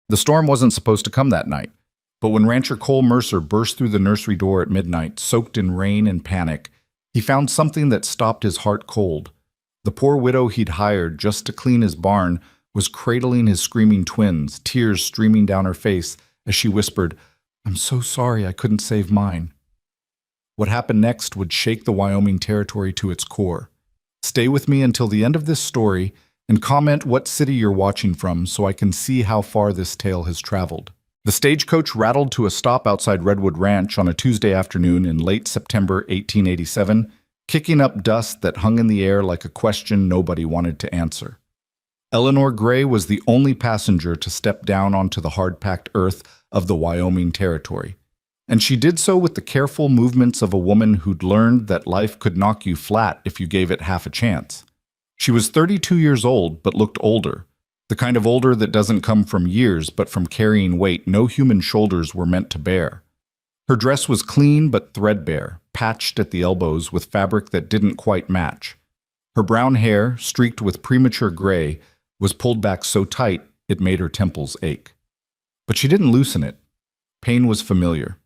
The storm wasn't supposed to come that night, but when rancher Cole Mercer burst through the nursery door at midnight, soaked in rain and panic, he found something that stopped his heart cold. The poor widow he'd hired just to clean his barn was cradling his screaming twins, tears streaming down her face as she whispered, "I'm so sorry I couldn't save mine." What happened next would shake the Wyoming Territory to its core. Stay with me until the end of this story and comment what city you're watching from so I can see how far this tale has traveled. The stagecoach rattled to a stop outside Redwood Ranch on a Tuesday afternoon in late September 1887, kicking up dust that hung in the air like a question nobody wanted to answer. Eleanor Gray was the only passenger to step down onto the hard-packed earth of the Wyoming Territory, and she did so with the careful movements of a woman who'd learned that life could knock you flat if you gave it half a chance. She was 32 years old, but looked older, the kind of older that doesn't come from years, but from carrying weight no human shoulders were meant to bear. Her dress was clean but threadbare, patched at the elbows with fabric that didn't quite match. Her brown hair, streaked with premature gray, was pulled back so tight it made her temples ache. But she didn't loosen it. Pain was familiar.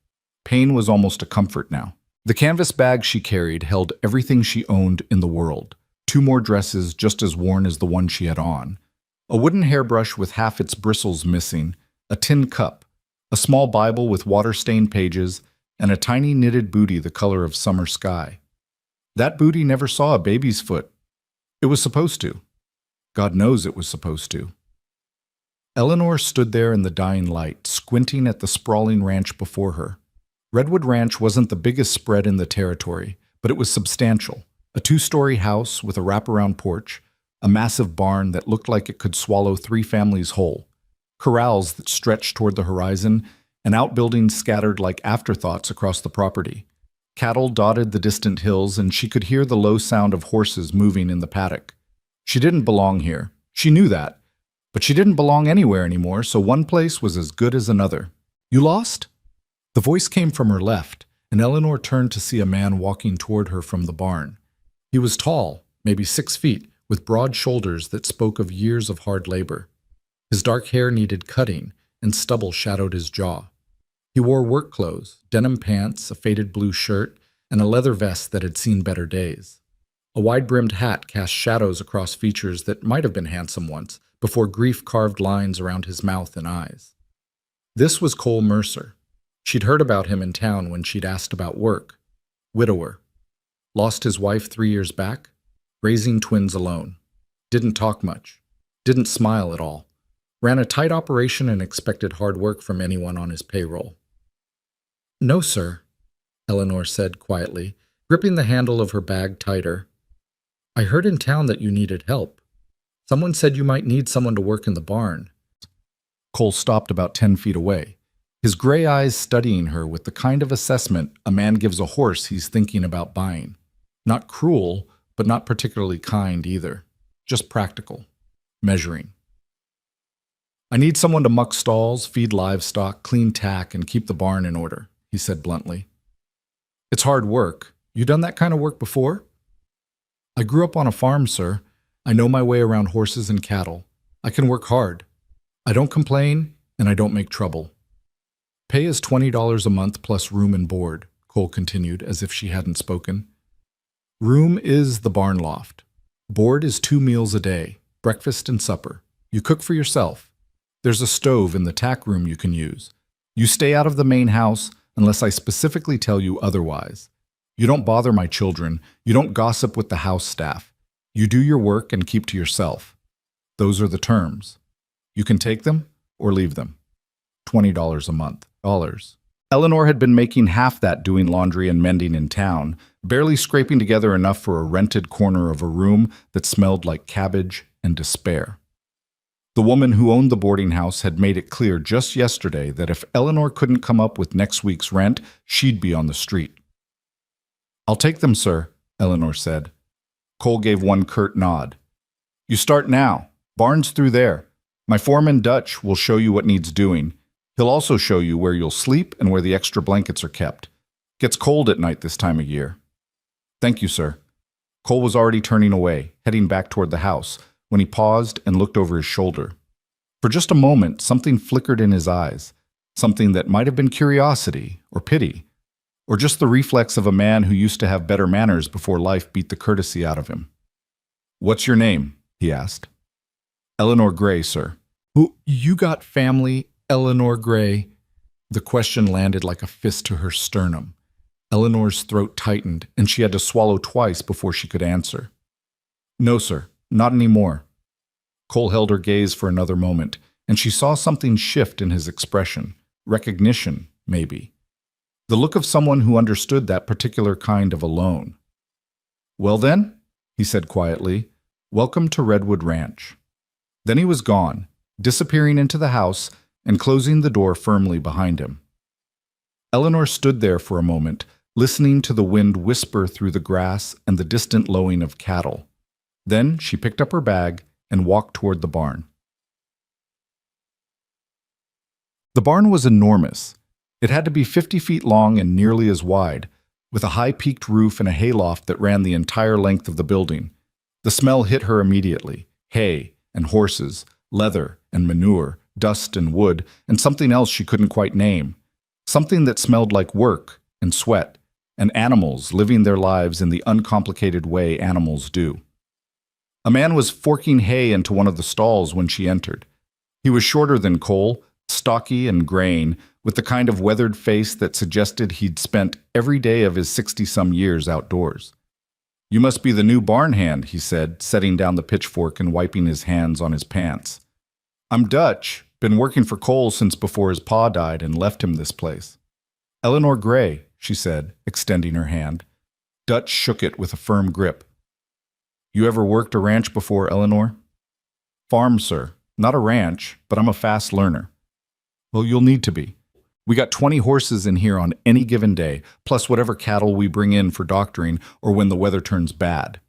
Pain was almost a comfort now. The canvas bag she carried held everything she owned in the world. 2 more dresses just as worn as the one she had on, a wooden hairbrush with half its bristles missing, a tin cup, a small Bible with water-stained pages, and a tiny knitted bootie the color of summer sky. That bootie never saw a baby's foot. It was supposed to. God knows it was supposed to. Eleanor stood there in the dying light, squinting at the sprawling ranch before her. Redwood Ranch wasn't the biggest spread in the territory, but it was substantial. A 2-story house with a wraparound porch, a massive barn that looked like it could swallow 3 families whole, corrals that stretched toward the horizon, and outbuildings scattered like afterthoughts across the property. Cattle dotted the distant hills, and she could hear the low sound of horses moving in the paddock. She didn't belong here. She knew that. But she didn't belong anywhere anymore, so one place was as good as another. "You lost?" The voice came from her left, and Eleanor turned to see a man walking toward her from the barn. He was tall, maybe 6 feet, with broad shoulders that spoke of years of hard labor. His dark hair needed cutting, and stubble shadowed his jaw. He wore work clothes, denim pants, a faded blue shirt, and a leather vest that had seen better days. A wide-brimmed hat cast shadows across features that might have been handsome once, before grief carved lines around his mouth and eyes. This was Cole Mercer. She'd heard about him in town when she'd asked about work. Widower. Lost his wife 3 years back. Raising twins alone. Didn't talk much. Didn't smile at all. Ran a tight operation and expected hard work from anyone on his payroll. "No, sir," Eleanor said quietly, gripping the handle of her bag tighter. "I heard in town that you needed help. Someone said you might need someone to work in the barn." Cole stopped about 10 feet away, his gray eyes studying her with the kind of assessment a man gives a horse he's thinking about buying. Not cruel, but not particularly kind either. Just practical. Measuring. "I need someone to muck stalls, feed livestock, clean tack, and keep the barn in order," he said bluntly. "It's hard work. You done that kind of work before?" "I grew up on a farm, sir. I know my way around horses and cattle. I can work hard. I don't complain, and I don't make trouble." "Pay is $20 a month plus room and board," Cole continued, as if she hadn't spoken. "Room is the barn loft. Board is 2 meals a day, breakfast and supper. You cook for yourself. There's a stove in the tack room you can use. You stay out of the main house unless I specifically tell you otherwise. You don't bother my children. You don't gossip with the house staff. You do your work and keep to yourself. Those are the terms. You can take them or leave them. $20 a month. Eleanor had been making half that doing laundry and mending in town, barely scraping together enough for a rented corner of a room that smelled like cabbage and despair. The woman who owned the boarding house had made it clear just yesterday that if Eleanor couldn't come up with next week's rent, she'd be on the street. "I'll take them, sir," Eleanor said. Cole gave one curt nod. "You start now. Barn's through there. My foreman, Dutch, will show you what needs doing. He'll also show you where you'll sleep and where the extra blankets are kept. Gets cold at night this time of year." "Thank you, sir." Cole was already turning away, heading back toward the house, when he paused and looked over his shoulder. For just a moment, something flickered in his eyes, something that might have been curiosity or pity, or just the reflex of a man who used to have better manners before life beat the courtesy out of him. "What's your name?" he asked. "Eleanor Gray, sir." "Who, you got family, Eleanor Gray?" The question landed like a fist to her sternum. Eleanor's throat tightened, and she had to swallow twice before she could answer. "No, sir, not anymore." Cole held her gaze for another moment, and she saw something shift in his expression. Recognition, maybe. The look of someone who understood that particular kind of alone. "Well then," he said quietly, "welcome to Redwood Ranch." Then he was gone, disappearing into the house and closing the door firmly behind him. Eleanor stood there for a moment, listening to the wind whisper through the grass and the distant lowing of cattle. Then she picked up her bag and walked toward the barn. The barn was enormous. It had to be 50 feet long and nearly as wide, with a high-peaked roof and a hayloft that ran the entire length of the building. The smell hit her immediately: hay and horses, leather and manure, dust and wood, and something else she couldn't quite name. Something that smelled like work and sweat, and animals living their lives in the uncomplicated way animals do. A man was forking hay into one of the stalls when she entered. He was shorter than Cole, stocky and graying, with the kind of weathered face that suggested he'd spent every day of his 60-some years outdoors. "You must be the new barn hand," he said, setting down the pitchfork and wiping his hands on his pants. "I'm Dutch, been working for Cole since before his pa died and left him this place." "Eleanor Gray," she said, extending her hand. Dutch shook it with a firm grip. "You ever worked a ranch before, Eleanor?" "Farm, sir. Not a ranch, but I'm a fast learner." "Well, you'll need to be. We got 20 horses in here on any given day, plus whatever cattle we bring in for doctoring or when the weather turns bad.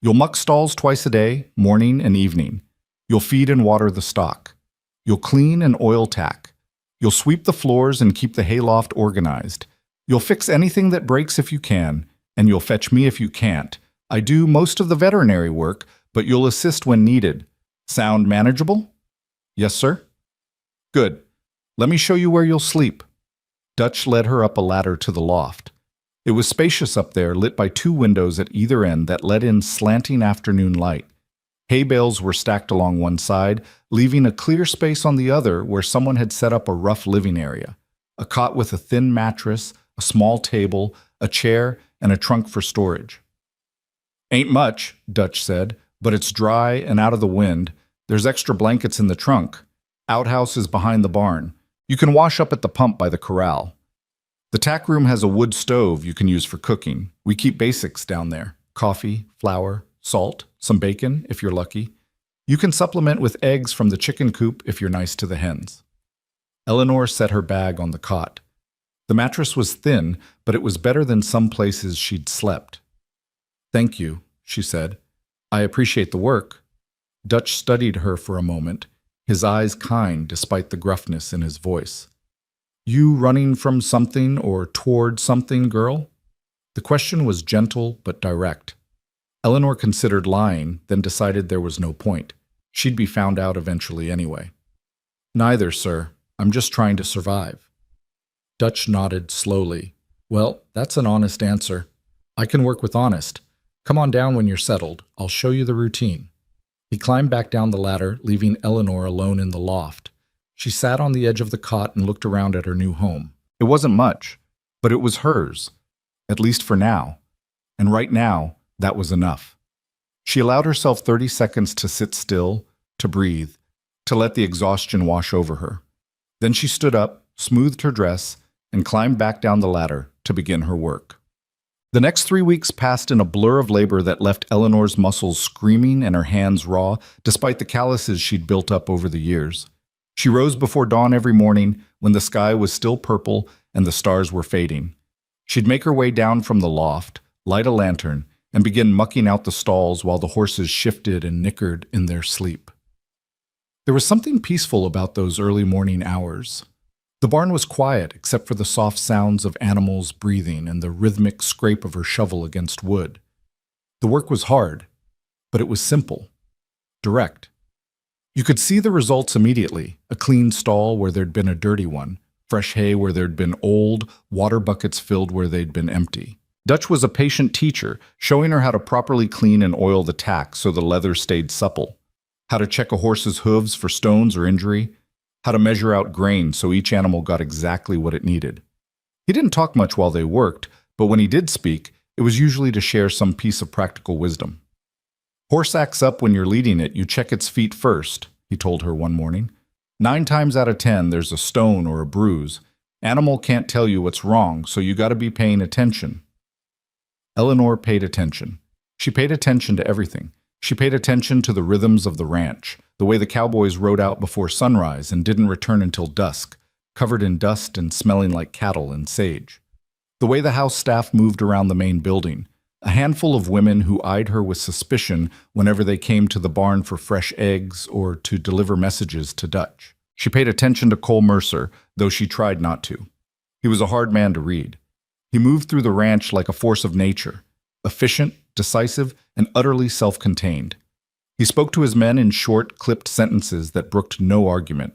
You'll muck stalls twice a day, morning and evening. You'll feed and water the stock. You'll clean and oil tack. You'll sweep the floors and keep the hayloft organized. You'll fix anything that breaks if you can, and you'll fetch me if you can't. I do most of the veterinary work, but you'll assist when needed. Sound manageable?" "Yes, sir." "Good. Let me show you where you'll sleep." Dutch led her up a ladder to the loft. It was spacious up there, lit by 2 windows at either end that let in slanting afternoon light. Hay bales were stacked along one side, leaving a clear space on the other where someone had set up a rough living area. A cot with a thin mattress, a small table, a chair, and a trunk for storage. "Ain't much," Dutch said, "but it's dry and out of the wind. There's extra blankets in the trunk. Outhouse is behind the barn. You can wash up at the pump by the corral. The tack room has a wood stove you can use for cooking. We keep basics down there: coffee, flour, salt, some bacon if you're lucky. You can supplement with eggs from the chicken coop if you're nice to the hens." Eleanor set her bag on the cot. The mattress was thin, but it was better than some places she'd slept. "Thank you," she said. "I appreciate the work." Dutch studied her for a moment, his eyes kind despite the gruffness in his voice. "You running from something or toward something, girl?" The question was gentle but direct. Eleanor considered lying, then decided there was no point. She'd be found out eventually anyway. "Neither, sir. I'm just trying to survive." Dutch nodded slowly. "Well, that's an honest answer. I can work with honest. Come on down when you're settled. I'll show you the routine." He climbed back down the ladder, leaving Eleanor alone in the loft. She sat on the edge of the cot and looked around at her new home. It wasn't much, but it was hers, at least for now. And right now, that was enough. She allowed herself 30 seconds to sit still, to breathe, to let the exhaustion wash over her. Then she stood up, smoothed her dress, and climbed back down the ladder to begin her work. The next 3 weeks passed in a blur of labor that left Eleanor's muscles screaming and her hands raw, despite the calluses she'd built up over the years. She rose before dawn every morning when the sky was still purple and the stars were fading. She'd make her way down from the loft, light a lantern, and begin mucking out the stalls while the horses shifted and nickered in their sleep. There was something peaceful about those early morning hours. The barn was quiet except for the soft sounds of animals breathing and the rhythmic scrape of her shovel against wood. The work was hard, but it was simple, direct. You could see the results immediately: a clean stall where there'd been a dirty one, fresh hay where there'd been old, water buckets filled where they'd been empty. Dutch was a patient teacher, showing her how to properly clean and oil the tack so the leather stayed supple, how to check a horse's hooves for stones or injury, how to measure out grain so each animal got exactly what it needed. He didn't talk much while they worked, but when he did speak, it was usually to share some piece of practical wisdom. "Horse acts up when you're leading it, you check its feet first," he told her one morning. 9 times out of 10, there's a stone or a bruise. Animal can't tell you what's wrong, so you gotta be paying attention. Eleanor paid attention. She paid attention to everything. She paid attention to the rhythms of the ranch, the way the cowboys rode out before sunrise and didn't return until dusk, covered in dust and smelling like cattle and sage. The way the house staff moved around the main building, a handful of women who eyed her with suspicion whenever they came to the barn for fresh eggs or to deliver messages to Dutch. She paid attention to Cole Mercer, though she tried not to. He was a hard man to read. He moved through the ranch like a force of nature, efficient, decisive, and utterly self-contained. He spoke to his men in short, clipped sentences that brooked no argument.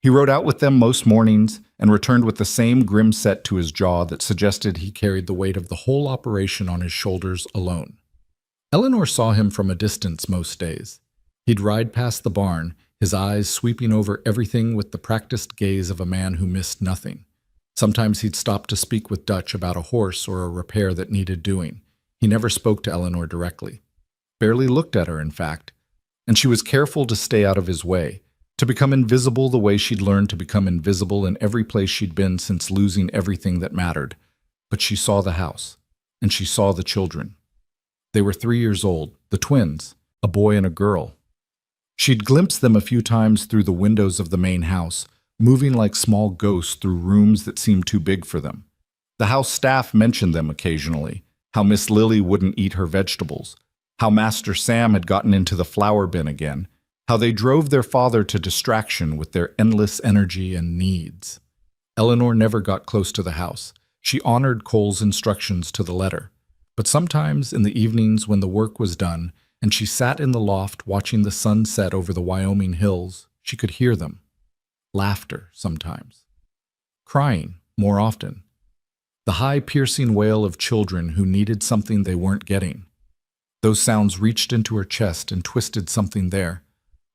He rode out with them most mornings and returned with the same grim set to his jaw that suggested he carried the weight of the whole operation on his shoulders alone. Eleanor saw him from a distance most days. He'd ride past the barn, his eyes sweeping over everything with the practiced gaze of a man who missed nothing. Sometimes he'd stop to speak with Dutch about a horse or a repair that needed doing. He never spoke to Eleanor directly. Barely looked at her, in fact. And she was careful to stay out of his way, to become invisible the way she'd learned to become invisible in every place she'd been since losing everything that mattered. But she saw the house, and she saw the children. They were 3 years old, the twins, a boy and a girl. She'd glimpsed them a few times through the windows of the main house, moving like small ghosts through rooms that seemed too big for them. The house staff mentioned them occasionally, how Miss Lily wouldn't eat her vegetables, how Master Sam had gotten into the flour bin again, how they drove their father to distraction with their endless energy and needs. Eleanor never got close to the house. She honored Cole's instructions to the letter. But sometimes in the evenings when the work was done and she sat in the loft watching the sun set over the Wyoming hills, she could hear them. Laughter sometimes. Crying more often. The high piercing wail of children who needed something they weren't getting. Those sounds reached into her chest and twisted something there.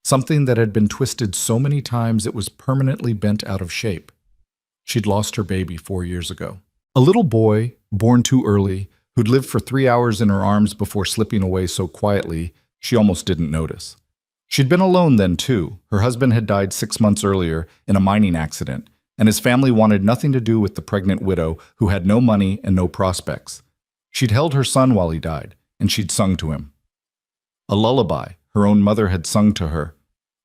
Something that had been twisted so many times it was permanently bent out of shape. She'd lost her baby 4 years ago. A little boy, born too early, who'd lived for 3 hours in her arms before slipping away so quietly she almost didn't notice. She'd been alone then, too. Her husband had died 6 months earlier in a mining accident, and his family wanted nothing to do with the pregnant widow who had no money and no prospects. She'd held her son while he died, and she'd sung to him. A lullaby her own mother had sung to her.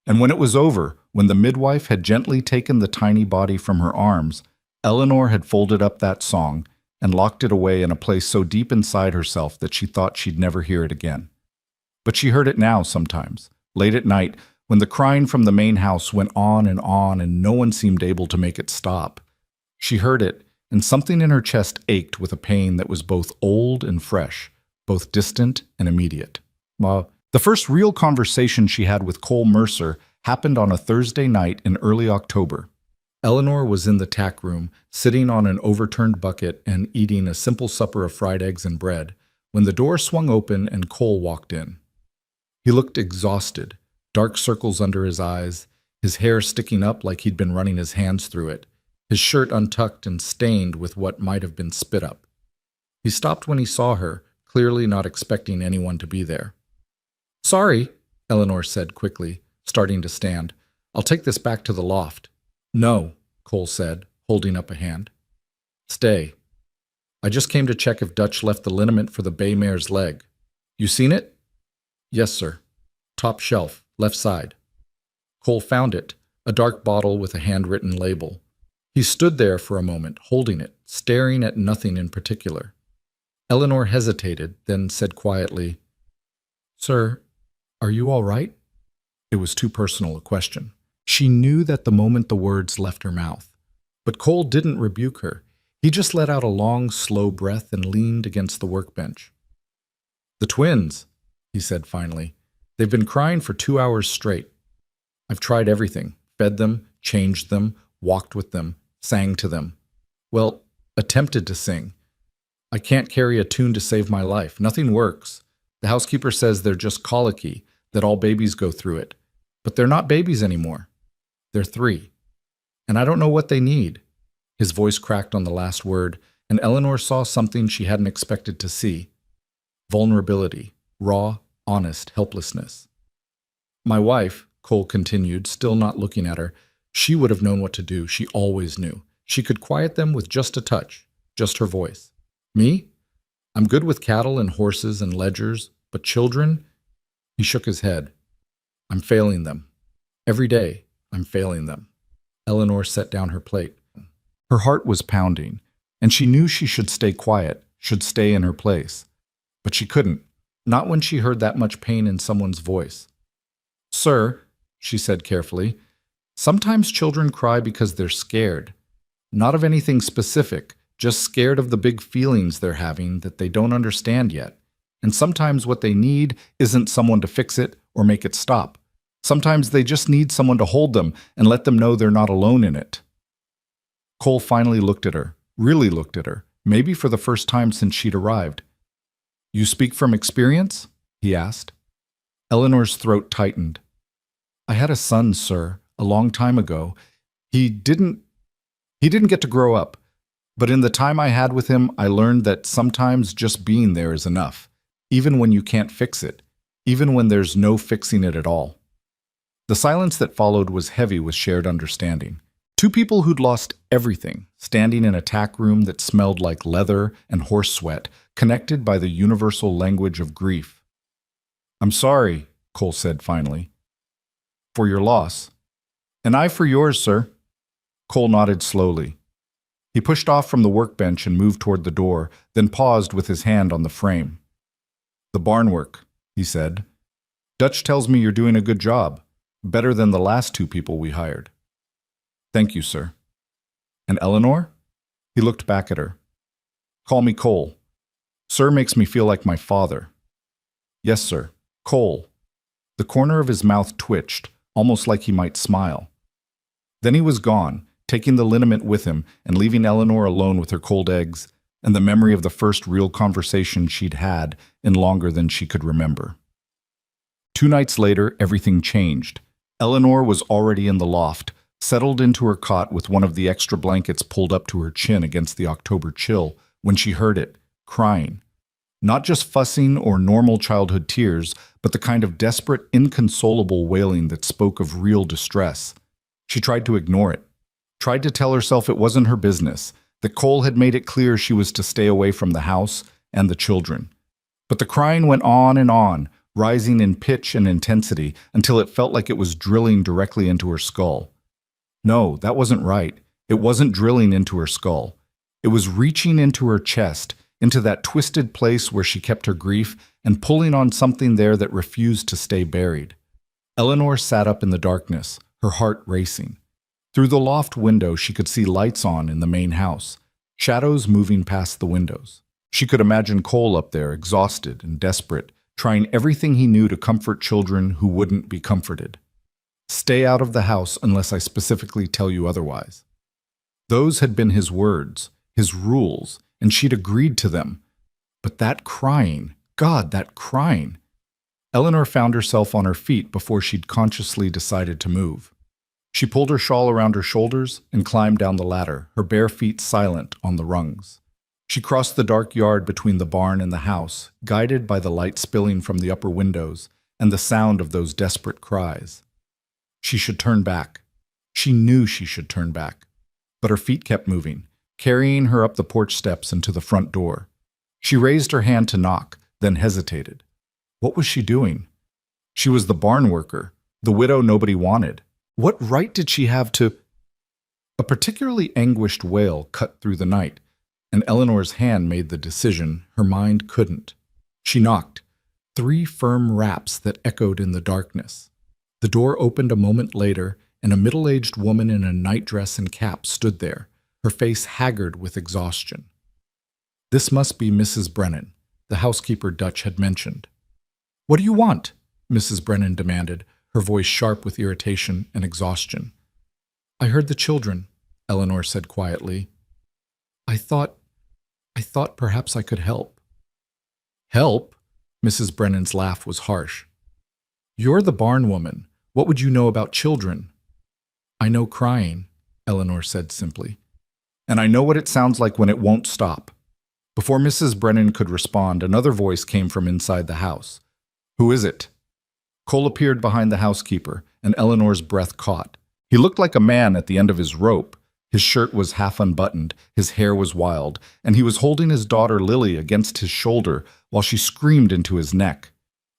And when it was over, when the midwife had gently taken the tiny body from her arms, Eleanor had folded up that song and locked it away in a place so deep inside herself that she thought she'd never hear it again. But she heard it now sometimes, late at night, when the crying from the main house went on and no one seemed able to make it stop. She heard it, and something in her chest ached with a pain that was both old and fresh, both distant and immediate. The first real conversation she had with Cole Mercer happened on a Thursday night in early October. Eleanor was in the tack room, sitting on an overturned bucket and eating a simple supper of fried eggs and bread, when the door swung open and Cole walked in. He looked exhausted, dark circles under his eyes, his hair sticking up like he'd been running his hands through it, his shirt untucked and stained with what might have been spit up. He stopped when he saw her, clearly not expecting anyone to be there. "Sorry," Eleanor said quickly, starting to stand. "I'll take this back to the loft." "No," Cole said, holding up a hand. "Stay. I just came to check if Dutch left the liniment for the bay mare's leg. You seen it?" "Yes, sir. Top shelf, left side." Cole found it, a dark bottle with a handwritten label. He stood there for a moment, holding it, staring at nothing in particular. Eleanor hesitated, then said quietly, "Sir, are you all right?" It was too personal a question. She knew that the moment the words left her mouth. But Cole didn't rebuke her. He just let out a long, slow breath and leaned against the workbench. "The twins," he said finally. "They've been crying for 2 hours straight." I've tried everything, fed them, changed them, walked with them, sang to them. Well, attempted to sing. I can't carry a tune to save my life. Nothing works. The housekeeper says they're just colicky, that all babies go through it. But they're not babies anymore. They're 3. And I don't know what they need. His voice cracked on the last word, and Eleanor saw something she hadn't expected to see. Vulnerability, raw, honest helplessness. My wife, Cole continued, still not looking at her, she would have known what to do. She always knew. She could quiet them with just a touch, just her voice. Me? I'm good with cattle and horses and ledgers, but children? He shook his head. I'm failing them. Every day, I'm failing them. Eleanor set down her plate. Her heart was pounding, and she knew she should stay quiet, should stay in her place. But she couldn't, not when she heard that much pain in someone's voice. Sir, she said carefully, sometimes children cry because they're scared. Not of anything specific, just scared of the big feelings they're having that they don't understand yet. And sometimes what they need isn't someone to fix it or make it stop. Sometimes they just need someone to hold them and let them know they're not alone in it. Cole finally looked at her, really looked at her, maybe for the first time since she'd arrived. You speak from experience? He asked. Eleanor's throat tightened. I had a son, sir, a long time ago. He didn't get to grow up. But in the time I had with him, I learned that sometimes just being there is enough, even when you can't fix it, even when there's no fixing it at all. The silence that followed was heavy with shared understanding. 2 people who'd lost everything, standing in a tack room that smelled like leather and horse sweat, connected by the universal language of grief. I'm sorry, Cole said finally, for your loss. And I for yours, sir. Cole nodded slowly. He pushed off from the workbench and moved toward the door, then paused with his hand on the frame. The barn work, he said. Dutch tells me you're doing a good job, better than the last 2 people we hired. Thank you, sir. And Eleanor? He looked back at her. Call me Cole. Sir makes me feel like my father. Yes, sir. Cole. The corner of his mouth twitched, almost like he might smile. Then he was gone, taking the liniment with him and leaving Eleanor alone with her cold eggs and the memory of the first real conversation she'd had in longer than she could remember. 2 nights later, everything changed. Eleanor was already in the loft, settled into her cot with one of the extra blankets pulled up to her chin against the October chill, when she heard it, crying. Not just fussing or normal childhood tears, but the kind of desperate, inconsolable wailing that spoke of real distress. She tried to ignore it, tried to tell herself it wasn't her business, that Cole had made it clear she was to stay away from the house and the children. But the crying went on, rising in pitch and intensity until it felt like it was drilling directly into her skull. No, that wasn't right. It wasn't drilling into her skull. It was reaching into her chest, into that twisted place where she kept her grief and pulling on something there that refused to stay buried. Eleanor sat up in the darkness, her heart racing. Through the loft window, she could see lights on in the main house, shadows moving past the windows. She could imagine Cole up there, exhausted and desperate, trying everything he knew to comfort children who wouldn't be comforted. Stay out of the house unless I specifically tell you otherwise. Those had been his words, his rules, and she'd agreed to them. But that crying, God, that crying! Eleanor found herself on her feet before she'd consciously decided to move. She pulled her shawl around her shoulders and climbed down the ladder, her bare feet silent on the rungs. She crossed the dark yard between the barn and the house, guided by the light spilling from the upper windows and the sound of those desperate cries. She should turn back. She knew she should turn back. But her feet kept moving, carrying her up the porch steps and to the front door. She raised her hand to knock, then hesitated. What was she doing? She was the barn worker, the widow nobody wanted. What right did she have to? A particularly anguished wail cut through the night, and Eleanor's hand made the decision her mind couldn't. She knocked, 3 firm raps that echoed in the darkness. The door opened a moment later, and a middle-aged woman in a nightdress and cap stood there, her face haggard with exhaustion. This must be Mrs. Brennan, the housekeeper Dutch had mentioned. What do you want? Mrs. Brennan demanded, her voice sharp with irritation and exhaustion. "I heard the children," Eleanor said quietly. I thought perhaps I could help." "Help?" Mrs. Brennan's laugh was harsh. "You're the barn woman. What would you know about children?" "I know crying," Eleanor said simply. "And I know what it sounds like when it won't stop." Before Mrs. Brennan could respond, another voice came from inside the house. "Who is it?" Cole appeared behind the housekeeper, and Eleanor's breath caught. He looked like a man at the end of his rope. His shirt was half unbuttoned, his hair was wild, and he was holding his daughter Lily against his shoulder while she screamed into his neck.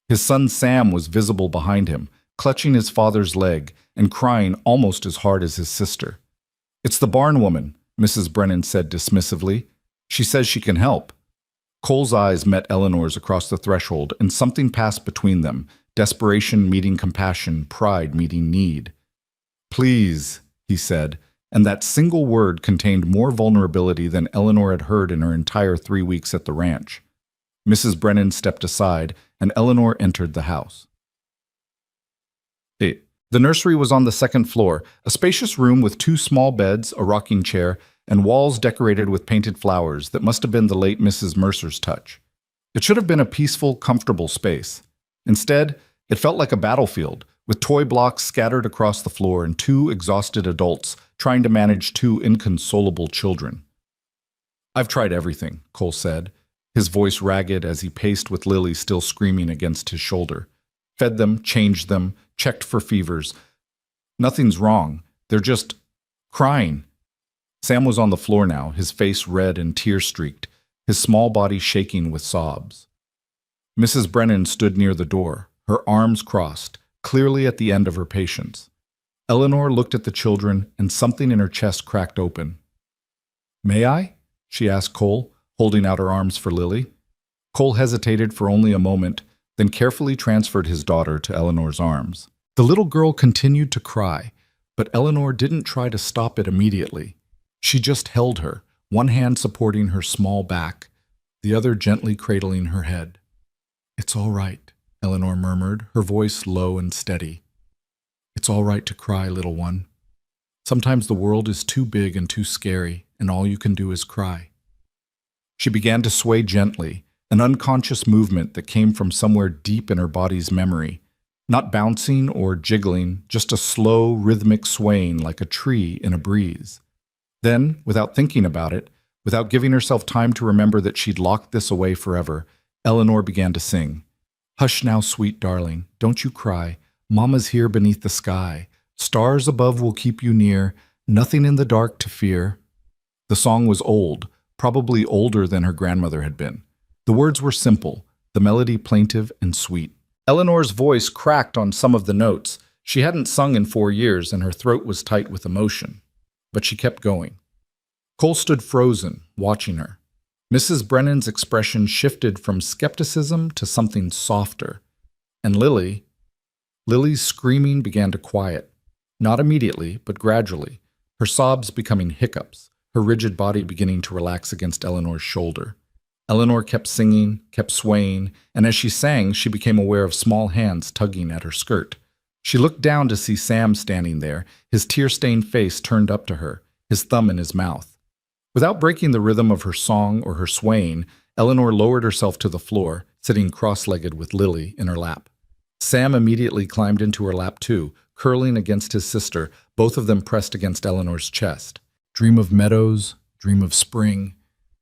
His son Sam was visible behind him, clutching his father's leg and crying almost as hard as his sister. "It's the barn woman," Mrs. Brennan said dismissively. "She says she can help." Cole's eyes met Eleanor's across the threshold, and something passed between them, desperation meeting compassion, pride meeting need. "Please," he said, and that single word contained more vulnerability than Eleanor had heard in her entire 3 weeks at the ranch. Mrs. Brennan stepped aside, and Eleanor entered the house. The nursery was on the second floor, a spacious room with 2 small beds, a rocking chair, and walls decorated with painted flowers that must have been the late Mrs. Mercer's touch. It should have been a peaceful, comfortable space. Instead, it felt like a battlefield, with toy blocks scattered across the floor and 2 exhausted adults trying to manage 2 inconsolable children. "I've tried everything," Cole said, his voice ragged as he paced with Lily still screaming against his shoulder. "Fed them, changed them, checked for fevers. Nothing's wrong. They're just crying." Sam was on the floor now, his face red and tear-streaked, his small body shaking with sobs. Mrs. Brennan stood near the door, her arms crossed, clearly at the end of her patience. Eleanor looked at the children, and something in her chest cracked open. "May I?" she asked Cole, holding out her arms for Lily. Cole hesitated for only a moment, then carefully transferred his daughter to Eleanor's arms. The little girl continued to cry, but Eleanor didn't try to stop it immediately. She just held her, one hand supporting her small back, the other gently cradling her head. "It's all right," Eleanor murmured, her voice low and steady. "It's all right to cry, little one. Sometimes the world is too big and too scary, and all you can do is cry." She began to sway gently, an unconscious movement that came from somewhere deep in her body's memory. Not bouncing or jiggling, just a slow, rhythmic swaying like a tree in a breeze. Then, without thinking about it, without giving herself time to remember that she'd locked this away forever, Eleanor began to sing. "Hush now, sweet darling, don't you cry. Mama's here beneath the sky. Stars above will keep you near, nothing in the dark to fear." The song was old, probably older than her grandmother had been. The words were simple, the melody plaintive and sweet. Eleanor's voice cracked on some of the notes. She hadn't sung in 4 years, and her throat was tight with emotion. But she kept going. Cole stood frozen, watching her. Mrs. Brennan's expression shifted from skepticism to something softer. And Lily's screaming began to quiet. Not immediately, but gradually, her sobs becoming hiccups, her rigid body beginning to relax against Eleanor's shoulder. Eleanor kept singing, kept swaying, and as she sang, she became aware of small hands tugging at her skirt. She looked down to see Sam standing there, his tear-stained face turned up to her, his thumb in his mouth. Without breaking the rhythm of her song or her swaying, Eleanor lowered herself to the floor, sitting cross-legged with Lily in her lap. Sam immediately climbed into her lap too, curling against his sister, both of them pressed against Eleanor's chest. Dream of meadows, dream of spring,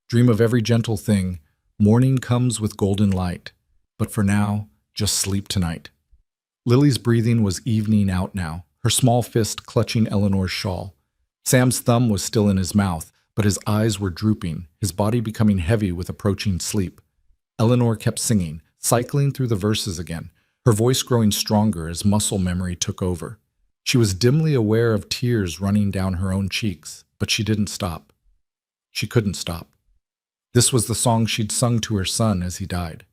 dream of every gentle thing. Morning comes with golden light. But for now, just sleep tonight. Lily's breathing was evening out now, her small fist clutching Eleanor's shawl. Sam's thumb was still in his mouth, but his eyes were drooping, his body becoming heavy with approaching sleep. Eleanor kept singing, cycling through the verses again, her voice growing stronger as muscle memory took over. She was dimly aware of tears running down her own cheeks, but she didn't stop. She couldn't stop. This was the song she'd sung to her son as he died.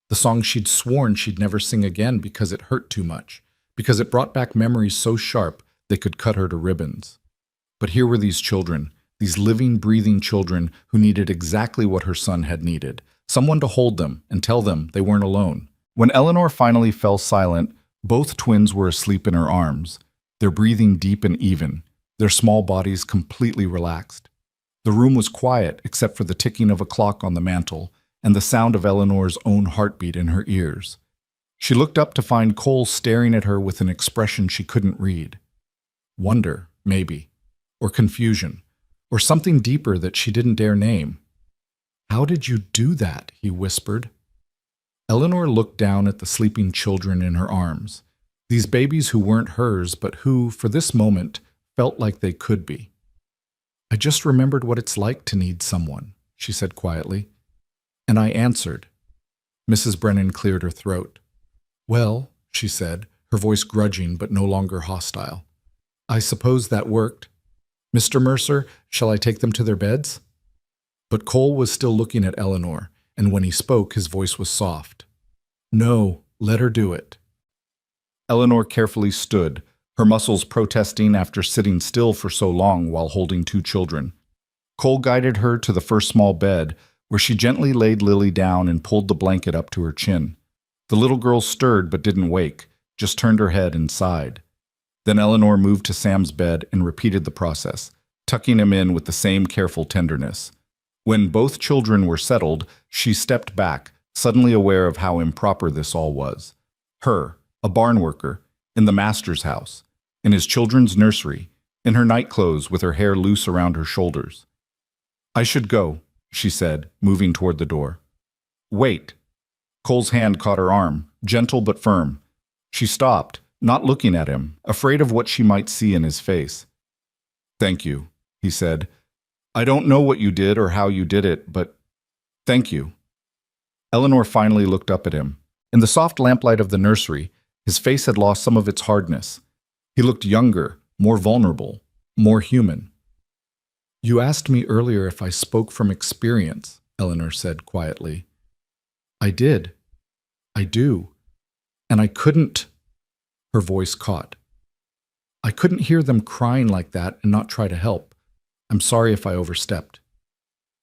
The song she'd sworn she'd never sing again because it hurt too much, because it brought back memories so sharp they could cut her to ribbons. But here were these children, these living, breathing children who needed exactly what her son had needed, someone to hold them and tell them they weren't alone. When Eleanor finally fell silent, Both twins were asleep in her arms, their breathing deep and even, their small bodies completely relaxed. The room was quiet except for the ticking of a clock on the mantel and the sound of Eleanor's own heartbeat in her ears. She looked up to find Cole staring at her with an expression she couldn't read. Wonder, maybe, or confusion, or something deeper that she didn't dare name. "How did you do that?" he whispered. Eleanor looked down at the sleeping children in her arms, these babies who weren't hers but who, for this moment, felt like they could be. "I just remembered what it's like to need someone," she said quietly. "And I answered." Mrs. Brennan cleared her throat. "Well," she said, her voice grudging but no longer hostile, "I suppose that worked. Mr. Mercer, shall I take them to their beds?" But Cole was still looking at Eleanor, and when he spoke, his voice was soft. "No, let her do it." Eleanor carefully stood, her muscles protesting after sitting still for so long while holding two children. Cole guided her to the first small bed, where she gently laid Lily down and pulled the blanket up to her chin. The little girl stirred but didn't wake, just turned her head and sighed. Then Eleanor moved to Sam's bed and repeated the process, tucking him in with the same careful tenderness. When both children were settled, she stepped back, suddenly aware of how improper this all was. Her, a barn worker, in the master's house, in his children's nursery, in her nightclothes with her hair loose around her shoulders. "I should go," she said, moving toward the door. "Wait." Cole's hand caught her arm, gentle but firm. She stopped, not looking at him, afraid of what she might see in his face. "Thank you," he said. "I don't know what you did or how you did it, but thank you." Eleanor finally looked up at him. In the soft lamplight of the nursery, his face had lost some of its hardness. He looked younger, more vulnerable, more human. "You asked me earlier if I spoke from experience," Eleanor said quietly. "I did. I do. And I couldn't—" Her voice caught. "I couldn't hear them crying like that and not try to help. I'm sorry if I overstepped."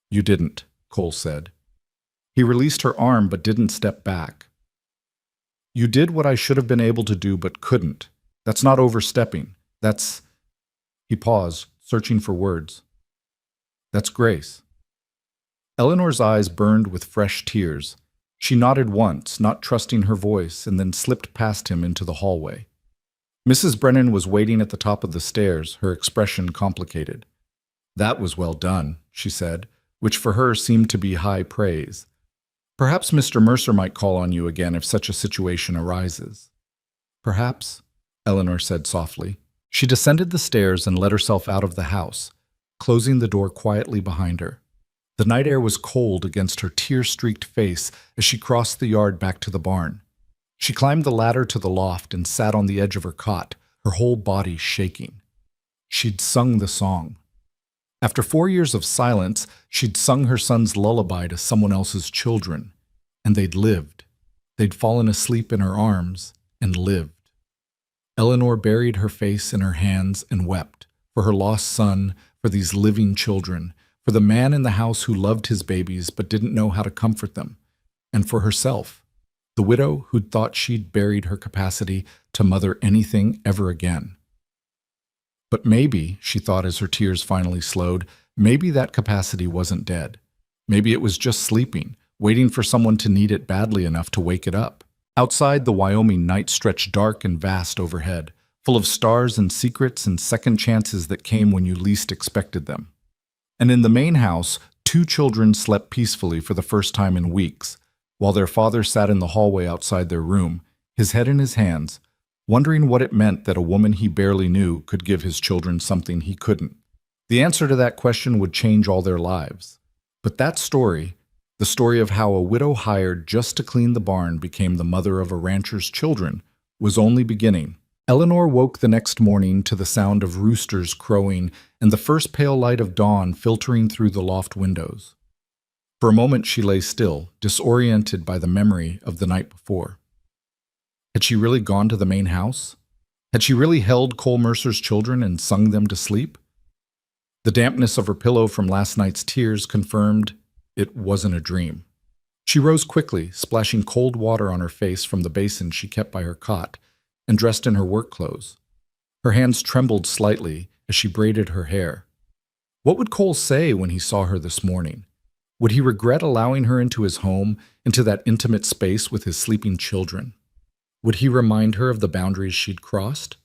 "You didn't," Cole said. He released her arm but didn't step back. "You did what I should have been able to do but couldn't. That's not overstepping. That's—" He paused, searching for words. "That's grace." Eleanor's eyes burned with fresh tears. She nodded once, not trusting her voice, and then slipped past him into the hallway. Mrs. Brennan was waiting at the top of the stairs, her expression complicated. "That was well done," she said, which for her seemed to be high praise. "Perhaps Mr. Mercer might call on you again if such a situation arises." "Perhaps," Eleanor said softly. She descended the stairs and let herself out of the house, closing the door quietly behind her. The night air was cold against her tear-streaked face as she crossed the yard back to the barn. She climbed the ladder to the loft and sat on the edge of her cot, her whole body shaking. She'd sung the song. After 4 years of silence, she'd sung her son's lullaby to someone else's children, and they'd lived. They'd fallen asleep in her arms and lived. Eleanor buried her face in her hands and wept for her lost son, for these living children, for the man in the house who loved his babies but didn't know how to comfort them, and for herself, the widow who'd thought she'd buried her capacity to mother anything ever again. But maybe, she thought as her tears finally slowed, maybe that capacity wasn't dead. Maybe it was just sleeping, waiting for someone to need it badly enough to wake it up. Outside, the Wyoming night stretched dark and vast overhead, full of stars and secrets and second chances that came when you least expected them. And in the main house, 2 children slept peacefully for the first time in weeks, while their father sat in the hallway outside their room, his head in his hands, wondering what it meant that a woman he barely knew could give his children something he couldn't. The answer to that question would change all their lives. But that story, the story of how a widow hired just to clean the barn became the mother of a rancher's children, was only beginning. Eleanor woke the next morning to the sound of roosters crowing and the first pale light of dawn filtering through the loft windows. For a moment she lay still, disoriented by the memory of the night before. Had she really gone to the main house? Had she really held Cole Mercer's children and sung them to sleep? The dampness of her pillow from last night's tears confirmed it wasn't a dream. She rose quickly, splashing cold water on her face from the basin she kept by her cot, and dressed in her work clothes. Her hands trembled slightly as she braided her hair. What would Cole say when he saw her this morning? Would he regret allowing her into his home, into that intimate space with his sleeping children? Would he remind her of the boundaries she'd crossed?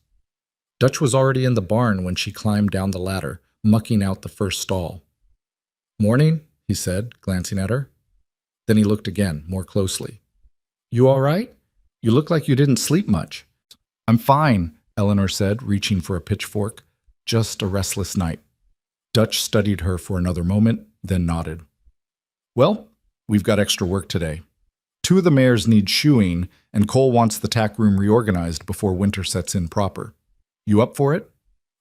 Dutch was already in the barn when she climbed down the ladder, mucking out the first stall. "Morning," he said, glancing at her. Then he looked again, more closely. "You all right? You look like you didn't sleep much." "I'm fine," Eleanor said, reaching for a pitchfork. "Just a restless night." Dutch studied her for another moment, then nodded. "Well, we've got extra work today. 2 of the mares need shoeing, and Cole wants the tack room reorganized before winter sets in proper. You up for it?"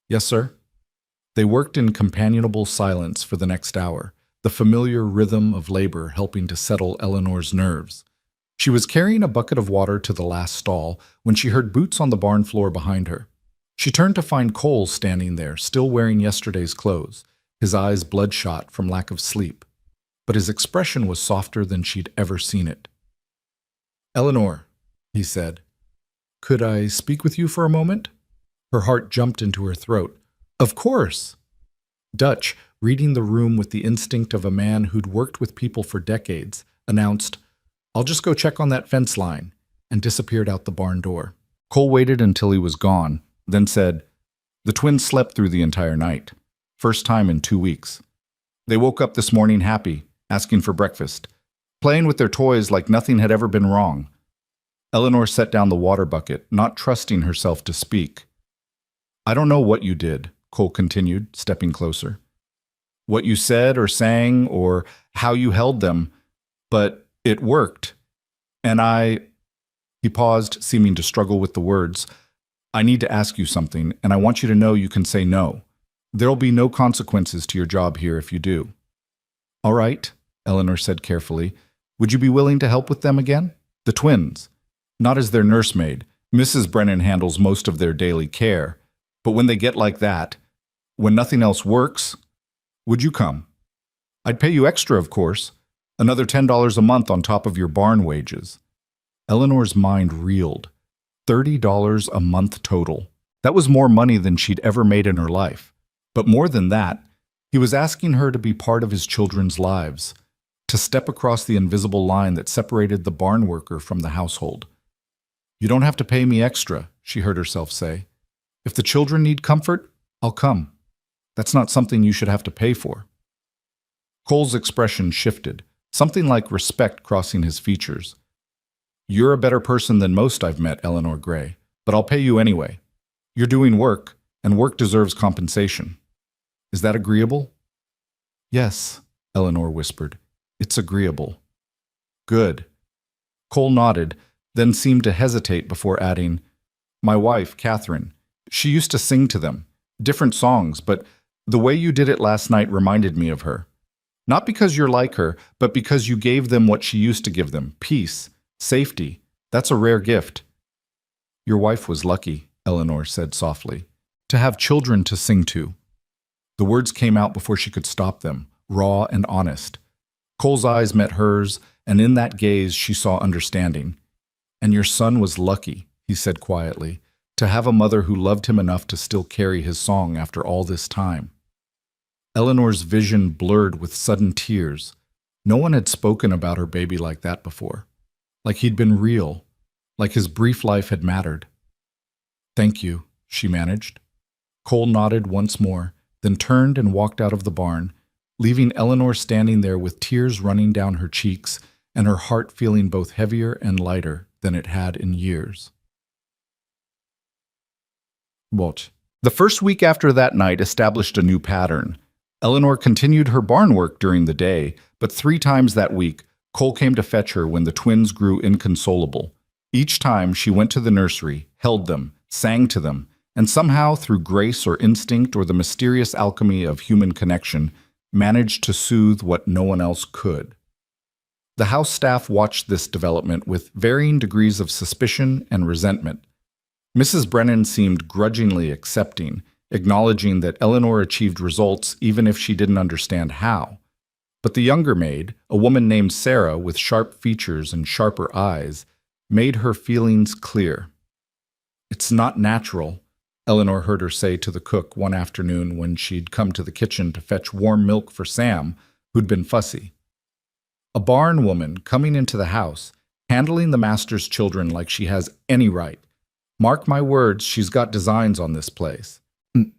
"Yes, sir." They worked in companionable silence for the next hour, the familiar rhythm of labor helping to settle Eleanor's nerves. She was carrying a bucket of water to the last stall when she heard boots on the barn floor behind her. She turned to find Cole standing there, still wearing yesterday's clothes, his eyes bloodshot from lack of sleep. But his expression was softer than she'd ever seen it. "Eleanor," he said, "could I speak with you for a moment?" Her heart jumped into her throat. "Of course!" Dutch, reading the room with the instinct of a man who'd worked with people for decades, announced, "I'll just go check on that fence line," and disappeared out the barn door. Cole waited until he was gone, then said, "The twins slept through the entire night. First time in 2 weeks. They woke up this morning happy, asking for breakfast, playing with their toys like nothing had ever been wrong." Eleanor set down the water bucket, not trusting herself to speak. "I don't know what you did," Cole continued, stepping closer. "What you said or sang or how you held them, but it worked. And He paused, seeming to struggle with the words. "I need to ask you something, and I want you to know you can say no. There'll be no consequences to your job here if you do." "All right," Eleanor said carefully. "Would you be willing to help with them again? The twins. Not as their nursemaid. Mrs. Brennan handles most of their daily care. But when they get like that, when nothing else works, would you come? I'd pay you extra, of course. Another $10 a month on top of your barn wages." Eleanor's mind reeled. $30 a month total. That was more money than she'd ever made in her life. But more than that, he was asking her to be part of his children's lives, to step across the invisible line that separated the barn worker from the household. "You don't have to pay me extra," she heard herself say. "If the children need comfort, I'll come. That's not something you should have to pay for." Cole's expression shifted, something like respect crossing his features. "You're a better person than most I've met, Eleanor Gray, but I'll pay you anyway. You're doing work, and work deserves compensation. Is that agreeable?" "Yes," Eleanor whispered. "It's agreeable." "Good." Cole nodded, then seemed to hesitate before adding, "My wife, Catherine, she used to sing to them, different songs, but the way you did it last night reminded me of her. Not because you're like her, but because you gave them what she used to give them, peace, safety. That's a rare gift." "Your wife was lucky," Eleanor said softly, "to have children to sing to." The words came out before she could stop them, raw and honest. Cole's eyes met hers, and in that gaze she saw understanding. "And your son was lucky," he said quietly, "to have a mother who loved him enough to still carry his song after all this time." Eleanor's vision blurred with sudden tears. No one had spoken about her baby like that before. Like he'd been real, like his brief life had mattered. "Thank you," she managed. Cole nodded once more, then turned and walked out of the barn, leaving Eleanor standing there with tears running down her cheeks and her heart feeling both heavier and lighter than it had in years. What? The first week after that night established a new pattern. Eleanor continued her barn work during the day, but 3 times that week, Cole came to fetch her when the twins grew inconsolable. Each time she went to the nursery, held them, sang to them, and somehow, through grace or instinct or the mysterious alchemy of human connection, managed to soothe what no one else could. The house staff watched this development with varying degrees of suspicion and resentment. Mrs. Brennan seemed grudgingly accepting, acknowledging that Eleanor achieved results even if she didn't understand how. But the younger maid, a woman named Sarah with sharp features and sharper eyes, made her feelings clear. It's not natural, Eleanor heard her say to the cook one afternoon when she'd come to the kitchen to fetch warm milk for Sam, who'd been fussy. A barn woman coming into the house, handling the master's children like she has any right. Mark my words, she's got designs on this place.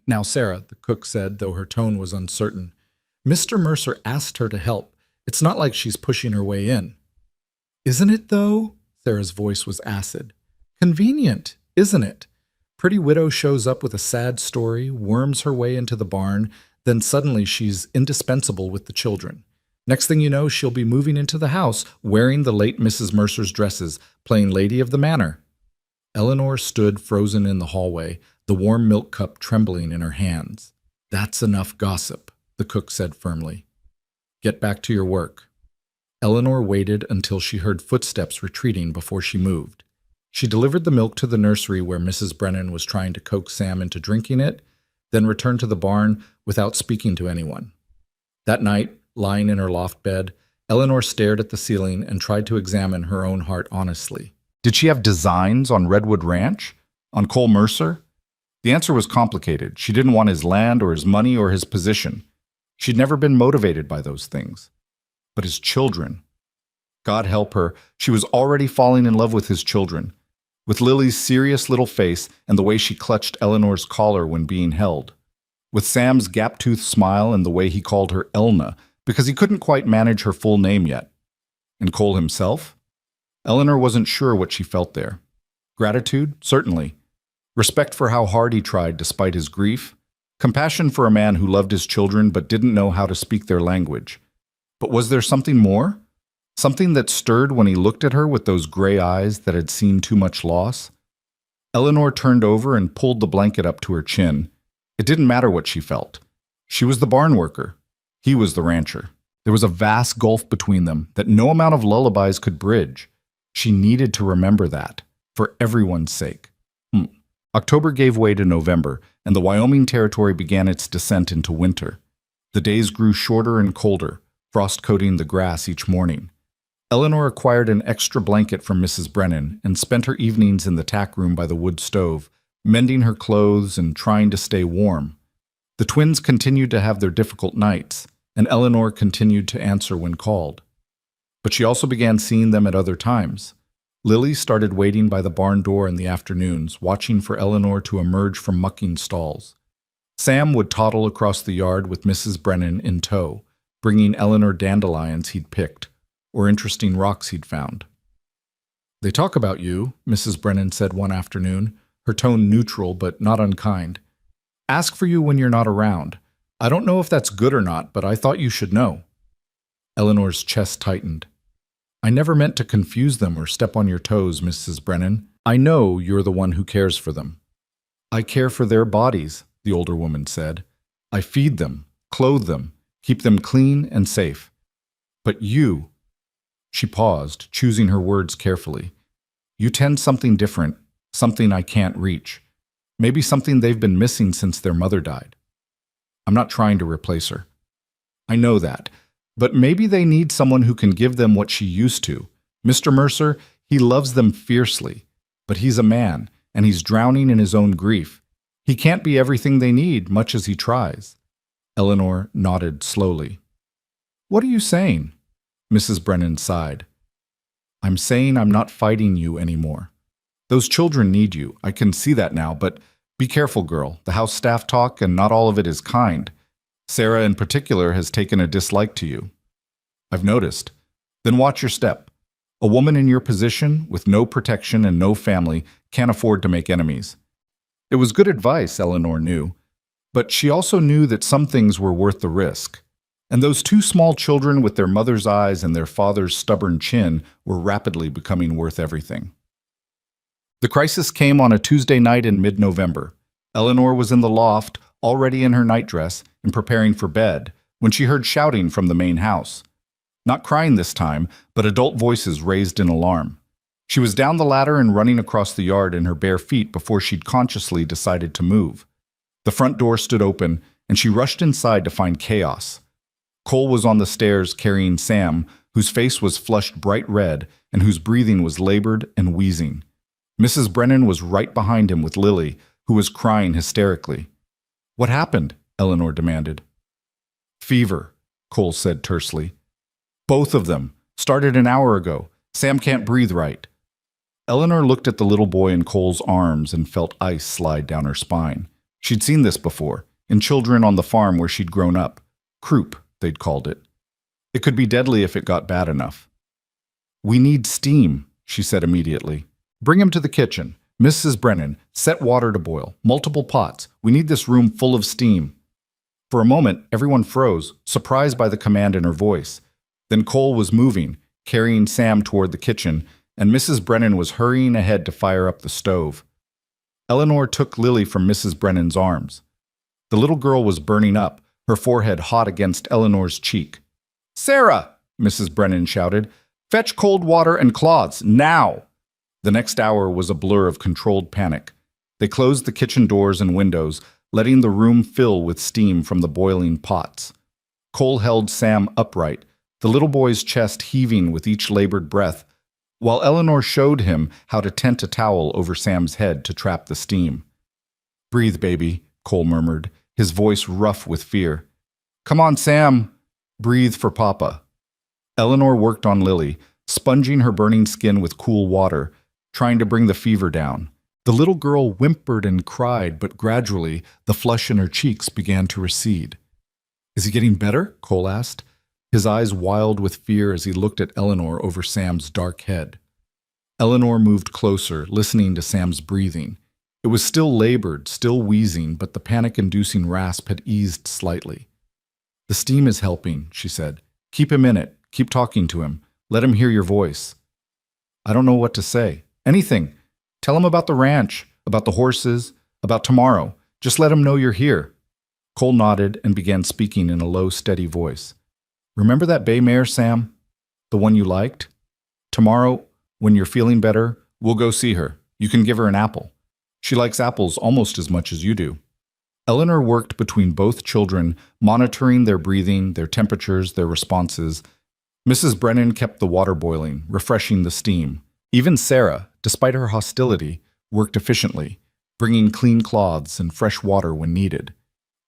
Now, Sarah, the cook said, though her tone was uncertain, Mr. Mercer asked her to help. It's not like she's pushing her way in. Isn't it, though? Sarah's voice was acid. Convenient, isn't it? Pretty widow shows up with a sad story, worms her way into the barn, then suddenly she's indispensable with the children. Next thing you know, she'll be moving into the house, wearing the late Mrs. Mercer's dresses, playing Lady of the Manor. Eleanor stood frozen in the hallway, the warm milk cup trembling in her hands. That's enough gossip, the cook said firmly. Get back to your work. Eleanor waited until she heard footsteps retreating before she moved. She delivered the milk to the nursery where Mrs. Brennan was trying to coax Sam into drinking it, then returned to the barn without speaking to anyone. That night, lying in her loft bed, Eleanor stared at the ceiling and tried to examine her own heart honestly. Did she have designs on Redwood Ranch? On Cole Mercer? The answer was complicated. She didn't want his land or his money or his position. She'd never been motivated by those things. But his children. God help her, she was already falling in love with his children, with Lily's serious little face and the way she clutched Eleanor's collar when being held, with Sam's gap-toothed smile and the way he called her Elna, because he couldn't quite manage her full name yet. And Cole himself? Eleanor wasn't sure what she felt there. Gratitude? Certainly. Respect for how hard he tried despite his grief. Compassion for a man who loved his children but didn't know how to speak their language. But was there something more? Something that stirred when he looked at her with those gray eyes that had seen too much loss? Eleanor turned over and pulled the blanket up to her chin. It didn't matter what she felt. She was the barn worker. He was the rancher. There was a vast gulf between them that no amount of lullabies could bridge. She needed to remember that, for everyone's sake. October gave way to November, and the Wyoming Territory began its descent into winter. The days grew shorter and colder, frost coating the grass each morning. Eleanor acquired an extra blanket from Mrs. Brennan and spent her evenings in the tack room by the wood stove, mending her clothes and trying to stay warm. The twins continued to have their difficult nights, and Eleanor continued to answer when called. But she also began seeing them at other times. Lily started waiting by the barn door in the afternoons, watching for Eleanor to emerge from mucking stalls. Sam would toddle across the yard with Mrs. Brennan in tow, bringing Eleanor dandelions he'd picked, or interesting rocks he'd found. They talk about you, Mrs. Brennan said one afternoon, her tone neutral but not unkind. Ask for you when you're not around. I don't know if that's good or not, but I thought you should know. Eleanor's chest tightened. I never meant to confuse them or step on your toes, Mrs. Brennan. I know you're the one who cares for them. I care for their bodies, the older woman said. I feed them, clothe them, keep them clean and safe. But you, she paused, choosing her words carefully. You tend something different, something I can't reach. Maybe something they've been missing since their mother died. I'm not trying to replace her. I know that. But maybe they need someone who can give them what she used to. Mr. Mercer, he loves them fiercely. But he's a man, and he's drowning in his own grief. He can't be everything they need, much as he tries. Eleanor nodded slowly. What are you saying? Mrs. Brennan sighed. I'm saying I'm not fighting you anymore. Those children need you. I can see that now, but be careful, girl. The house staff talk, and not all of it is kind. Sarah, in particular, has taken a dislike to you. I've noticed. Then watch your step. A woman in your position, with no protection and no family, can't afford to make enemies. It was good advice, Eleanor knew. But she also knew that some things were worth the risk. And those two small children with their mother's eyes and their father's stubborn chin were rapidly becoming worth everything. The crisis came on a Tuesday night in mid-November. Eleanor was in the loft, already in her nightdress and preparing for bed, when she heard shouting from the main house. Not crying this time, but adult voices raised in alarm. She was down the ladder and running across the yard in her bare feet before she'd consciously decided to move. The front door stood open, and she rushed inside to find chaos. Cole was on the stairs carrying Sam, whose face was flushed bright red and whose breathing was labored and wheezing. Mrs. Brennan was right behind him with Lily, who was crying hysterically. "What happened?" Eleanor demanded. "Fever," Cole said tersely. "Both of them. Started an hour ago. Sam can't breathe right." Eleanor looked at the little boy in Cole's arms and felt ice slide down her spine. She'd seen this before, in children on the farm where she'd grown up. Croup, they'd called it. It could be deadly if it got bad enough. "We need steam," she said immediately. "Bring him to the kitchen. Mrs. Brennan, set water to boil. Multiple pots. We need this room full of steam." For a moment, everyone froze, surprised by the command in her voice. Then Cole was moving, carrying Sam toward the kitchen, and Mrs. Brennan was hurrying ahead to fire up the stove. Eleanor took Lily from Mrs. Brennan's arms. The little girl was burning up, her forehead hot against Eleanor's cheek. "Sarah!" Mrs. Brennan shouted. "Fetch cold water and cloths, now!" The next hour was a blur of controlled panic. They closed the kitchen doors and windows, letting the room fill with steam from the boiling pots. Cole held Sam upright, the little boy's chest heaving with each labored breath, while Eleanor showed him how to tent a towel over Sam's head to trap the steam. "Breathe, baby," Cole murmured, his voice rough with fear. "Come on, Sam. Breathe for Papa." Eleanor worked on Lily, sponging her burning skin with cool water, trying to bring the fever down. The little girl whimpered and cried, but gradually the flush in her cheeks began to recede. "Is he getting better?" Cole asked, his eyes wild with fear as he looked at Eleanor over Sam's dark head. Eleanor moved closer, listening to Sam's breathing. It was still labored, still wheezing, but the panic-inducing rasp had eased slightly. "The steam is helping," she said. "Keep him in it. Keep talking to him. Let him hear your voice." "I don't know what to say. Anything. Tell him about the ranch, about the horses, about tomorrow. Just let him know you're here." Cole nodded and began speaking in a low, steady voice. "Remember that bay mare, Sam? The one you liked? Tomorrow, when you're feeling better, we'll go see her. You can give her an apple. She likes apples almost as much as you do." Eleanor worked between both children, monitoring their breathing, their temperatures, their responses. Mrs. Brennan kept the water boiling, refreshing the steam. Even Sarah, despite her hostility, worked efficiently, bringing clean cloths and fresh water when needed.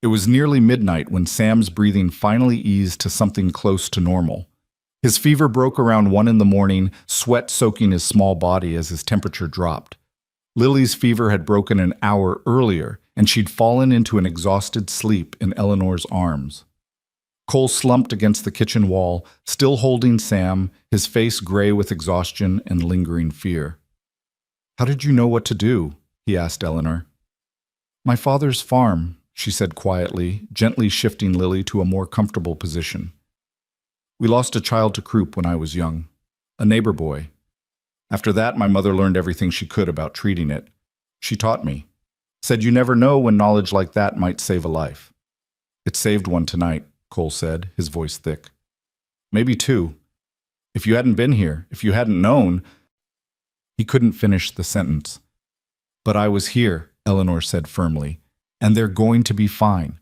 It was nearly midnight when Sam's breathing finally eased to something close to normal. His fever broke around 1 in the morning, sweat soaking his small body as his temperature dropped. Lily's fever had broken an hour earlier, and she'd fallen into an exhausted sleep in Eleanor's arms. Cole slumped against the kitchen wall, still holding Sam, his face gray with exhaustion and lingering fear. "How did you know what to do?" he asked Eleanor. "My father's farm," she said quietly, gently shifting Lily to a more comfortable position. "We lost a child to croup when I was young, a neighbor boy. After that, my mother learned everything she could about treating it. She taught me. Said you never know when knowledge like that might save a life. It saved one tonight," Cole said, his voice thick. "Maybe 2. If you hadn't been here, if you hadn't known—" He couldn't finish the sentence. "But I was here," Eleanor said firmly, "and they're going to be fine."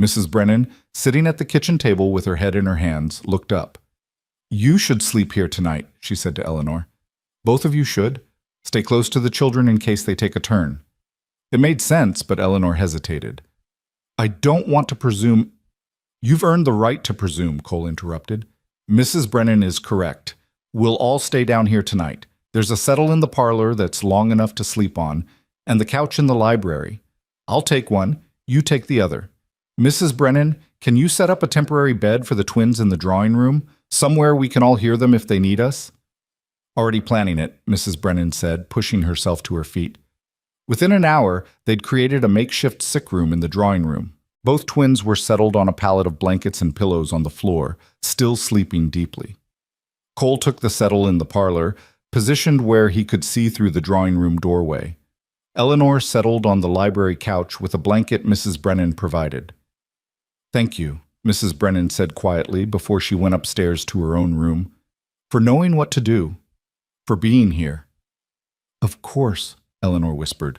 Mrs. Brennan, sitting at the kitchen table with her head in her hands, looked up. "You should sleep here tonight," she said to Eleanor. "Both of you should. Stay close to the children in case they take a turn." It made sense, but Eleanor hesitated. "I don't want to presume—" "You've earned the right to presume," Cole interrupted. "Mrs. Brennan is correct. We'll all stay down here tonight. There's a settle in the parlor that's long enough to sleep on, and the couch in the library. I'll take one, you take the other. Mrs. Brennan, can you set up a temporary bed for the twins in the drawing room, somewhere we can all hear them if they need us?" "Already planning it," Mrs. Brennan said, pushing herself to her feet. Within an hour, they'd created a makeshift sick room in the drawing room. Both twins were settled on a pallet of blankets and pillows on the floor, still sleeping deeply. Cole took the settle in the parlor, positioned where he could see through the drawing room doorway. Eleanor settled on the library couch with a blanket Mrs. Brennan provided. "Thank you," Mrs. Brennan said quietly before she went upstairs to her own room, "for knowing what to do, for being here." "Of course," Eleanor whispered.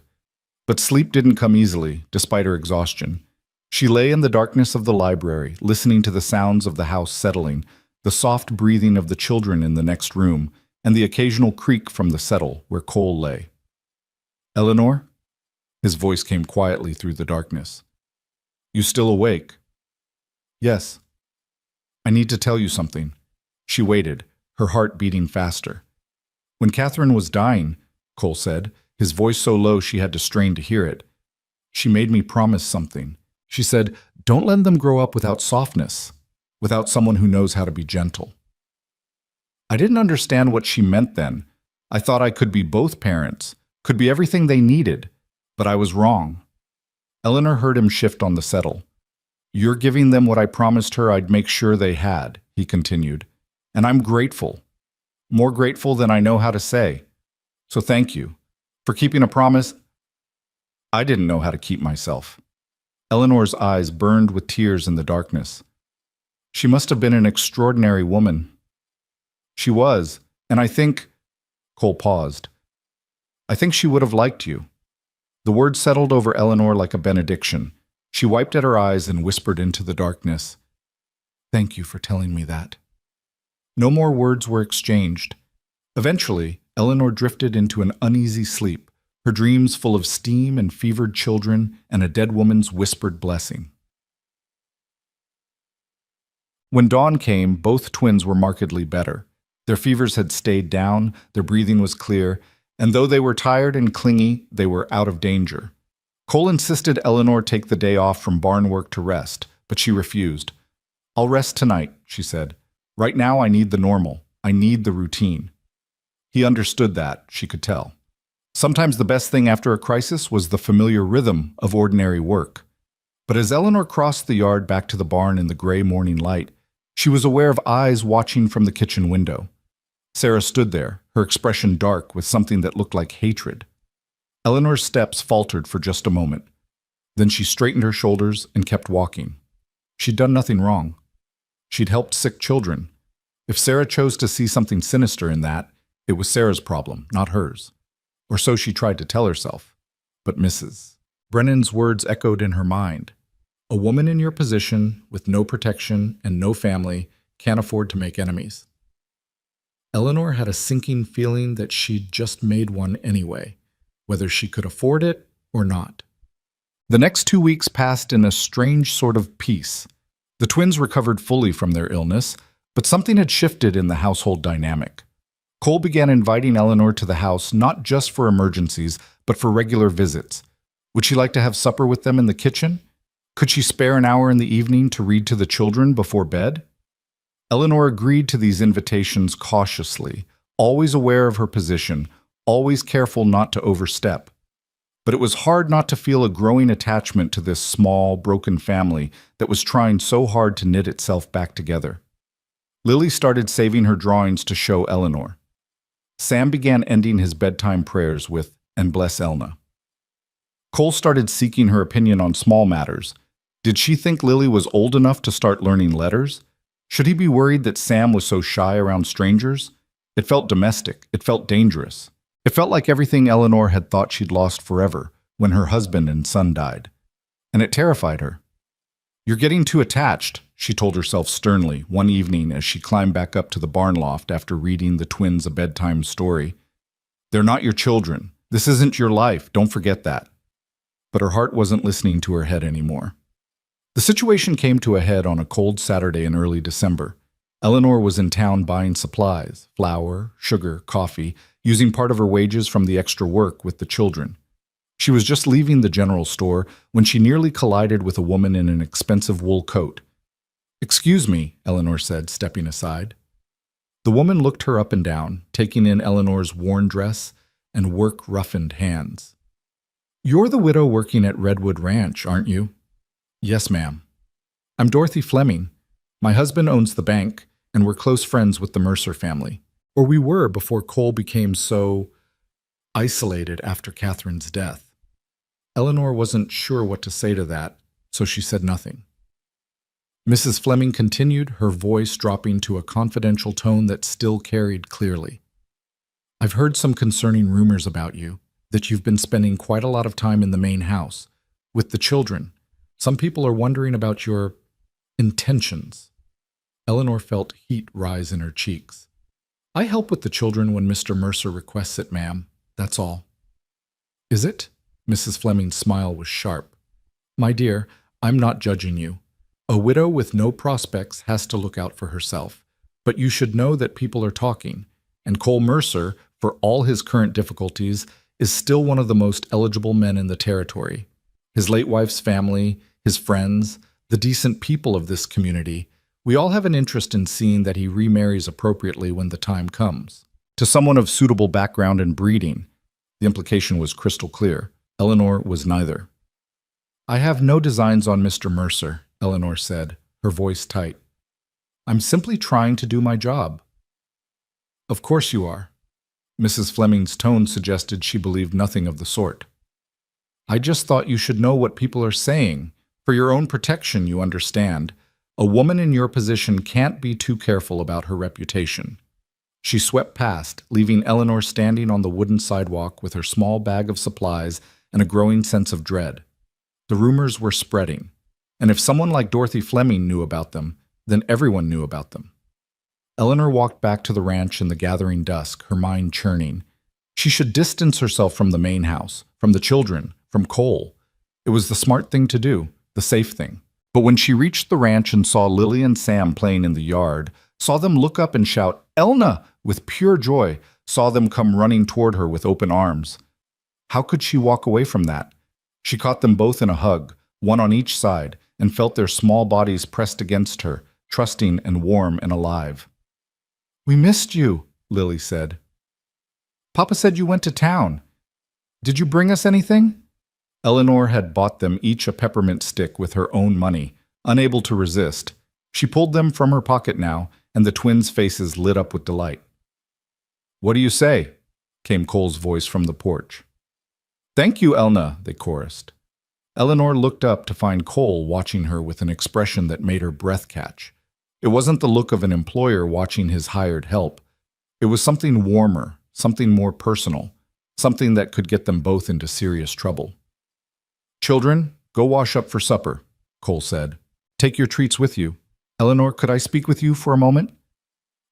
But sleep didn't come easily, despite her exhaustion. She lay in the darkness of the library, listening to the sounds of the house settling, the soft breathing of the children in the next room, and the occasional creak from the settle where Cole lay. "Eleanor?" His voice came quietly through the darkness. "You still awake?" "Yes." "I need to tell you something." She waited, her heart beating faster. "When Catherine was dying," Cole said, his voice so low she had to strain to hear it, "she made me promise something. She said, 'Don't let them grow up without softness, without someone who knows how to be gentle.'" I didn't understand what she meant then. I thought I could be both parents, could be everything they needed, but I was wrong. Eleanor heard him shift on the settle. "You're giving them what I promised her I'd make sure they had," he continued, "and I'm grateful. More grateful than I know how to say. So thank you for keeping a promise." I didn't know how to keep myself. Eleanor's eyes burned with tears in the darkness. She must have been an extraordinary woman. She was, and I think— Cole paused. "I think she would have liked you." The word settled over Eleanor like a benediction. She wiped at her eyes and whispered into the darkness, "Thank you for telling me that." No more words were exchanged. Eventually, Eleanor drifted into an uneasy sleep, her dreams full of steam and fevered children and a dead woman's whispered blessing. When dawn came, both twins were markedly better. Their fevers had stayed down, their breathing was clear, and though they were tired and clingy, they were out of danger. Cole insisted Eleanor take the day off from barn work to rest, but she refused. "I'll rest tonight," she said. "Right now I need the normal. I need the routine." He understood that, she could tell. Sometimes the best thing after a crisis was the familiar rhythm of ordinary work. But as Eleanor crossed the yard back to the barn in the gray morning light, she was aware of eyes watching from the kitchen window. Sarah stood there, her expression dark with something that looked like hatred. Eleanor's steps faltered for just a moment. Then she straightened her shoulders and kept walking. She'd done nothing wrong. She'd helped sick children. If Sarah chose to see something sinister in that, it was Sarah's problem, not hers. Or so she tried to tell herself. But Mrs. Brennan's words echoed in her mind. A woman in your position, with no protection and no family, can't afford to make enemies. Eleanor had a sinking feeling that she'd just made one anyway, whether she could afford it or not. The next 2 weeks passed in a strange sort of peace. The twins recovered fully from their illness, but something had shifted in the household dynamic. Cole began inviting Eleanor to the house not just for emergencies, but for regular visits. Would she like to have supper with them in the kitchen? Could she spare an hour in the evening to read to the children before bed? Eleanor agreed to these invitations cautiously, always aware of her position, always careful not to overstep. But it was hard not to feel a growing attachment to this small, broken family that was trying so hard to knit itself back together. Lily started saving her drawings to show Eleanor. Sam began ending his bedtime prayers with, "And bless Elna." Cole started seeking her opinion on small matters. Did she think Lily was old enough to start learning letters? Should he be worried that Sam was so shy around strangers? It felt domestic. It felt dangerous. It felt like everything Eleanor had thought she'd lost forever when her husband and son died. And it terrified her. "You're getting too attached," she told herself sternly one evening as she climbed back up to the barn loft after reading the twins a bedtime story. "They're not your children. This isn't your life. Don't forget that." But her heart wasn't listening to her head anymore. The situation came to a head on a cold Saturday in early December. Eleanor was in town buying supplies, flour, sugar, coffee, using part of her wages from the extra work with the children. She was just leaving the general store when she nearly collided with a woman in an expensive wool coat. "Excuse me," Eleanor said, stepping aside. The woman looked her up and down, taking in Eleanor's worn dress and work-roughened hands. "You're the widow working at Redwood Ranch, aren't you?" "Yes, ma'am." "I'm Dorothy Fleming. My husband owns the bank, and we're close friends with the Mercer family. Or we were before Cole became so isolated after Catherine's death." Eleanor wasn't sure what to say to that, so she said nothing. Mrs. Fleming continued, her voice dropping to a confidential tone that still carried clearly. "I've heard some concerning rumors about you, that you've been spending quite a lot of time in the main house, with the children. Some people are wondering about your intentions." Eleanor felt heat rise in her cheeks. I help with the children when Mr. Mercer requests it, ma'am. That's all. Is it? Mrs. Fleming's smile was sharp. My dear, I'm not judging you. A widow with no prospects has to look out for herself. But you should know that people are talking, and Cole Mercer, for all his current difficulties, is still one of the most eligible men in the territory. His late wife's family, his friends, the decent people of this community, we all have an interest in seeing that he remarries appropriately when the time comes. To someone of suitable background and breeding. The implication was crystal clear. Eleanor was neither. I have no designs on Mr. Mercer, Eleanor said, her voice tight. I'm simply trying to do my job. Of course you are. Mrs. Fleming's tone suggested she believed nothing of the sort. I just thought you should know what people are saying. For your own protection, you understand. A woman in your position can't be too careful about her reputation. She swept past, leaving Eleanor standing on the wooden sidewalk with her small bag of supplies and a growing sense of dread. The rumors were spreading, and if someone like Dorothy Fleming knew about them, then everyone knew about them. Eleanor walked back to the ranch in the gathering dusk, her mind churning. She should distance herself from the main house, from the children, from Cole. It was the smart thing to do, the safe thing. But when she reached the ranch and saw Lily and Sam playing in the yard, saw them look up and shout, "Elna!" with pure joy, saw them come running toward her with open arms. How could she walk away from that? She caught them both in a hug, one on each side, and felt their small bodies pressed against her, trusting and warm and alive. We missed you, Lily said. Papa said you went to town. Did you bring us anything? Eleanor had bought them each a peppermint stick with her own money, unable to resist. She pulled them from her pocket now, and the twins' faces lit up with delight. What do you say? Came Cole's voice from the porch. Thank you, Elna, they chorused. Eleanor looked up to find Cole watching her with an expression that made her breath catch. It wasn't the look of an employer watching his hired help. It was something warmer, something more personal, something that could get them both into serious trouble. Children, go wash up for supper, Cole said. Take your treats with you. Eleanor, could I speak with you for a moment?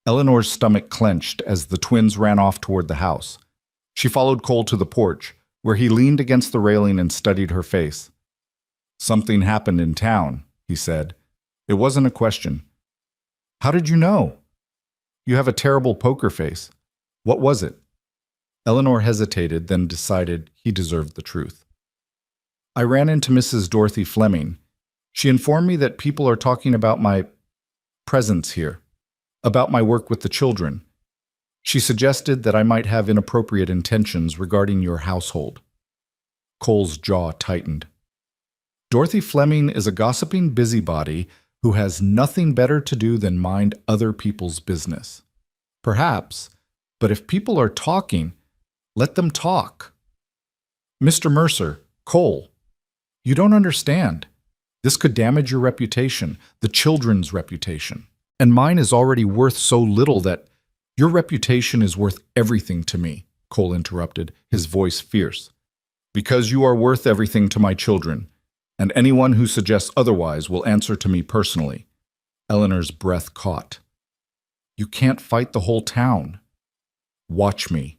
Eleanor's stomach clenched as the twins ran off toward the house. She followed Cole to the porch, where he leaned against the railing and studied her face. Something happened in town, he said. It wasn't a question. How did you know? You have a terrible poker face. What was it? Eleanor hesitated, then decided he deserved the truth. I ran into Mrs. Dorothy Fleming. She informed me that people are talking about my presence here, about my work with the children. She suggested that I might have inappropriate intentions regarding your household. Cole's jaw tightened. Dorothy Fleming is a gossiping busybody who has nothing better to do than mind other people's business. Perhaps, but if people are talking, let them talk. Mr. Mercer, Cole, you don't understand. This could damage your reputation, the children's reputation. And mine is already worth so little that your reputation is worth everything to me, Cole interrupted, his voice fierce. Because you are worth everything to my children, and anyone who suggests otherwise will answer to me personally. Eleanor's breath caught. You can't fight the whole town. Watch me.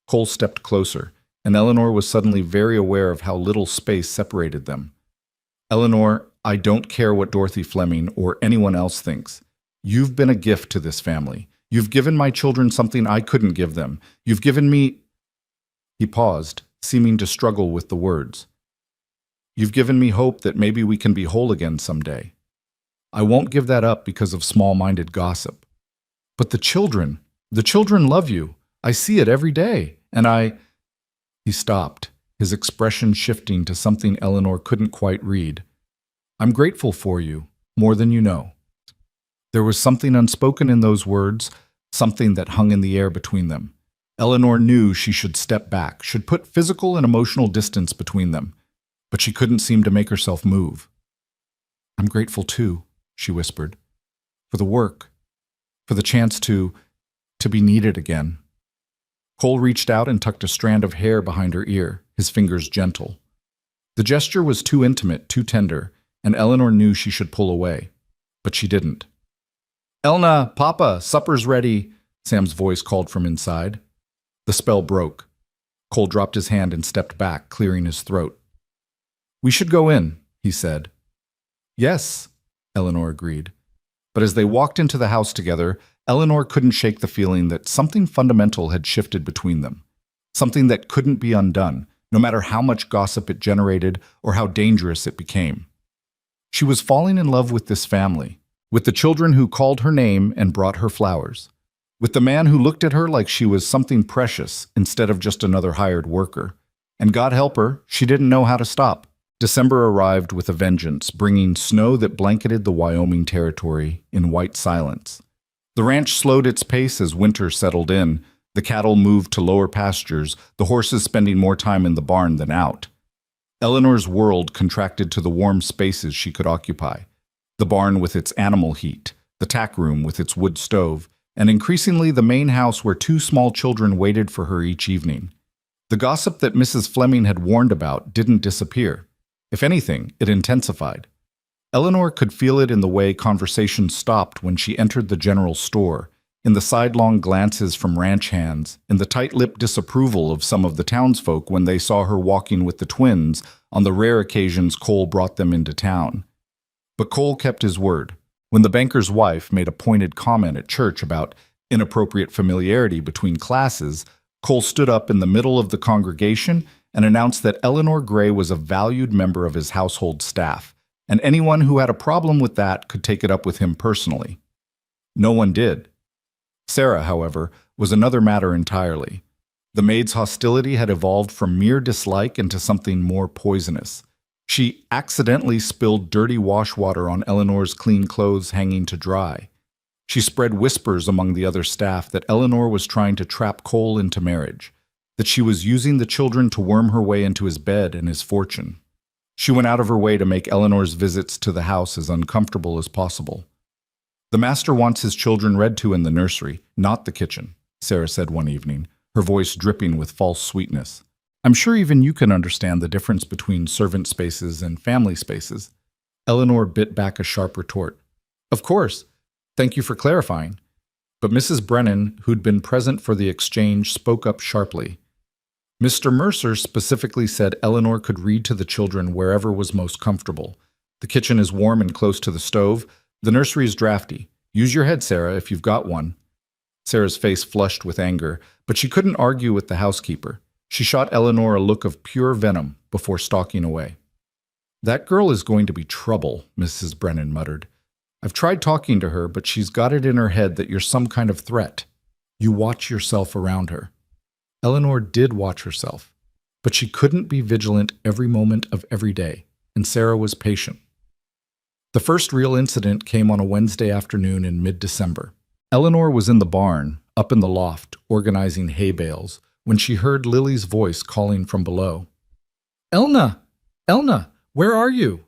Cole stepped closer, and Eleanor was suddenly very aware of how little space separated them. Eleanor, I don't care what Dorothy Fleming or anyone else thinks. You've been a gift to this family. You've given my children something I couldn't give them. You've given me... He paused, seeming to struggle with the words. You've given me hope that maybe we can be whole again someday. I won't give that up because of small-minded gossip. But the children love you. I see it every day, and I... He stopped, his expression shifting to something Eleanor couldn't quite read. I'm grateful for you, more than you know. There was something unspoken in those words, something that hung in the air between them. Eleanor knew she should step back, should put physical and emotional distance between them, but she couldn't seem to make herself move. I'm grateful too, she whispered, for the work, for the chance to be needed again. Cole reached out and tucked a strand of hair behind her ear, his fingers gentle. The gesture was too intimate, too tender, and Eleanor knew she should pull away, but she didn't. Elna, Papa, supper's ready. Sam's voice called from inside. The spell broke. Cole dropped his hand and stepped back, clearing his throat. "We should go in," he said. "Yes," Eleanor agreed. But as they walked into the house together, Eleanor couldn't shake the feeling that something fundamental had shifted between them. Something that couldn't be undone, no matter how much gossip it generated or how dangerous it became. She was falling in love with this family, with the children who called her name and brought her flowers, with the man who looked at her like she was something precious instead of just another hired worker. And God help her, she didn't know how to stop. December arrived with a vengeance, bringing snow that blanketed the Wyoming territory in white silence. The ranch slowed its pace as winter settled in. The cattle moved to lower pastures, the horses spending more time in the barn than out. Eleanor's world contracted to the warm spaces she could occupy. The barn with its animal heat, the tack room with its wood stove, and increasingly the main house where two small children waited for her each evening. The gossip that Mrs. Fleming had warned about didn't disappear. If anything, it intensified. Eleanor could feel it in the way conversation stopped when she entered the general store, in the sidelong glances from ranch hands, in the tight-lipped disapproval of some of the townsfolk when they saw her walking with the twins on the rare occasions Cole brought them into town. But Cole kept his word. When the banker's wife made a pointed comment at church about inappropriate familiarity between classes, Cole stood up in the middle of the congregation and announced that Eleanor Gray was a valued member of his household staff, and anyone who had a problem with that could take it up with him personally. No one did. Sarah, however, was another matter entirely. The maid's hostility had evolved from mere dislike into something more poisonous. She accidentally spilled dirty wash water on Eleanor's clean clothes hanging to dry. She spread whispers among the other staff that Eleanor was trying to trap Cole into marriage, that she was using the children to worm her way into his bed and his fortune. She went out of her way to make Eleanor's visits to the house as uncomfortable as possible. "The master wants his children read to in the nursery, not the kitchen," Sarah said one evening, her voice dripping with false sweetness. "I'm sure even you can understand the difference between servant spaces and family spaces." Eleanor bit back a sharp retort. "Of course. Thank you for clarifying." But Mrs. Brennan, who'd been present for the exchange, spoke up sharply. "Mr. Mercer specifically said Eleanor could read to the children wherever was most comfortable. The kitchen is warm and close to the stove. The nursery is drafty. Use your head, Sarah, if you've got one." Sarah's face flushed with anger, but she couldn't argue with the housekeeper. She shot Eleanor a look of pure venom before stalking away. "That girl is going to be trouble," Mrs. Brennan muttered. "I've tried talking to her, but she's got it in her head that you're some kind of threat. You watch yourself around her." Eleanor did watch herself, but she couldn't be vigilant every moment of every day, and Sarah was patient. The first real incident came on a Wednesday afternoon in mid-December. Eleanor was in the barn, up in the loft, organizing hay bales, when she heard Lily's voice calling from below. "Elna! Elna! Where are you?"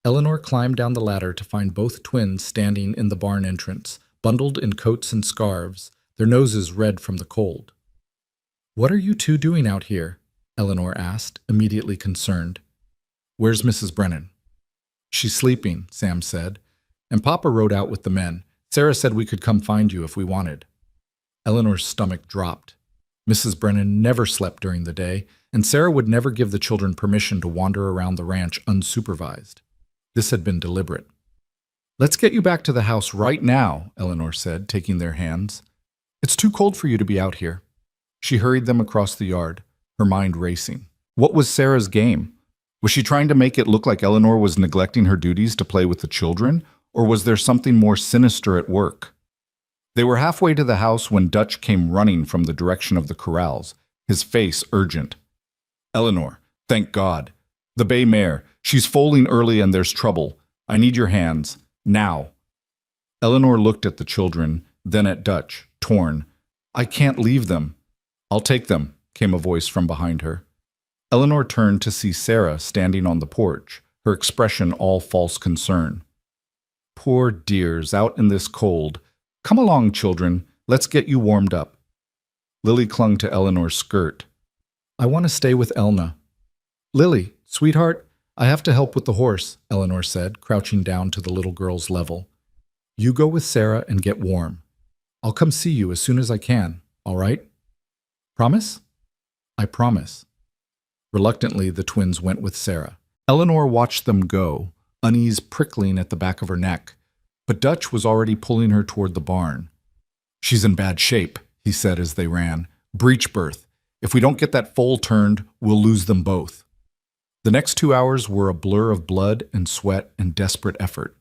Eleanor climbed down the ladder to find both twins standing in the barn entrance, bundled in coats and scarves, their noses red from the cold. "What are you two doing out here?" Eleanor asked, immediately concerned. "Where's Mrs. Brennan?" "She's sleeping," Sam said, "and Papa rode out with the men. Sarah said we could come find you if we wanted." Eleanor's stomach dropped. Mrs. Brennan never slept during the day, and Sarah would never give the children permission to wander around the ranch unsupervised. This had been deliberate. "Let's get you back to the house right now," Eleanor said, taking their hands. "It's too cold for you to be out here." She hurried them across the yard, her mind racing. What was Sarah's game? Was she trying to make it look like Eleanor was neglecting her duties to play with the children, or was there something more sinister at work? They were halfway to the house when Dutch came running from the direction of the corrals, his face urgent. "Eleanor, thank God. The bay mare, she's foaling early and there's trouble. I need your hands. Now." Eleanor looked at the children, then at Dutch, torn. "I can't leave them." "I'll take them," came a voice from behind her. Eleanor turned to see Sarah standing on the porch, her expression all false concern. "Poor dears, out in this cold. Come along, children. Let's get you warmed up." Lily clung to Eleanor's skirt. "I want to stay with Elna." "Lily, sweetheart, I have to help with the horse," Eleanor said, crouching down to the little girl's level. "You go with Sarah and get warm. I'll come see you as soon as I can, all right? Promise? I promise. Reluctantly, the twins went with Sarah. Eleanor watched them go, unease prickling at the back of her neck, but Dutch was already pulling her toward the barn. She's in bad shape, he said as they ran. Breech birth. If we don't get that foal turned, we'll lose them both. The next 2 hours were a blur of blood and sweat and desperate effort.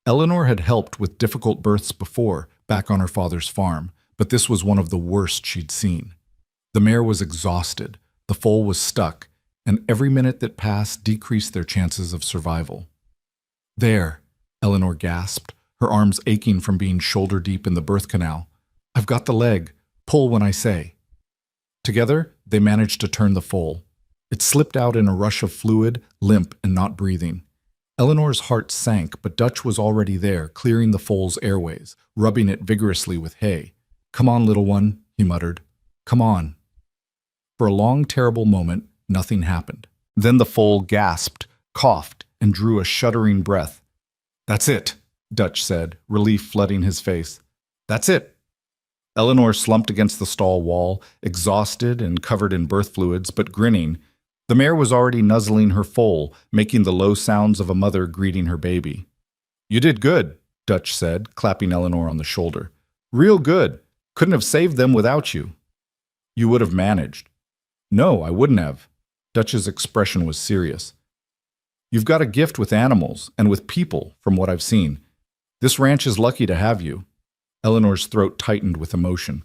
Eleanor had helped with difficult births before, back on her father's farm, but this was one of the worst she'd seen. The mare was exhausted, the foal was stuck, and every minute that passed decreased their chances of survival. There, Eleanor gasped, her arms aching from being shoulder-deep in the birth canal. I've got the leg. Pull when I say. Together, they managed to turn the foal. It slipped out in a rush of fluid, limp and not breathing. Eleanor's heart sank, but Dutch was already there, clearing the foal's airways, rubbing it vigorously with hay. Come on, little one, he muttered. Come on. For a long, terrible moment, nothing happened. Then the foal gasped, coughed, and drew a shuddering breath. That's it, Dutch said, relief flooding his face. That's it. Eleanor slumped against the stall wall, exhausted and covered in birth fluids, but grinning. The mare was already nuzzling her foal, making the low sounds of a mother greeting her baby. You did good, Dutch said, clapping Eleanor on the shoulder. Real good. Couldn't have saved them without you. You would have managed. No, I wouldn't have. Dutch's expression was serious. You've got a gift with animals and with people, from what I've seen. This ranch is lucky to have you. Eleanor's throat tightened with emotion.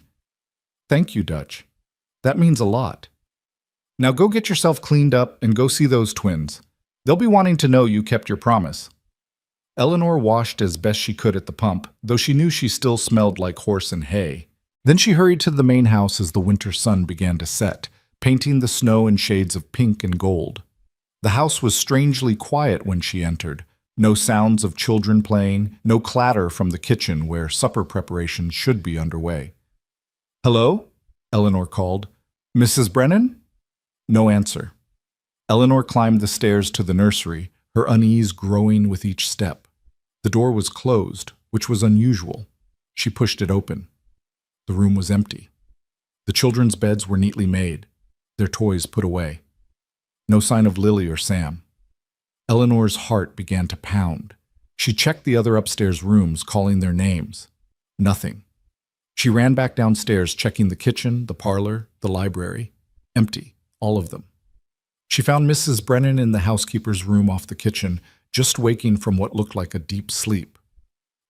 Thank you, Dutch. That means a lot. Now go get yourself cleaned up and go see those twins. They'll be wanting to know you kept your promise. Eleanor washed as best she could at the pump, though she knew she still smelled like horse and hay. Then she hurried to the main house as the winter sun began to set, painting the snow in shades of pink and gold. The house was strangely quiet when she entered. No sounds of children playing, no clatter from the kitchen where supper preparations should be underway. Hello? Eleanor called. Mrs. Brennan? No answer. Eleanor climbed the stairs to the nursery, her unease growing with each step. The door was closed, which was unusual. She pushed it open. The room was empty. The children's beds were neatly made, their toys put away. No sign of Lily or Sam. Eleanor's heart began to pound. She checked the other upstairs rooms, calling their names. Nothing. She ran back downstairs, checking the kitchen, the parlor, the library. Empty. All of them. She found Mrs. Brennan in the housekeeper's room off the kitchen, just waking from what looked like a deep sleep.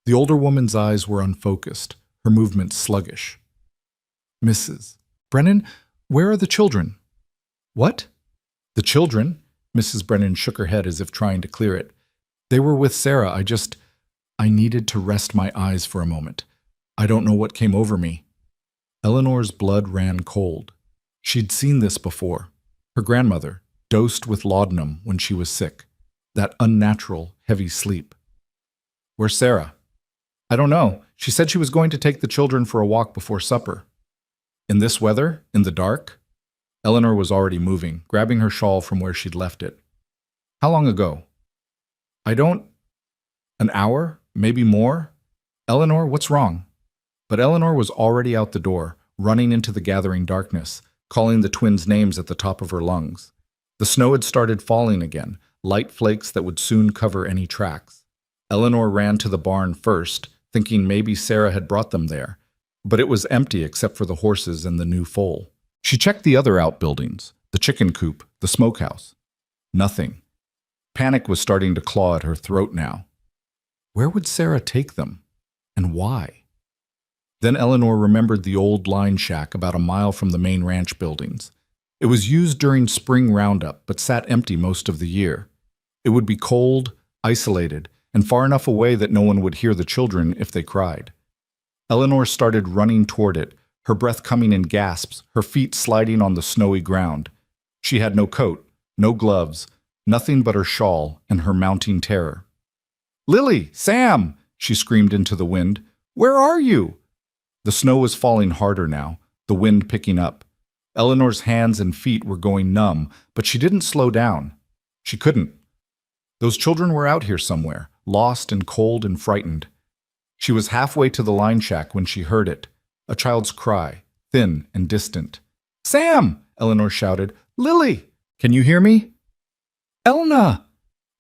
The older woman's eyes were unfocused, her movements sluggish. Mrs. Brennan, where are the children? What? The children? Mrs. Brennan shook her head as if trying to clear it. They were with Sarah. I needed to rest my eyes for a moment. I don't know what came over me. Eleanor's blood ran cold. She'd seen this before. Her grandmother, dosed with laudanum when she was sick. That unnatural, heavy sleep. Where's Sarah? I don't know. She said she was going to take the children for a walk before supper. In this weather? In the dark? Eleanor was already moving, grabbing her shawl from where she'd left it. How long ago? An hour? Maybe more? Eleanor, what's wrong? But Eleanor was already out the door, running into the gathering darkness, calling the twins' names at the top of her lungs. The snow had started falling again, light flakes that would soon cover any tracks. Eleanor ran to the barn first, thinking maybe Sarah had brought them there, but it was empty except for the horses and the new foal. She checked the other outbuildings, the chicken coop, the smokehouse. Nothing. Panic was starting to claw at her throat now. Where would Sarah take them? And why? Then Eleanor remembered the old line shack about a mile from the main ranch buildings. It was used during spring roundup, but sat empty most of the year. It would be cold, isolated, and far enough away that no one would hear the children if they cried. Eleanor started running toward it, her breath coming in gasps, her feet sliding on the snowy ground. She had no coat, no gloves, nothing but her shawl and her mounting terror. Lily! Sam! She screamed into the wind. Where are you? The snow was falling harder now, the wind picking up. Eleanor's hands and feet were going numb, but she didn't slow down. She couldn't. Those children were out here somewhere, lost and cold and frightened. She was halfway to the line shack when she heard it. A child's cry, thin and distant. "Sam!" Eleanor shouted. "Lily! Can you hear me?" "Elna!"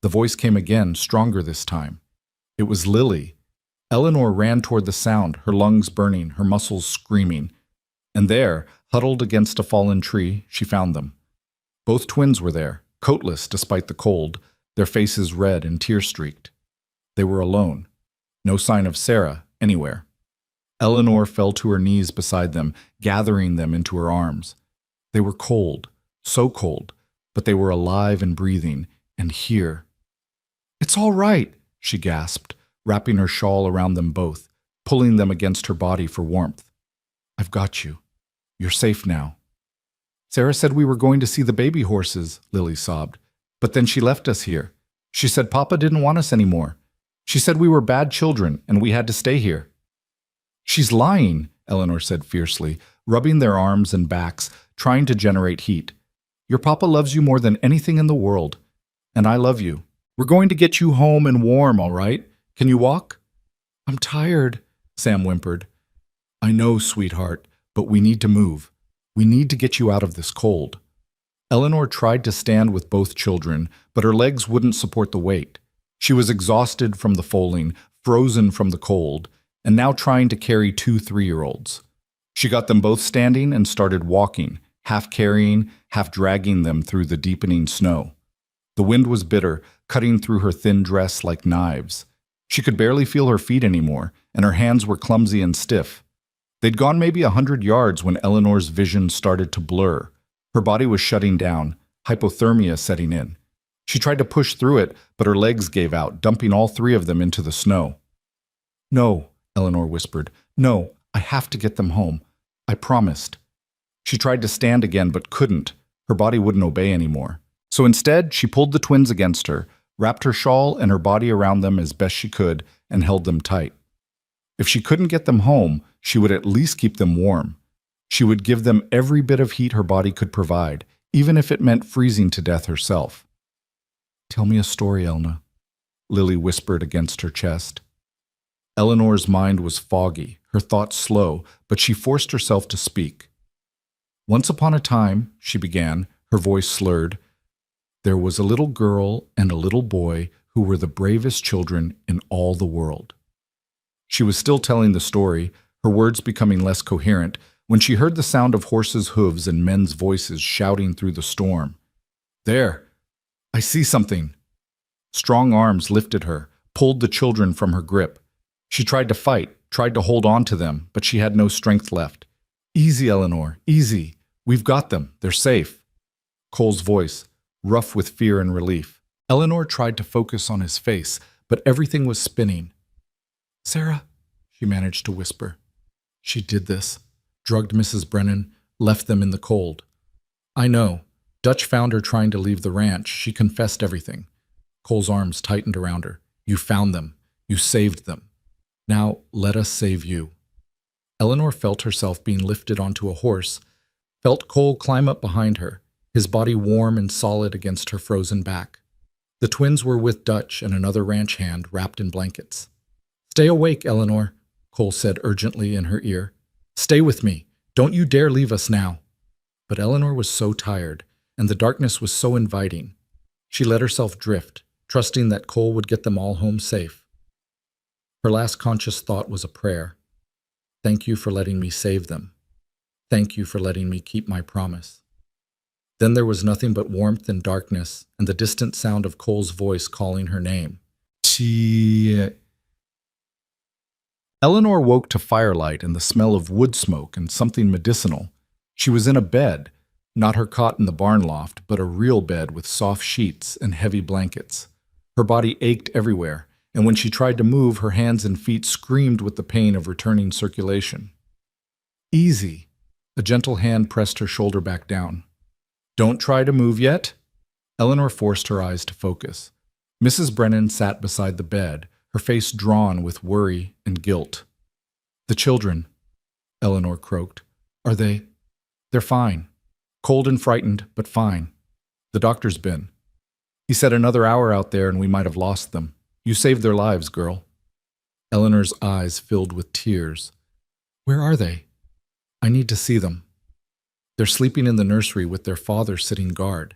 The voice came again, stronger this time. It was Lily. Eleanor ran toward the sound, her lungs burning, her muscles screaming. And there, huddled against a fallen tree, she found them. Both twins were there, coatless despite the cold, their faces red and tear-streaked. They were alone. No sign of Sarah anywhere. Eleanor fell to her knees beside them, gathering them into her arms. They were cold, so cold, but they were alive and breathing, and here. "It's all right," she gasped, wrapping her shawl around them both, pulling them against her body for warmth. "I've got you. You're safe now." "Sarah said we were going to see the baby horses," Lily sobbed. "But then she left us here. She said Papa didn't want us anymore. She said we were bad children and we had to stay here." "She's lying," Eleanor said fiercely, rubbing their arms and backs, trying to generate heat. "Your Papa loves you more than anything in the world. And I love you. We're going to get you home and warm, all right? Can you walk?" "I'm tired," Sam whimpered. "I know, sweetheart, but we need to move. We need to get you out of this cold." Eleanor tried to stand with both children, but her legs wouldn't support the weight. She was exhausted from the foaling, frozen from the cold, and now trying to carry 2 3-year-olds. She got them both standing and started walking, half carrying, half dragging them through the deepening snow. The wind was bitter, cutting through her thin dress like knives. She could barely feel her feet anymore, and her hands were clumsy and stiff. They'd gone maybe 100 yards when Eleanor's vision started to blur. Her body was shutting down, hypothermia setting in. She tried to push through it, but her legs gave out, dumping all 3 of them into the snow. "No," Eleanor whispered. "No, I have to get them home. I promised." She tried to stand again, but couldn't. Her body wouldn't obey anymore. So instead, she pulled the twins against her, wrapped her shawl and her body around them as best she could, and held them tight. If she couldn't get them home, she would at least keep them warm. She would give them every bit of heat her body could provide, even if it meant freezing to death herself. "Tell me a story, Elna," Lily whispered against her chest. Eleanor's mind was foggy, her thoughts slow, but she forced herself to speak. "Once upon a time," she began, her voice slurred, "there was a little girl and a little boy who were the bravest children in all the world." She was still telling the story, her words becoming less coherent, when she heard the sound of horses' hooves and men's voices shouting through the storm. "There! I see something!" Strong arms lifted her, pulled the children from her grip. She tried to fight, tried to hold on to them, but she had no strength left. "Easy, Eleanor, easy. We've got them. They're safe." Cole's voice, rough with fear and relief. Eleanor tried to focus on his face, but everything was spinning. "Sarah," she managed to whisper. "She did this. Drugged Mrs. Brennan, left them in the cold." "I know. Dutch found her trying to leave the ranch. She confessed everything." Cole's arms tightened around her. "You found them. You saved them. Now let us save you." Eleanor felt herself being lifted onto a horse, felt Cole climb up behind her, his body warm and solid against her frozen back. The twins were with Dutch and another ranch hand wrapped in blankets. "Stay awake, Eleanor," Cole said urgently in her ear. "Stay with me. Don't you dare leave us now." But Eleanor was so tired, and the darkness was so inviting. She let herself drift, trusting that Cole would get them all home safe. Her last conscious thought was a prayer. "Thank you for letting me save them. Thank you for letting me keep my promise." Then there was nothing but warmth and darkness, and the distant sound of Cole's voice calling her name. "She..." Eleanor woke to firelight and the smell of wood smoke and something medicinal. She was in a bed, not her cot in the barn loft, but a real bed with soft sheets and heavy blankets. Her body ached everywhere, and when she tried to move, her hands and feet screamed with the pain of returning circulation. "Easy." A gentle hand pressed her shoulder back down. "Don't try to move yet." Eleanor forced her eyes to focus. Mrs. Brennan sat beside the bed, her face drawn with worry and guilt. "The children," Eleanor croaked. "Are they?" "They're fine. Cold and frightened, but fine. The doctor's been. He said another hour out there and we might have lost them. You saved their lives, girl." Eleanor's eyes filled with tears. Where are they? I need to see them. They're sleeping in the nursery with their father sitting guard.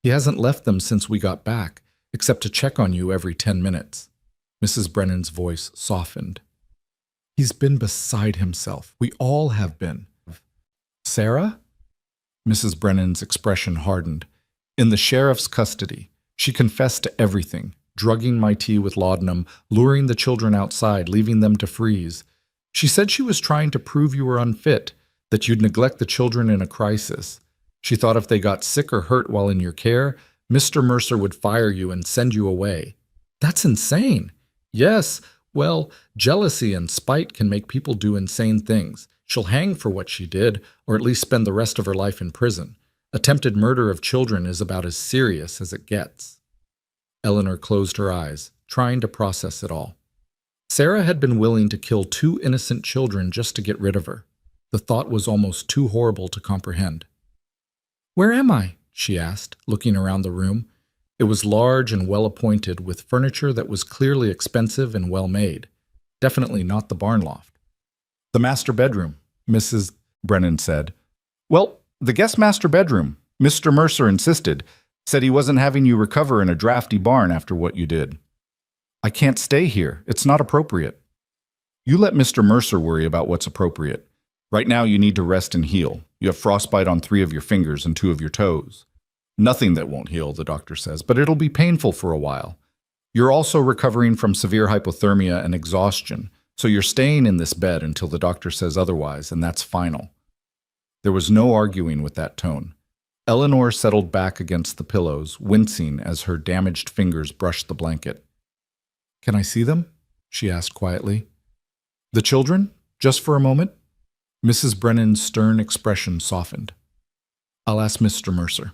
He hasn't left them since we got back, except to check on you every 10 minutes. Mrs. Brennan's voice softened. He's been beside himself. We all have been. Sarah? Mrs. Brennan's expression hardened. In the sheriff's custody, she confessed to everything, drugging my tea with laudanum, luring the children outside, leaving them to freeze. She said she was trying to prove you were unfit, that you'd neglect the children in a crisis. She thought if they got sick or hurt while in your care, Mr. Mercer would fire you and send you away. That's insane. Yes, well, jealousy and spite can make people do insane things. She'll hang for what she did, or at least spend the rest of her life in prison. Attempted murder of children is about as serious as it gets. Eleanor closed her eyes, trying to process it all. Sarah had been willing to kill 2 innocent children just to get rid of her. The thought was almost too horrible to comprehend. Where am I? She asked, looking around the room. It was large and well-appointed, with furniture that was clearly expensive and well-made. Definitely not the barn loft. The master bedroom, Mrs. Brennan said. Well, the guest master bedroom. Mr. Mercer insisted. Said he wasn't having you recover in a drafty barn after what you did. I can't stay here. It's not appropriate. You let Mr. Mercer worry about what's appropriate. Right now you need to rest and heal. You have frostbite on 3 of your fingers and 2 of your toes. Nothing that won't heal, the doctor says, but it'll be painful for a while. You're also recovering from severe hypothermia and exhaustion, so you're staying in this bed until the doctor says otherwise, and that's final. There was no arguing with that tone. Eleanor settled back against the pillows, wincing as her damaged fingers brushed the blanket. Can I see them? She asked quietly. The children? Just for a moment? Mrs. Brennan's stern expression softened. I'll ask Mr. Mercer.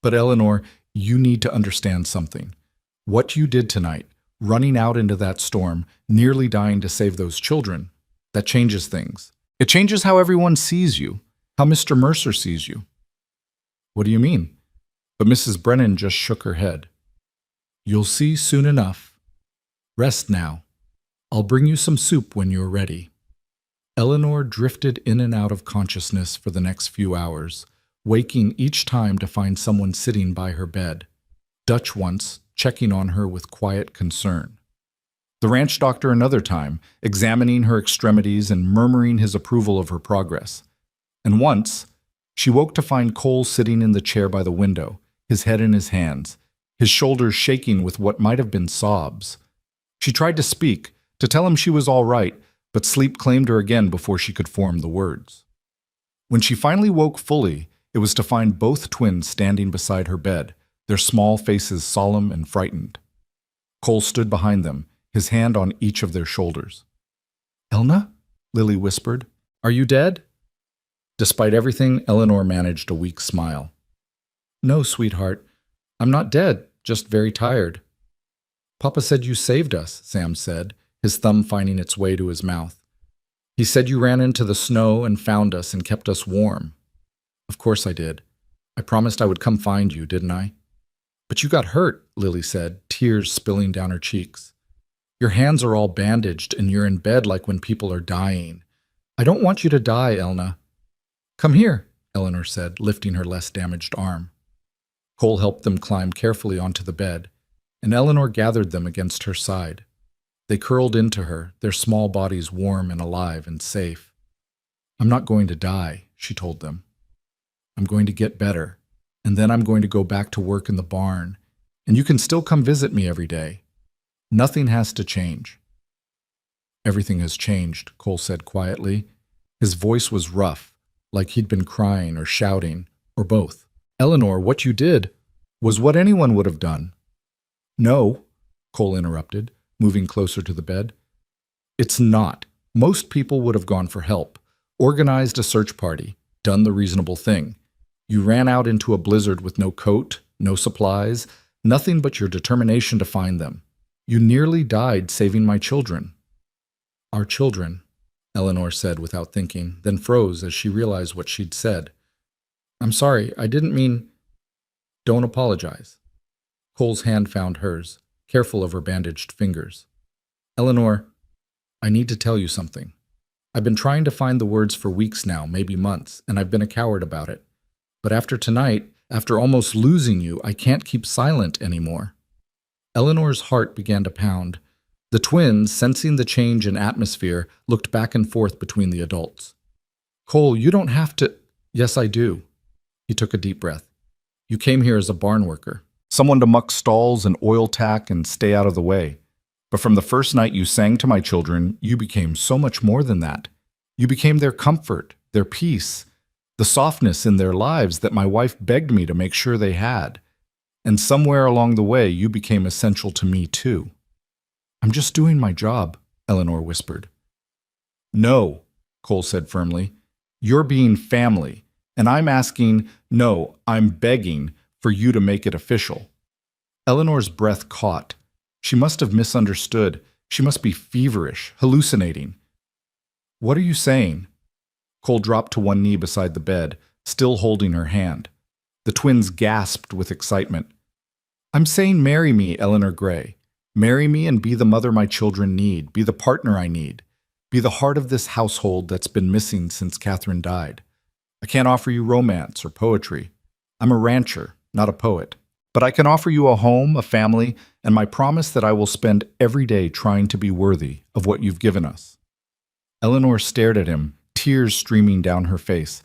But Eleanor, you need to understand something. What you did tonight, running out into that storm, nearly dying to save those children, that changes things. It changes how everyone sees you, how Mr. Mercer sees you. What do you mean? But Mrs. Brennan just shook her head. You'll see soon enough. Rest now. I'll bring you some soup when you're ready. Eleanor drifted in and out of consciousness for the next few hours, waking each time to find someone sitting by her bed. Dutch once, checking on her with quiet concern. The ranch doctor another time, examining her extremities and murmuring his approval of her progress. And once, she woke to find Cole sitting in the chair by the window, his head in his hands, his shoulders shaking with what might have been sobs. She tried to speak, to tell him she was all right, but sleep claimed her again before she could form the words. When she finally woke fully, it was to find both twins standing beside her bed, their small faces solemn and frightened. Cole stood behind them, his hand on each of their shoulders. Elna? Lily whispered. Are you dead? Despite everything, Eleanor managed a weak smile. No, sweetheart. I'm not dead, just very tired. Papa said you saved us, Sam said, his thumb finding its way to his mouth. He said you ran into the snow and found us and kept us warm. Of course I did. I promised I would come find you, didn't I? But you got hurt, Lily said, tears spilling down her cheeks. Your hands are all bandaged and you're in bed like when people are dying. I don't want you to die, Elna. Come here, Eleanor said, lifting her less damaged arm. Cole helped them climb carefully onto the bed, and Eleanor gathered them against her side. They curled into her, their small bodies warm and alive and safe. I'm not going to die, she told them. I'm going to get better, and then I'm going to go back to work in the barn, and you can still come visit me every day. Nothing has to change. Everything has changed, Cole said quietly. His voice was rough, like he'd been crying or shouting, or both. Eleanor, what you did was what anyone would have done. No, Cole interrupted, moving closer to the bed. It's not. Most people would have gone for help, organized a search party, done the reasonable thing. You ran out into a blizzard with no coat, no supplies, nothing but your determination to find them. You nearly died saving my children. Our children, Eleanor said without thinking, then froze as she realized what she'd said. I'm sorry, I didn't mean... Don't apologize. Cole's hand found hers, careful of her bandaged fingers. Eleanor, I need to tell you something. I've been trying to find the words for weeks now, maybe months, and I've been a coward about it. But after tonight, after almost losing you, I can't keep silent anymore." Eleanor's heart began to pound. The twins, sensing the change in atmosphere, looked back and forth between the adults. "Cole, you don't have to—" "Yes, I do." He took a deep breath. "You came here as a barn worker. Someone to muck stalls and oil tack and stay out of the way. But from the first night you sang to my children, you became so much more than that. You became their comfort, their peace, the softness in their lives that my wife begged me to make sure they had. And somewhere along the way, you became essential to me too." "I'm just doing my job," Eleanor whispered. "No," Cole said firmly. "You're being family, and I'm asking, no, I'm begging for you to make it official." Eleanor's breath caught. She must have misunderstood. She must be feverish, hallucinating. "What are you saying?" Cole dropped to one knee beside the bed, still holding her hand. The twins gasped with excitement. "I'm saying marry me, Eleanor Gray. Marry me and be the mother my children need, be the partner I need, be the heart of this household that's been missing since Catherine died. I can't offer you romance or poetry. I'm a rancher, not a poet. But I can offer you a home, a family, and my promise that I will spend every day trying to be worthy of what you've given us." Eleanor stared at him, tears streaming down her face.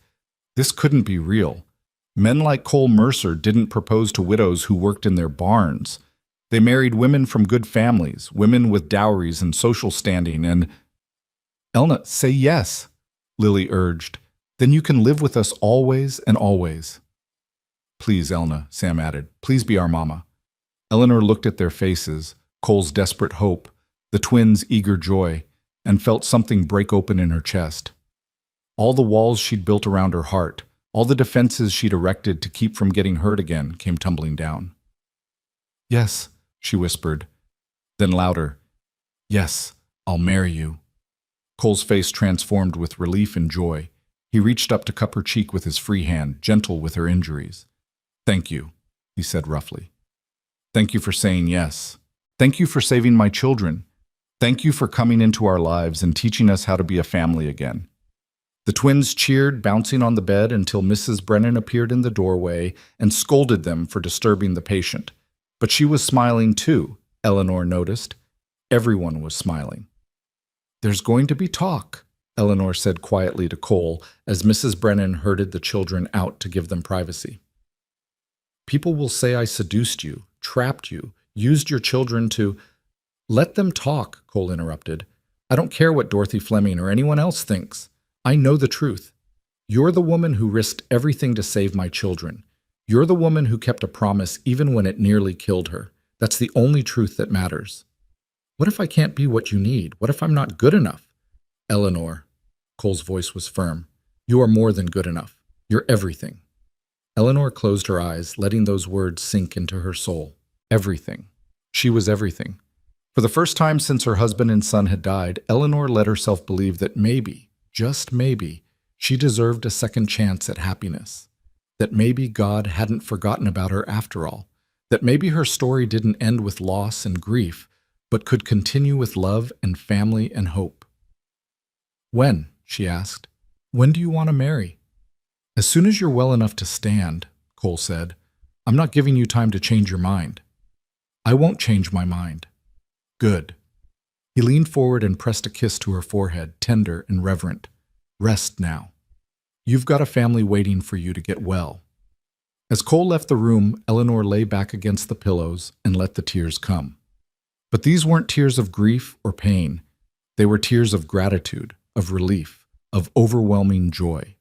This couldn't be real. Men like Cole Mercer didn't propose to widows who worked in their barns. They married women from good families, women with dowries and social standing, and— "Elna, say yes," Lily urged. "Then you can live with us always and always." "Please, Elna," Sam added. "Please be our mama." Eleanor looked at their faces, Cole's desperate hope, the twins' eager joy, and felt something break open in her chest. All the walls she'd built around her heart, all the defenses she'd erected to keep from getting hurt again, came tumbling down. "Yes," she whispered. Then louder, "Yes, I'll marry you." Cole's face transformed with relief and joy. He reached up to cup her cheek with his free hand, gentle with her injuries. "Thank you," he said roughly. "Thank you for saying yes. Thank you for saving my children. Thank you for coming into our lives and teaching us how to be a family again." The twins cheered, bouncing on the bed until Mrs. Brennan appeared in the doorway and scolded them for disturbing the patient. But she was smiling too, Eleanor noticed. Everyone was smiling. "There's going to be talk," Eleanor said quietly to Cole as Mrs. Brennan herded the children out to give them privacy. "People will say I seduced you, trapped you, used your children to—" "Let them talk," Cole interrupted. "I don't care what Dorothy Fleming or anyone else thinks. I know the truth. You're the woman who risked everything to save my children. You're the woman who kept a promise even when it nearly killed her. That's the only truth that matters. What if I can't be what you need? What if I'm not good enough?" "Eleanor," Cole's voice was firm, "you are more than good enough. You're everything." Eleanor closed her eyes, letting those words sink into her soul. Everything. She was everything. For the first time since her husband and son had died, Eleanor let herself believe that maybe, just maybe, she deserved a second chance at happiness. That maybe God hadn't forgotten about her after all. That maybe her story didn't end with loss and grief, but could continue with love and family and hope. "When?" she asked. "When do you want to marry?" "As soon as you're well enough to stand," Cole said. "I'm not giving you time to change your mind." "I won't change my mind." "Good." He leaned forward and pressed a kiss to her forehead, tender and reverent. "Rest now. You've got a family waiting for you to get well." As Cole left the room, Eleanor lay back against the pillows and let the tears come. But these weren't tears of grief or pain. They were tears of gratitude, of relief, of overwhelming joy.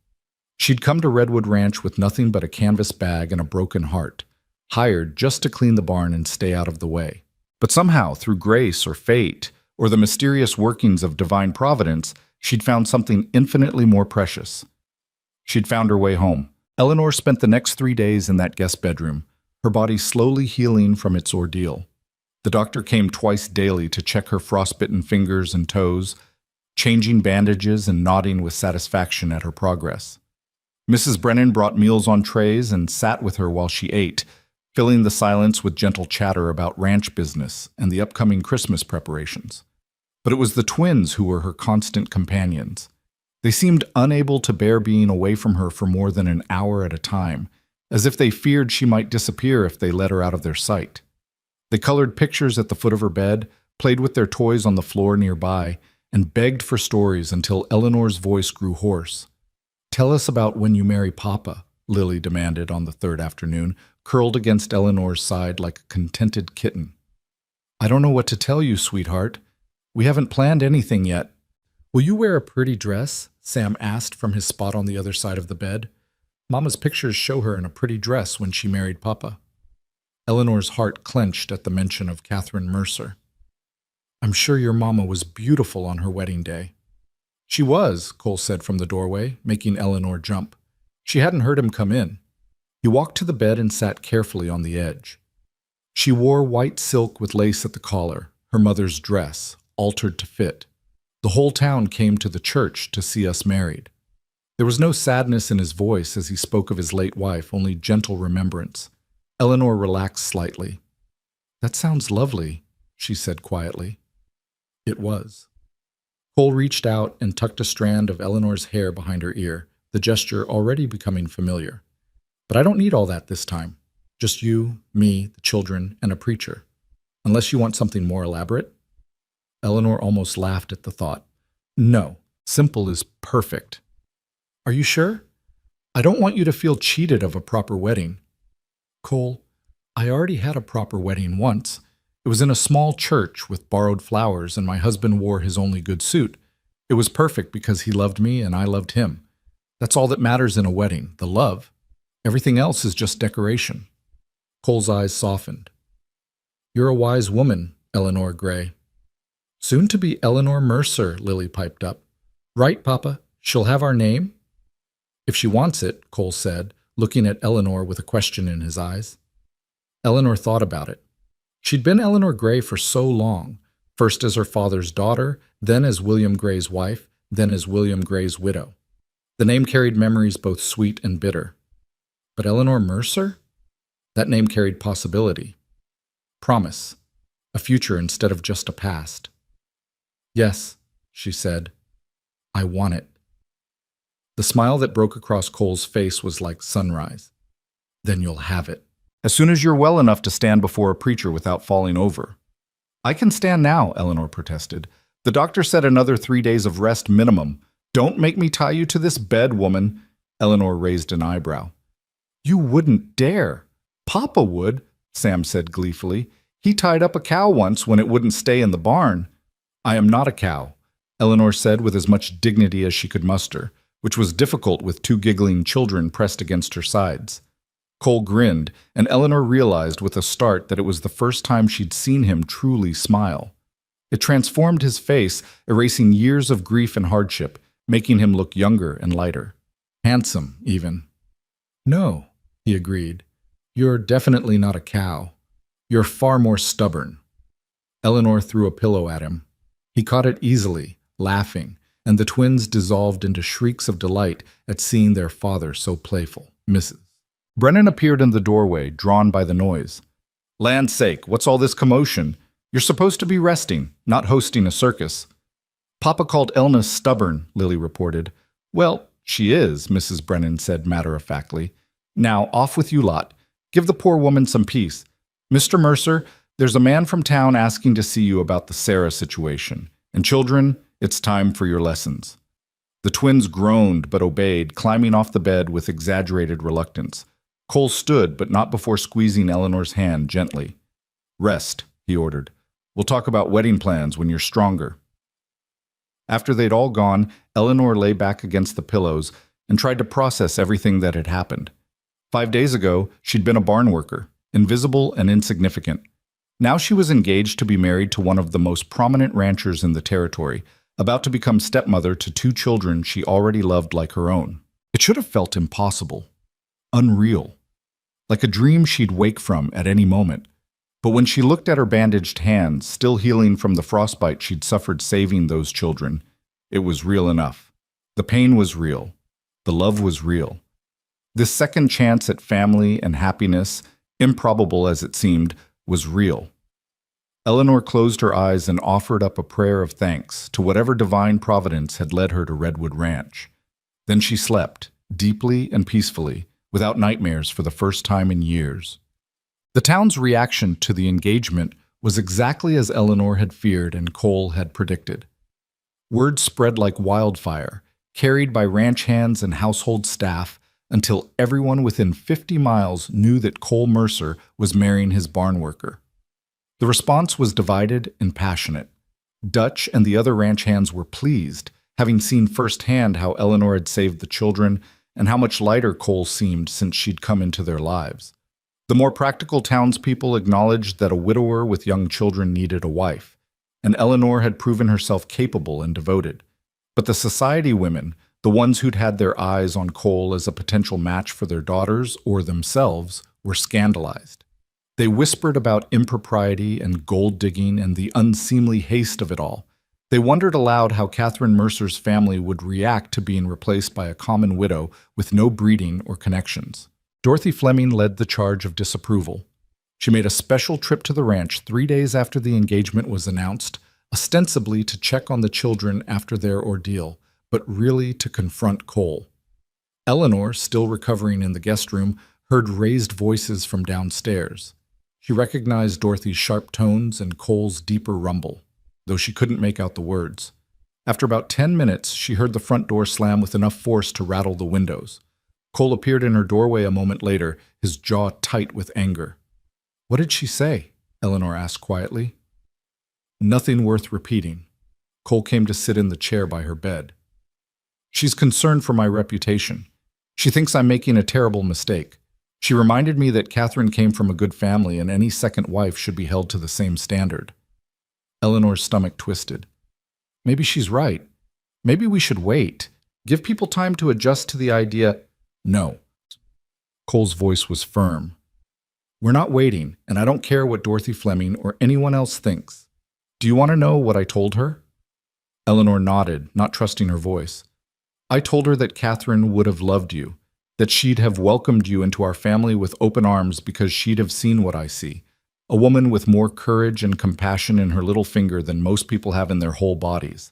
She'd come to Redwood Ranch with nothing but a canvas bag and a broken heart, hired just to clean the barn and stay out of the way. But somehow, through grace or fate, or the mysterious workings of divine providence, she'd found something infinitely more precious. She'd found her way home. Eleanor spent the next 3 days in that guest bedroom, her body slowly healing from its ordeal. The doctor came twice daily to check her frostbitten fingers and toes, changing bandages and nodding with satisfaction at her progress. Mrs. Brennan brought meals on trays and sat with her while she ate, filling the silence with gentle chatter about ranch business and the upcoming Christmas preparations. but it was the twins who were her constant companions. They seemed unable to bear being away from her for more than an hour at a time, as if they feared she might disappear if they let her out of their sight. They colored pictures at the foot of her bed, played with their toys on the floor nearby, and begged for stories until Eleanor's voice grew hoarse. "Tell us about when you marry Papa," Lily demanded on the third afternoon, curled against Eleanor's side like a contented kitten. "I don't know what to tell you, sweetheart. We haven't planned anything yet." "Will you wear a pretty dress?" Sam asked from his spot on the other side of the bed. Mama's pictures show her in a pretty dress when she married Papa. Eleanor's heart clenched at the mention of Catherine Mercer. "I'm sure your mama was beautiful on her wedding day." "She was," Cole said from the doorway, making Eleanor jump. She hadn't heard him come in. He walked to the bed and sat carefully on the edge. She wore white silk with lace at the collar, her mother's dress, altered to fit. The whole town came to the church to see us married. There was no sadness in his voice as he spoke of his late wife, only gentle remembrance. Eleanor relaxed slightly. "That sounds lovely," she said quietly. It was. Cole reached out and tucked a strand of Eleanor's hair behind her ear, the gesture already becoming familiar. "But I don't need all that this time. Just you, me, the children, and a preacher. Unless you want something more elaborate?" Eleanor almost laughed at the thought. "No, simple is perfect." "Are you sure? I don't want you to feel cheated of a proper wedding." "Cole, I already had a proper wedding once. It was in a small church with borrowed flowers, and my husband wore his only good suit. It was perfect because he loved me and I loved him. That's all that matters in a wedding, the love. Everything else is just decoration." Cole's eyes softened. "You're a wise woman, Eleanor Gray." "Soon to be Eleanor Mercer," Lily piped up. "Right, Papa? She'll have our name?" "If she wants it," Cole said, looking at Eleanor with a question in his eyes. Eleanor thought about it. She'd been Eleanor Gray for so long, first as her father's daughter, then as William Gray's wife, then as William Gray's widow. The name carried memories both sweet and bitter. But Eleanor Mercer? That name carried possibility. Promise. A future instead of just a past. "Yes," she said. "I want it." The smile that broke across Cole's face was like sunrise. "Then you'll have it. As soon as you're well enough to stand before a preacher without falling over." "I can stand now," Eleanor protested. "The doctor said another 3 days of rest minimum. Don't make me tie you to this bed, woman." Eleanor raised an eyebrow. "You wouldn't dare." "Papa would," Sam said gleefully. "He tied up a cow once when it wouldn't stay in the barn." "I am not a cow," Eleanor said with as much dignity as she could muster, which was difficult with 2 giggling children pressed against her sides. Cole grinned, and Eleanor realized with a start that it was the first time she'd seen him truly smile. It transformed his face, erasing years of grief and hardship, making him look younger and lighter. Handsome, even. "No," he agreed. "You're definitely not a cow. You're far more stubborn." Eleanor threw a pillow at him. He caught it easily, laughing, and the twins dissolved into shrieks of delight at seeing their father so playful. Mrs. Brennan appeared in the doorway, drawn by the noise. "Land's sake, what's all this commotion? You're supposed to be resting, not hosting a circus." "Papa called Elna stubborn," Lily reported. "Well, she is," Mrs. Brennan said matter-of-factly. "Now, off with you lot. Give the poor woman some peace. Mr. Mercer, there's a man from town asking to see you about the Sarah situation. And children, it's time for your lessons." The twins groaned but obeyed, climbing off the bed with exaggerated reluctance. Cole stood, but not before squeezing Eleanor's hand gently. "Rest," he ordered. "We'll talk about wedding plans when you're stronger." After they'd all gone, Eleanor lay back against the pillows and tried to process everything that had happened. 5 days ago, she'd been a barn worker, invisible and insignificant. Now she was engaged to be married to one of the most prominent ranchers in the territory, about to become stepmother to 2 children she already loved like her own. It should have felt impossible, unreal, like a dream she'd wake from at any moment. But when she looked at her bandaged hands, still healing from the frostbite she'd suffered saving those children, it was real enough. The pain was real. The love was real. This second chance at family and happiness, improbable as it seemed, was real. Eleanor closed her eyes and offered up a prayer of thanks to whatever divine providence had led her to Redwood Ranch. Then she slept, deeply and peacefully, without nightmares for the first time in years. The town's reaction to the engagement was exactly as Eleanor had feared and Cole had predicted. Word spread like wildfire, carried by ranch hands and household staff, until everyone within 50 miles knew that Cole Mercer was marrying his barn worker. The response was divided and passionate. Dutch and the other ranch hands were pleased, having seen firsthand how Eleanor had saved the children and how much lighter Cole seemed since she'd come into their lives. The more practical townspeople acknowledged that a widower with young children needed a wife, and Eleanor had proven herself capable and devoted. But the society women, the ones who'd had their eyes on Cole as a potential match for their daughters or themselves, were scandalized. They whispered about impropriety and gold digging and the unseemly haste of it all. They wondered aloud how Catherine Mercer's family would react to being replaced by a common widow with no breeding or connections. Dorothy Fleming led the charge of disapproval. She made a special trip to the ranch 3 days after the engagement was announced, ostensibly to check on the children after their ordeal, but really to confront Cole. Eleanor, still recovering in the guest room, heard raised voices from downstairs. She recognized Dorothy's sharp tones and Cole's deeper rumble, though she couldn't make out the words. After about 10 minutes, she heard the front door slam with enough force to rattle the windows. Cole appeared in her doorway a moment later, his jaw tight with anger. "What did she say?" Eleanor asked quietly. "Nothing worth repeating." Cole came to sit in the chair by her bed. "She's concerned for my reputation. She thinks I'm making a terrible mistake. She reminded me that Catherine came from a good family and any second wife should be held to the same standard." Eleanor's stomach twisted. "Maybe she's right. Maybe we should wait. Give people time to adjust to the idea." "No." Cole's voice was firm. "We're not waiting, and I don't care what Dorothy Fleming or anyone else thinks. Do you want to know what I told her?" Eleanor nodded, not trusting her voice. "I told her that Catherine would have loved you, that she'd have welcomed you into our family with open arms because she'd have seen what I see, a woman with more courage and compassion in her little finger than most people have in their whole bodies.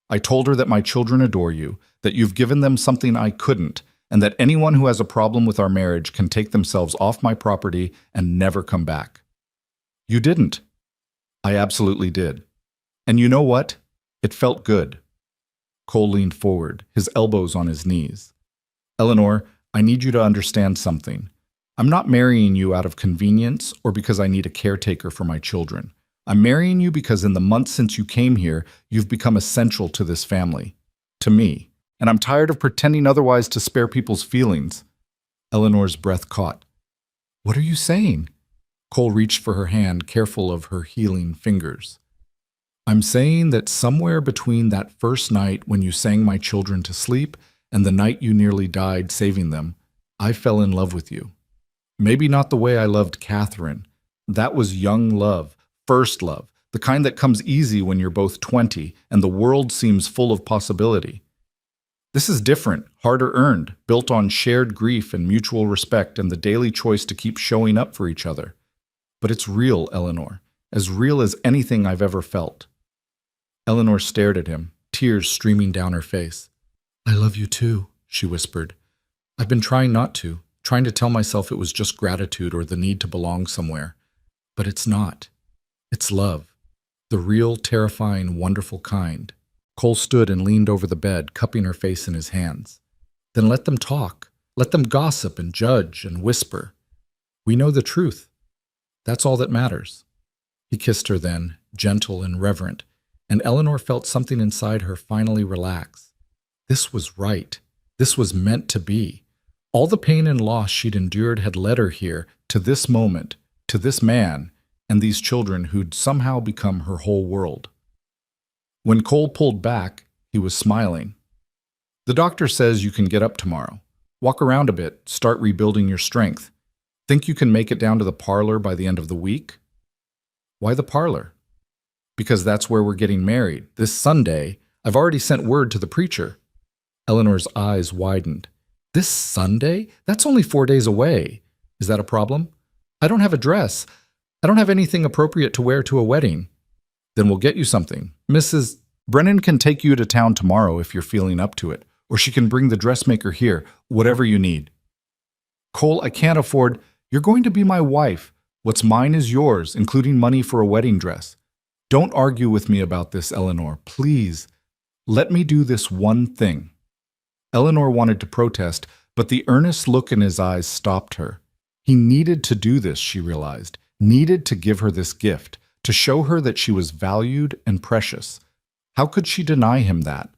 I told her that my children adore you, that you've given them something I couldn't, and that anyone who has a problem with our marriage can take themselves off my property and never come back." "You didn't." "I absolutely did. And you know what? It felt good." Cole leaned forward, his elbows on his knees. "Eleanor, I need you to understand something. I'm not marrying you out of convenience or because I need a caretaker for my children. I'm marrying you because in the months since you came here, you've become essential to this family, to me, and I'm tired of pretending otherwise to spare people's feelings." Eleanor's breath caught. "What are you saying?" Cole reached for her hand, careful of her healing fingers. "I'm saying that somewhere between that first night when you sang my children to sleep and the night you nearly died saving them, I fell in love with you. Maybe not the way I loved Catherine. That was young love, first love, the kind that comes easy when you're both 20 and the world seems full of possibility. This is different, harder earned, built on shared grief and mutual respect and the daily choice to keep showing up for each other. But it's real, Eleanor, as real as anything I've ever felt." Eleanor stared at him, tears streaming down her face. "I love you too," she whispered. "I've been trying not to, trying to tell myself it was just gratitude or the need to belong somewhere. But it's not. It's love. The real, terrifying, wonderful kind." Cole stood and leaned over the bed, cupping her face in his hands. "Then let them talk. Let them gossip and judge and whisper. We know the truth. That's all that matters." He kissed her then, gentle and reverent, and Eleanor felt something inside her finally relax. This was right. This was meant to be. All the pain and loss she'd endured had led her here, to this moment, to this man, and these children who'd somehow become her whole world. When Cole pulled back, he was smiling. "The doctor says you can get up tomorrow. Walk around a bit, start rebuilding your strength. Think you can make it down to the parlor by the end of the week?" "Why the parlor?" "Because that's where we're getting married, this Sunday. I've already sent word to the preacher." Eleanor's eyes widened. "This Sunday? That's only 4 days away. Is that a problem?" "I don't have a dress. I don't have anything appropriate to wear to a wedding. Then we'll get you something. Mrs. Brennan can take you to town tomorrow if you're feeling up to it, or she can bring the dressmaker here, whatever you need. Cole, I can't afford. You're going to be my wife. What's mine is yours, including money for a wedding dress. Don't argue with me about this, Eleanor. Please, let me do this one thing. Eleanor wanted to protest, but the earnest look in his eyes stopped her. He needed to do this, she realized, needed to give her this gift, to show her that she was valued and precious. How could she deny him that?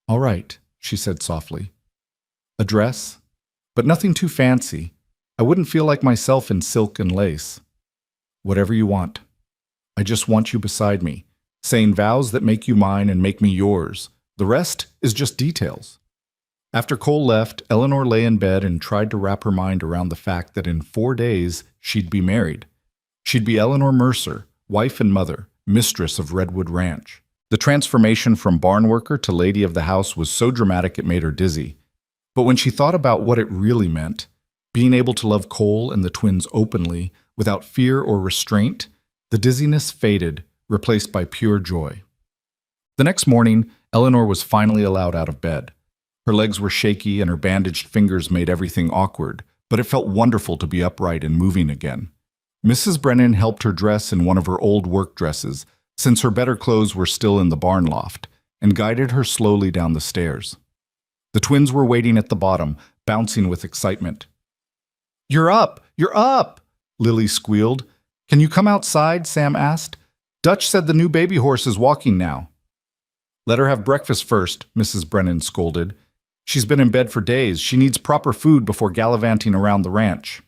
All right, she said softly. A dress, but nothing too fancy. I wouldn't feel like myself in silk and lace. Whatever you want. I just want you beside me, saying vows that make you mine and make me yours. The rest is just details. After Cole left, Eleanor lay in bed and tried to wrap her mind around the fact that in 4 days she'd be married. She'd be Eleanor Mercer, wife and mother, mistress of Redwood Ranch. The transformation from barn worker to lady of the house was so dramatic it made her dizzy. But when she thought about what it really meant, being able to love Cole and the twins openly, without fear or restraint, the dizziness faded, replaced by pure joy. The next morning, Eleanor was finally allowed out of bed. Her legs were shaky and her bandaged fingers made everything awkward, but it felt wonderful to be upright and moving again. Mrs. Brennan helped her dress in one of her old work dresses, since her better clothes were still in the barn loft, and guided her slowly down the stairs. The twins were waiting at the bottom, bouncing with excitement. You're up! You're up! Lily squealed. Can you come outside? Sam asked. Dutch said the new baby horse is walking now. Let her have breakfast first, Mrs. Brennan scolded. She's been in bed for days. She needs proper food before gallivanting around the ranch.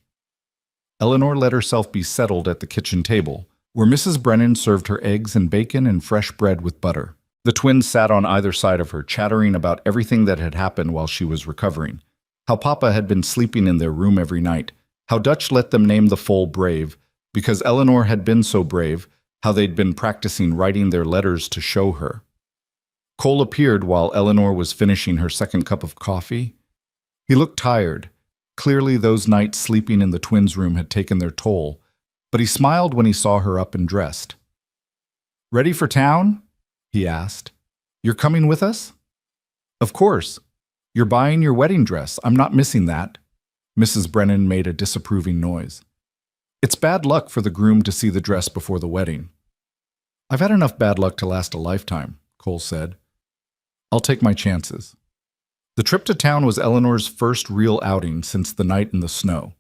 Eleanor let herself be settled at the kitchen table, where Mrs. Brennan served her eggs and bacon and fresh bread with butter. The twins sat on either side of her, chattering about everything that had happened while she was recovering. How Papa had been sleeping in their room every night. How Dutch let them name the foal Brave, because Eleanor had been so brave. How they'd been practicing writing their letters to show her. Cole appeared while Eleanor was finishing her second cup of coffee. He looked tired. Clearly those nights sleeping in the twins' room had taken their toll, but he smiled when he saw her up and dressed. Ready for town? He asked. You're coming with us? Of course. You're buying your wedding dress. I'm not missing that. Mrs. Brennan made a disapproving noise. It's bad luck for the groom to see the dress before the wedding. I've had enough bad luck to last a lifetime, Cole said. I'll take my chances. The trip to town was Eleanor's first real outing since the night in the snow.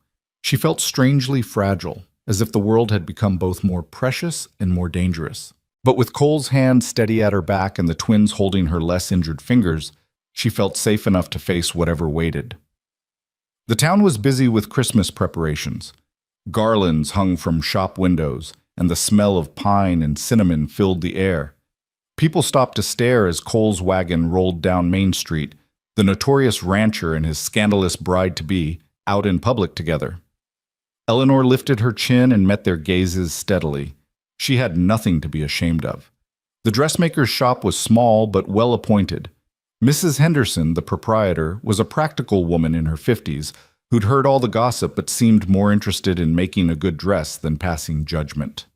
She felt strangely fragile, as if the world had become both more precious and more dangerous. But with Cole's hand steady at her back and the twins holding her less injured fingers, she felt safe enough to face whatever waited. The town was busy with Christmas preparations. Garlands hung from shop windows, and the smell of pine and cinnamon filled the air. People stopped to stare as Cole's wagon rolled down Main Street, the notorious rancher and his scandalous bride-to-be out in public together. Eleanor lifted her chin and met their gazes steadily. She had nothing to be ashamed of. The dressmaker's shop was small but well-appointed. Mrs. Henderson, the proprietor, was a practical woman in her 50s who'd heard all the gossip but seemed more interested in making a good dress than passing judgment.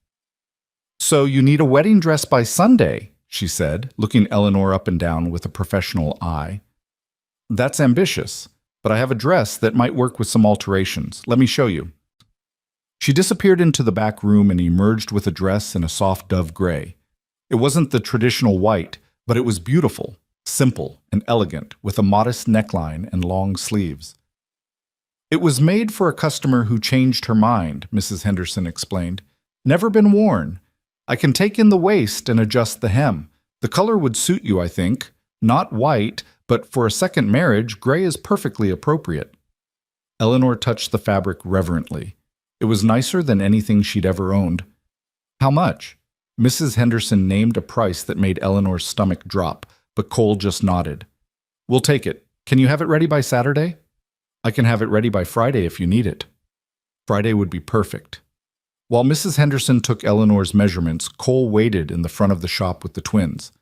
So you need a wedding dress by Sunday, she said, looking Eleanor up and down with a professional eye. That's ambitious, but I have a dress that might work with some alterations. Let me show you. She disappeared into the back room and emerged with a dress in a soft dove gray. It wasn't the traditional white, but it was beautiful, simple, and elegant, with a modest neckline and long sleeves. It was made for a customer who changed her mind, Mrs. Henderson explained. Never been worn. I can take in the waist and adjust the hem. The color would suit you, I think. Not white, but for a second marriage, gray is perfectly appropriate. Eleanor touched the fabric reverently. It was nicer than anything she'd ever owned. How much? Mrs. Henderson named a price that made Eleanor's stomach drop, but Cole just nodded. We'll take it. Can you have it ready by Saturday? I can have it ready by Friday if you need it. Friday would be perfect. While Mrs. Henderson took Eleanor's measurements, Cole waited in the front of the shop with the twins.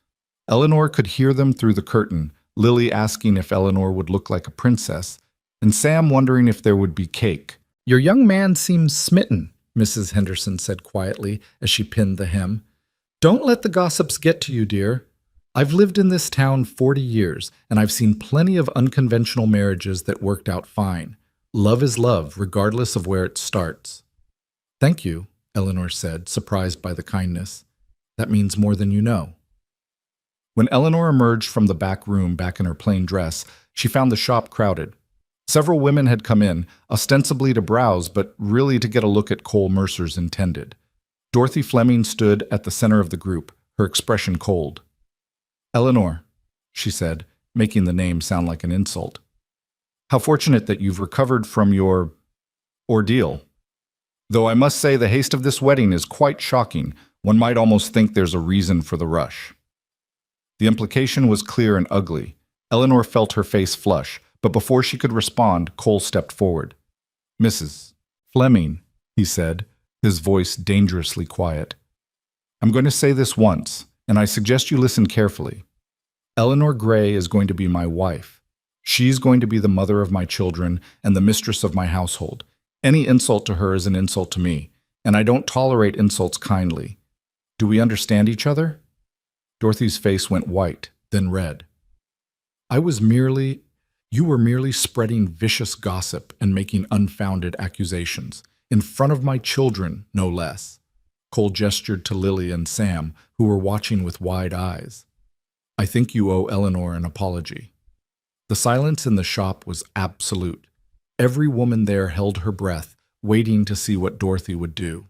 Eleanor could hear them through the curtain, Lily asking if Eleanor would look like a princess, and Sam wondering if there would be cake. Your young man seems smitten, Mrs. Henderson said quietly as she pinned the hem. "Don't let the gossips get to you, dear. I've lived in this town 40 years, and I've seen plenty of unconventional marriages that worked out fine. Love is love, regardless of where it starts." "Thank you," Eleanor said, surprised by the kindness. "That means more than you know." When Eleanor emerged from the back room back in her plain dress, she found the shop crowded. Several women had come in, ostensibly to browse, but really to get a look at Cole Mercer's intended. Dorothy Fleming stood at the center of the group, her expression cold. "Eleanor," she said, making the name sound like an insult. "How fortunate that you've recovered from your ordeal. Though I must say the haste of this wedding is quite shocking. One might almost think there's a reason for the rush." The implication was clear and ugly. Eleanor felt her face flush, but before she could respond, Cole stepped forward. "Mrs. Fleming," he said, his voice dangerously quiet. "I'm going to say this once, and I suggest you listen carefully. Eleanor Gray is going to be my wife. She's going to be the mother of my children and the mistress of my household. Any insult to her is an insult to me, and I don't tolerate insults kindly. Do we understand each other?" Dorothy's face went white, then red. You were merely spreading vicious gossip and making unfounded accusations, in front of my children, no less." Cole gestured to Lily and Sam, who were watching with wide eyes. "I think you owe Eleanor an apology." The silence in the shop was absolute. Every woman there held her breath, waiting to see what Dorothy would do.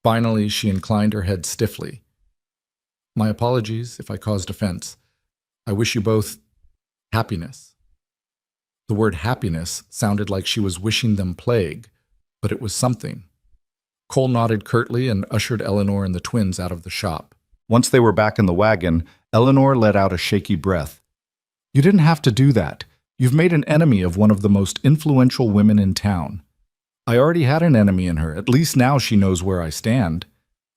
Finally, she inclined her head stiffly. "My apologies if I caused offense. I wish you both happiness." The word happiness sounded like she was wishing them plague, but it was something. Cole nodded curtly and ushered Eleanor and the twins out of the shop. Once they were back in the wagon, Eleanor let out a shaky breath. "You didn't have to do that. You've made an enemy of one of the most influential women in town." "I already had an enemy in her. At least now she knows where I stand."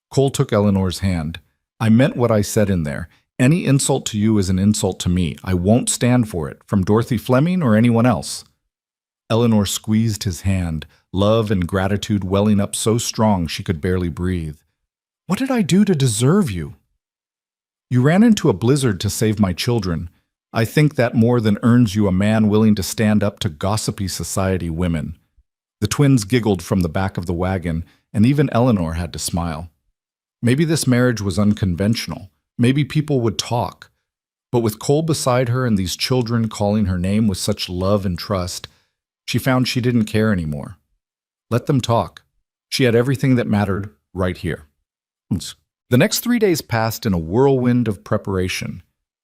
Cole took Eleanor's hand. "I meant what I said in there. Any insult to you is an insult to me. I won't stand for it, from Dorothy Fleming or anyone else." Eleanor squeezed his hand, love and gratitude welling up so strong she could barely breathe. "What did I do to deserve you?" "You ran into a blizzard to save my children. I think that more than earns you a man willing to stand up to gossipy society women." The twins giggled from the back of the wagon, and even Eleanor had to smile. Maybe this marriage was unconventional. Maybe people would talk. But with Cole beside her and these children calling her name with such love and trust, she found she didn't care anymore. Let them talk. She had everything that mattered right here. The next 3 days passed in a whirlwind of preparation.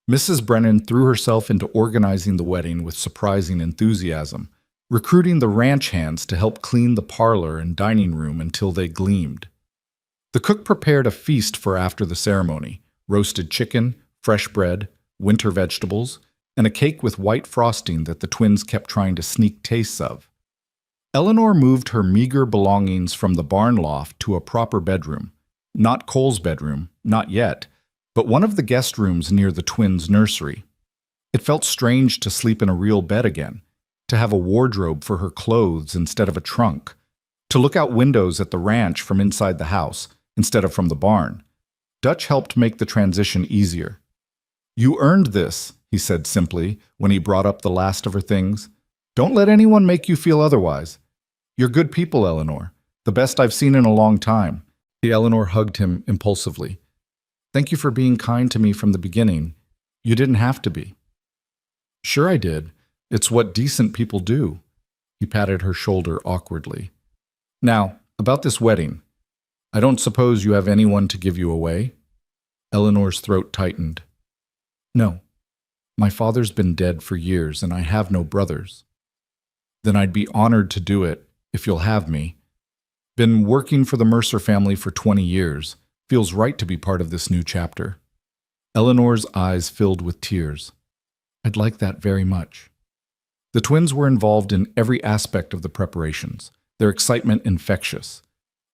Mrs. Brennan threw herself into organizing the wedding with surprising enthusiasm, recruiting the ranch hands to help clean the parlor and dining room until they gleamed. The cook prepared a feast for after the ceremony: roasted chicken, fresh bread, winter vegetables, and a cake with white frosting that the twins kept trying to sneak tastes of. Eleanor moved her meager belongings from the barn loft to a proper bedroom. Not Cole's bedroom, not yet, but one of the guest rooms near the twins' nursery. It felt strange to sleep in a real bed again, to have a wardrobe for her clothes instead of a trunk, to look out windows at the ranch from inside the house instead of from the barn. Dutch helped make the transition easier. "You earned this," he said simply when he brought up the last of her things. "Don't let anyone make you feel otherwise. You're good people, Eleanor. The best I've seen in a long time." Eleanor hugged him impulsively. "Thank you for being kind to me from the beginning. You didn't have to be." "Sure I did. It's what decent people do." He patted her shoulder awkwardly. "Now, about this wedding. I don't suppose you have anyone to give you away?" Eleanor's throat tightened. "No. My father's been dead for years, and I have no brothers." "Then I'd be honored to do it, if you'll have me. Been working for the Mercer family for 20 years. Feels right to be part of this new chapter." Eleanor's eyes filled with tears. "I'd like that very much." The twins were involved in every aspect of the preparations, their excitement infectious.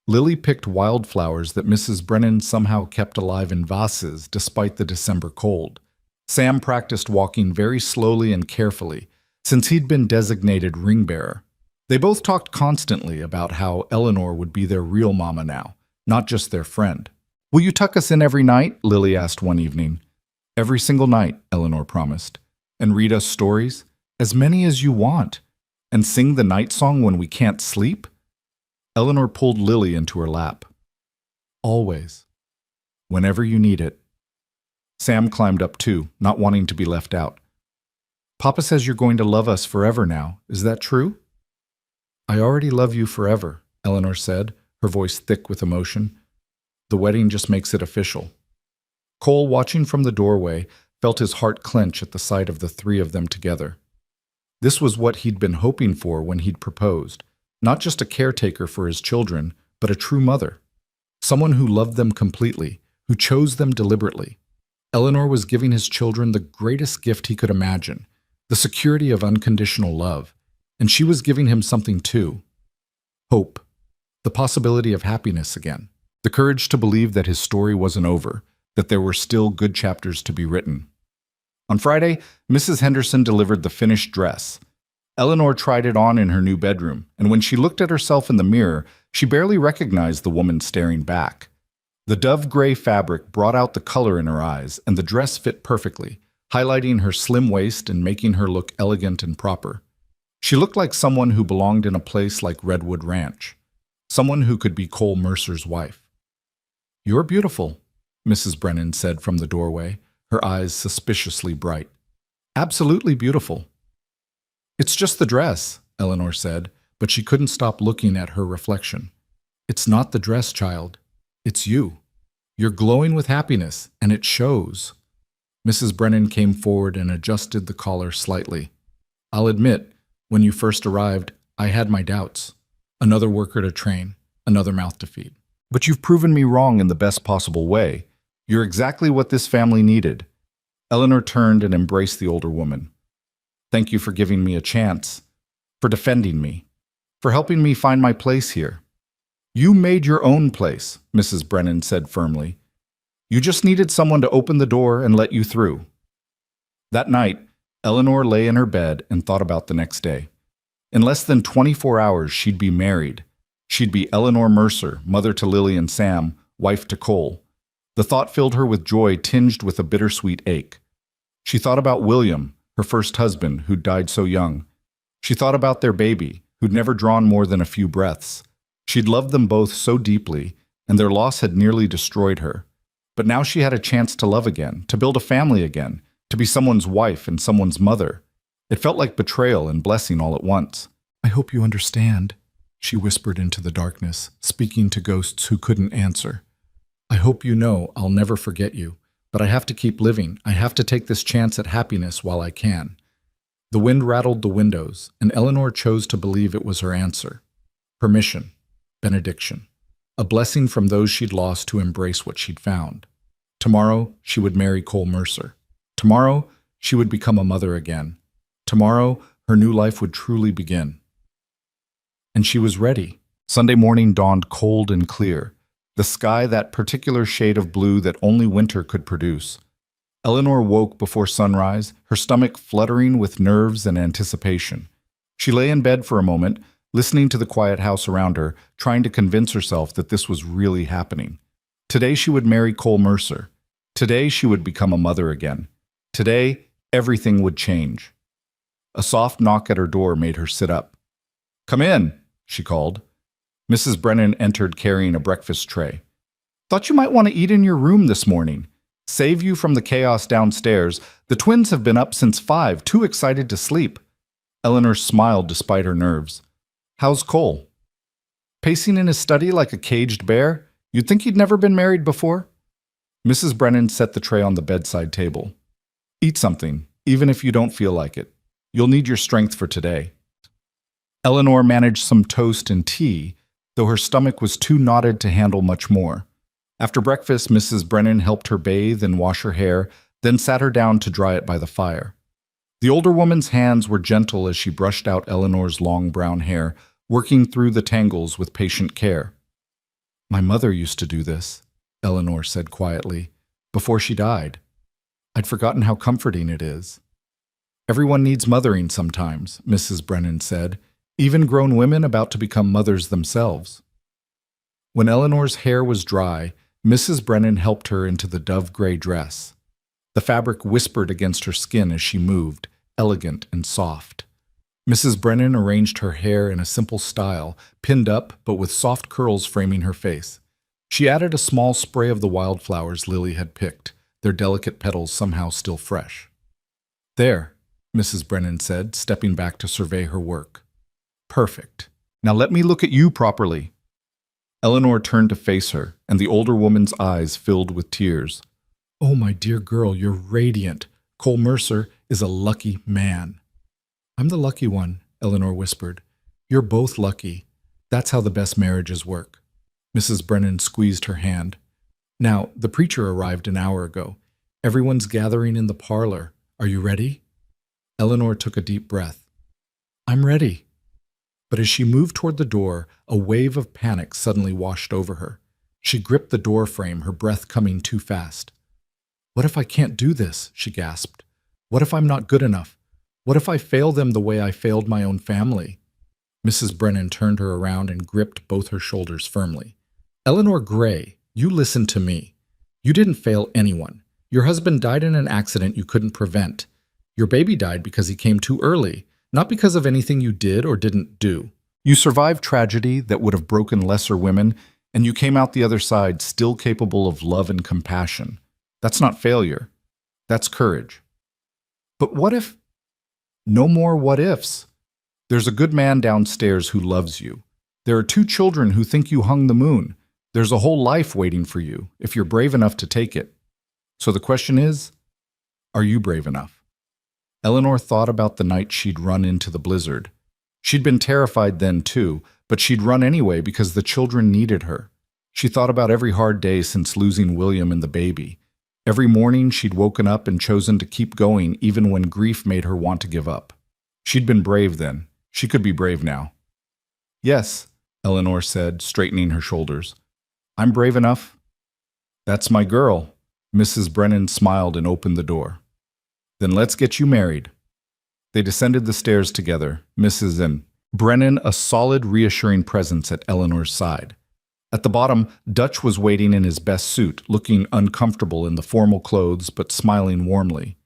Lily picked wildflowers that Mrs. Brennan somehow kept alive in vases despite the December cold. Sam practiced walking very slowly and carefully, since he'd been designated ring bearer. They both talked constantly about how Eleanor would be their real mama now, not just their friend. "Will you tuck us in every night?" Lily asked one evening. "Every single night," Eleanor promised. "And read us stories? As many as you want. And sing the night song when we can't sleep?" Eleanor pulled Lily into her lap. "Always. Whenever you need it." Sam climbed up too, not wanting to be left out. "Papa says you're going to love us forever now. Is that true?" "I already love you forever," Eleanor said, her voice thick with emotion. "The wedding just makes it official." Cole, watching from the doorway, felt his heart clench at the sight of the three of them together. This was what he'd been hoping for when he'd proposed. Not just a caretaker for his children, but a true mother. Someone who loved them completely, who chose them deliberately. Eleanor was giving his children the greatest gift he could imagine, the security of unconditional love. And she was giving him something too. Hope. The possibility of happiness again. The courage to believe that his story wasn't over, that there were still good chapters to be written. On Friday, Mrs. Henderson delivered the finished dress. Eleanor tried it on in her new bedroom, and when she looked at herself in the mirror, she barely recognized the woman staring back. The dove gray fabric brought out the color in her eyes, and the dress fit perfectly, highlighting her slim waist and making her look elegant and proper. She looked like someone who belonged in a place like Redwood Ranch, someone who could be Cole Mercer's wife. "You're beautiful," Mrs. Brennan said from the doorway, her eyes suspiciously bright. "Absolutely beautiful." "It's just the dress," Eleanor said, but she couldn't stop looking at her reflection. "It's not the dress, child. It's you. You're glowing with happiness, and it shows." Mrs. Brennan came forward and adjusted the collar slightly. "I'll admit, when you first arrived, I had my doubts. Another worker to train, another mouth to feed. But you've proven me wrong in the best possible way. You're exactly what this family needed." Eleanor turned and embraced the older woman. "Thank you for giving me a chance, for defending me, for helping me find my place here." "You made your own place," Mrs. Brennan said firmly. "You just needed someone to open the door and let you through." That night, Eleanor lay in her bed and thought about the next day. In less than 24 hours, she'd be married. She'd be Eleanor Mercer, mother to Lily and Sam, wife to Cole. The thought filled her with joy tinged with a bittersweet ache. She thought about William, her first husband, who'd died so young. She thought about their baby, who'd never drawn more than a few breaths. She'd loved them both so deeply, and their loss had nearly destroyed her. But now she had a chance to love again, to build a family again, to be someone's wife and someone's mother. It felt like betrayal and blessing all at once. "I hope you understand," she whispered into the darkness, speaking to ghosts who couldn't answer. "I hope you know I'll never forget you, but I have to keep living. I have to take this chance at happiness while I can." The wind rattled the windows, and Eleanor chose to believe it was her answer. Permission. Benediction. A blessing from those she'd lost to embrace what she'd found. Tomorrow, she would marry Cole Mercer. Tomorrow, she would become a mother again. Tomorrow, her new life would truly begin. And she was ready. Sunday morning dawned cold and clear, the sky that particular shade of blue that only winter could produce. Eleanor woke before sunrise, her stomach fluttering with nerves and anticipation. She lay in bed for a moment, listening to the quiet house around her, trying to convince herself that this was really happening. Today she would marry Cole Mercer. Today she would become a mother again. Today, everything would change. A soft knock at her door made her sit up. "Come in," she called. Mrs. Brennan entered carrying a breakfast tray. "Thought you might want to eat in your room this morning. Save you from the chaos downstairs. The twins have been up since 5, too excited to sleep." Eleanor smiled despite her nerves. "How's Cole?" "Pacing in his study like a caged bear? You'd think he'd never been married before." Mrs. Brennan set the tray on the bedside table. "Eat something, even if you don't feel like it. You'll need your strength for today." Eleanor managed some toast and tea, though her stomach was too knotted to handle much more. After breakfast, Mrs. Brennan helped her bathe and wash her hair, then sat her down to dry it by the fire. The older woman's hands were gentle as she brushed out Eleanor's long brown hair, working through the tangles with patient care. "My mother used to do this," Eleanor said quietly, "before she died. I'd forgotten how comforting it is." "Everyone needs mothering sometimes," Mrs. Brennan said, even grown women about to become mothers themselves. When Eleanor's hair was dry, Mrs. Brennan helped her into the dove-gray dress. The fabric whispered against her skin as she moved, elegant and soft. Mrs. Brennan arranged her hair in a simple style, pinned up but with soft curls framing her face. She added a small spray of the wildflowers Lily had picked, their delicate petals somehow still fresh. "There," Mrs. Brennan said, stepping back to survey her work. "Perfect. Now let me look at you properly." Eleanor turned to face her, and the older woman's eyes filled with tears. "Oh, my dear girl, you're radiant. Cole Mercer is a lucky man." "I'm the lucky one," Eleanor whispered. "You're both lucky. That's how the best marriages work." Mrs. Brennan squeezed her hand. "Now, the preacher arrived an hour ago. Everyone's gathering in the parlor. Are you ready?" Eleanor took a deep breath. "I'm ready." But as she moved toward the door, a wave of panic suddenly washed over her. She gripped the door frame, her breath coming too fast. "What if I can't do this?" she gasped. "What if I'm not good enough? What if I fail them the way I failed my own family?" Mrs. Brennan turned her around and gripped both her shoulders firmly. "Eleanor Gray, you listen to me. You didn't fail anyone. Your husband died in an accident you couldn't prevent. Your baby died because he came too early, not because of anything you did or didn't do. You survived tragedy that would have broken lesser women, and you came out the other side still capable of love and compassion. That's not failure. That's courage." "But what if—" "No more what ifs. There's a good man downstairs who loves you. There are 2 children who think you hung the moon. There's a whole life waiting for you, if you're brave enough to take it. So the question is, are you brave enough?" Eleanor thought about the night she'd run into the blizzard. She'd been terrified then too, but she'd run anyway because the children needed her. She thought about every hard day since losing William and the baby. Every morning she'd woken up and chosen to keep going even when grief made her want to give up. She'd been brave then. She could be brave now. "Yes," Eleanor said, straightening her shoulders. "I'm brave enough." "That's my girl." Mrs. Brennan smiled and opened the door. "Then let's get you married." They descended the stairs together, Mrs. Brennan a solid, reassuring presence at Eleanor's side. At the bottom, Dutch was waiting in his best suit, looking uncomfortable in the formal clothes but smiling warmly.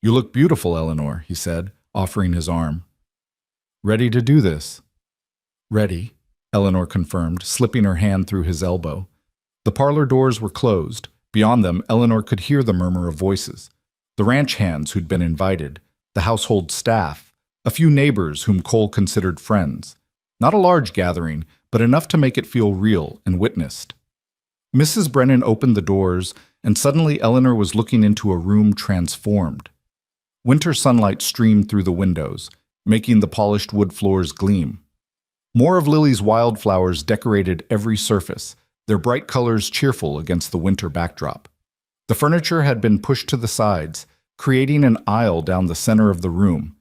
"You look beautiful, Eleanor," he said, offering his arm. "Ready to do this?" "Ready," Eleanor confirmed, slipping her hand through his elbow. The parlor doors were closed. Beyond them, Eleanor could hear the murmur of voices. The ranch hands who'd been invited, the household staff, a few neighbors whom Cole considered friends. Not a large gathering, but enough to make it feel real and witnessed. Mrs. Brennan opened the doors, and suddenly Eleanor was looking into a room transformed. Winter sunlight streamed through the windows, making the polished wood floors gleam. More of Lily's wildflowers decorated every surface, their bright colors cheerful against the winter backdrop. The furniture had been pushed to the sides, creating an aisle down the center of the room,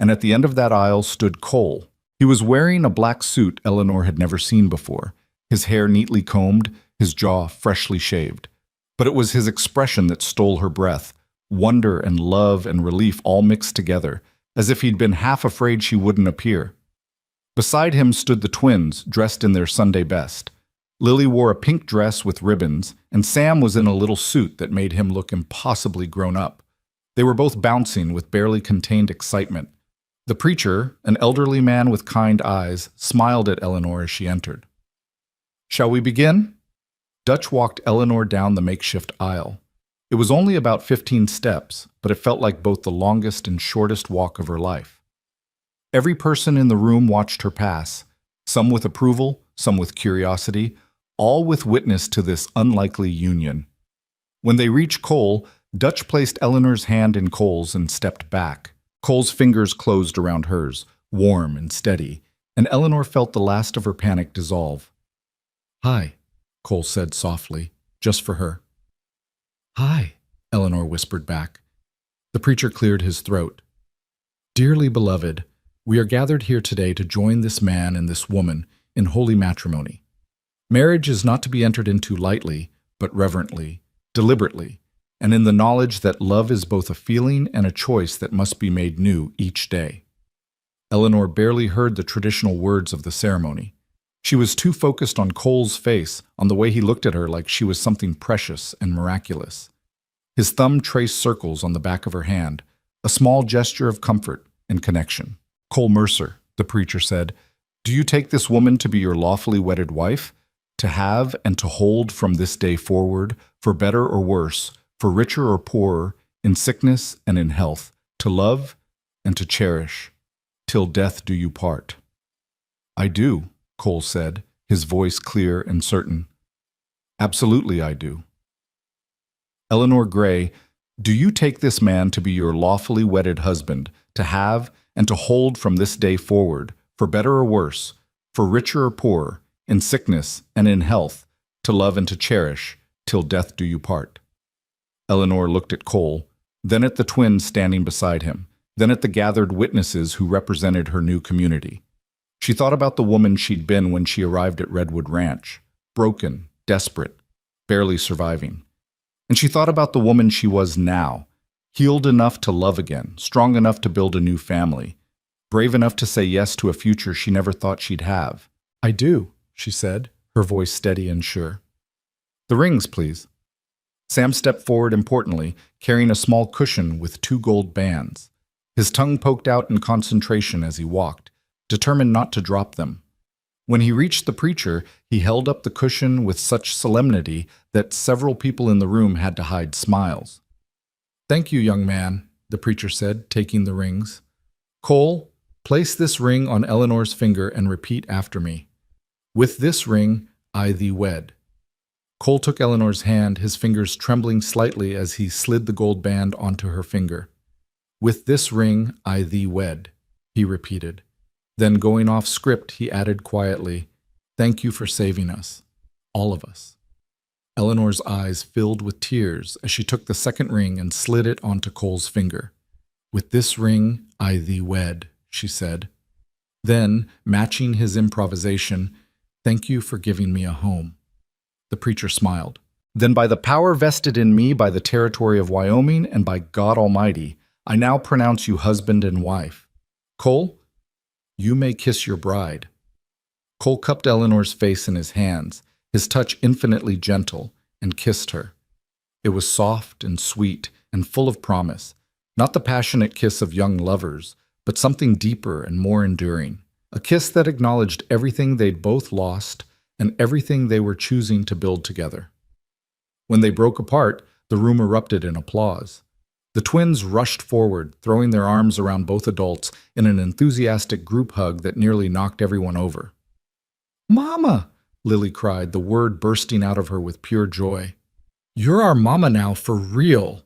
and at the end of that aisle stood Cole. He was wearing a black suit Eleanor had never seen before, his hair neatly combed, his jaw freshly shaved. But it was his expression that stole her breath, wonder and love and relief all mixed together, as if he'd been half afraid she wouldn't appear. Beside him stood the twins, dressed in their Sunday best. Lily wore a pink dress with ribbons, and Sam was in a little suit that made him look impossibly grown up. They were both bouncing with barely contained excitement. The preacher, an elderly man with kind eyes, smiled at Eleanor as she entered. "Shall we begin?" Dutch walked Eleanor down the makeshift aisle. It was only about 15 steps, but it felt like both the longest and shortest walk of her life. Every person in the room watched her pass, some with approval, some with curiosity, all with witness to this unlikely union. When they reached Cole, Dutch placed Eleanor's hand in Cole's and stepped back. Cole's fingers closed around hers, warm and steady, and Eleanor felt the last of her panic dissolve. "Hi," Cole said softly, just for her. "Hi," Eleanor whispered back. The preacher cleared his throat. "Dearly beloved, we are gathered here today to join this man and this woman in holy matrimony. Marriage is not to be entered into lightly, but reverently, deliberately, and in the knowledge that love is both a feeling and a choice that must be made new each day." Eleanor barely heard the traditional words of the ceremony. She was too focused on Cole's face, on the way he looked at her like she was something precious and miraculous. His thumb traced circles on the back of her hand, a small gesture of comfort and connection. Cole Mercer, the preacher said, do you take this woman to be your lawfully wedded wife, to have and to hold from this day forward, for better or worse, for richer or poorer, in sickness and in health, to love and to cherish, till death do you part? I do, Cole said, his voice clear and certain. Absolutely I do. Eleanor Gray, do you take this man to be your lawfully wedded husband, to have and to hold from this day forward, for better or worse, for richer or poorer, in sickness and in health, to love and to cherish, till death do you part? Eleanor looked at Cole, then at the twins standing beside him, then at the gathered witnesses who represented her new community. She thought about the woman she'd been when she arrived at Redwood Ranch, broken, desperate, barely surviving. And she thought about the woman she was now, healed enough to love again, strong enough to build a new family, brave enough to say yes to a future she never thought she'd have. I do, she said, her voice steady and sure. The rings, please. Sam stepped forward importantly, carrying a small cushion with 2 gold bands. His tongue poked out in concentration as he walked, determined not to drop them. When he reached the preacher, he held up the cushion with such solemnity that several people in the room had to hide smiles. Thank you, young man, the preacher said, taking the rings. Cole, place this ring on Eleanor's finger and repeat after me. With this ring, I thee wed. Cole took Eleanor's hand, his fingers trembling slightly as he slid the gold band onto her finger. With this ring, I thee wed, he repeated. Then, going off script, he added quietly, Thank you for saving us, all of us. Eleanor's eyes filled with tears as she took the second ring and slid it onto Cole's finger. With this ring, I thee wed, she said. Then, matching his improvisation, Thank you for giving me a home. The preacher smiled. Then by the power vested in me by the territory of Wyoming and by God Almighty, I now pronounce you husband and wife. Cole, you may kiss your bride. Cole cupped Eleanor's face in his hands, his touch infinitely gentle, and kissed her. It was soft and sweet and full of promise, not the passionate kiss of young lovers, but something deeper and more enduring, a kiss that acknowledged everything they'd both lost and everything they were choosing to build together. When they broke apart, the room erupted in applause. The twins rushed forward, throwing their arms around both adults in an enthusiastic group hug that nearly knocked everyone over. Mama! Lily cried, the word bursting out of her with pure joy. You're our mama now, for real!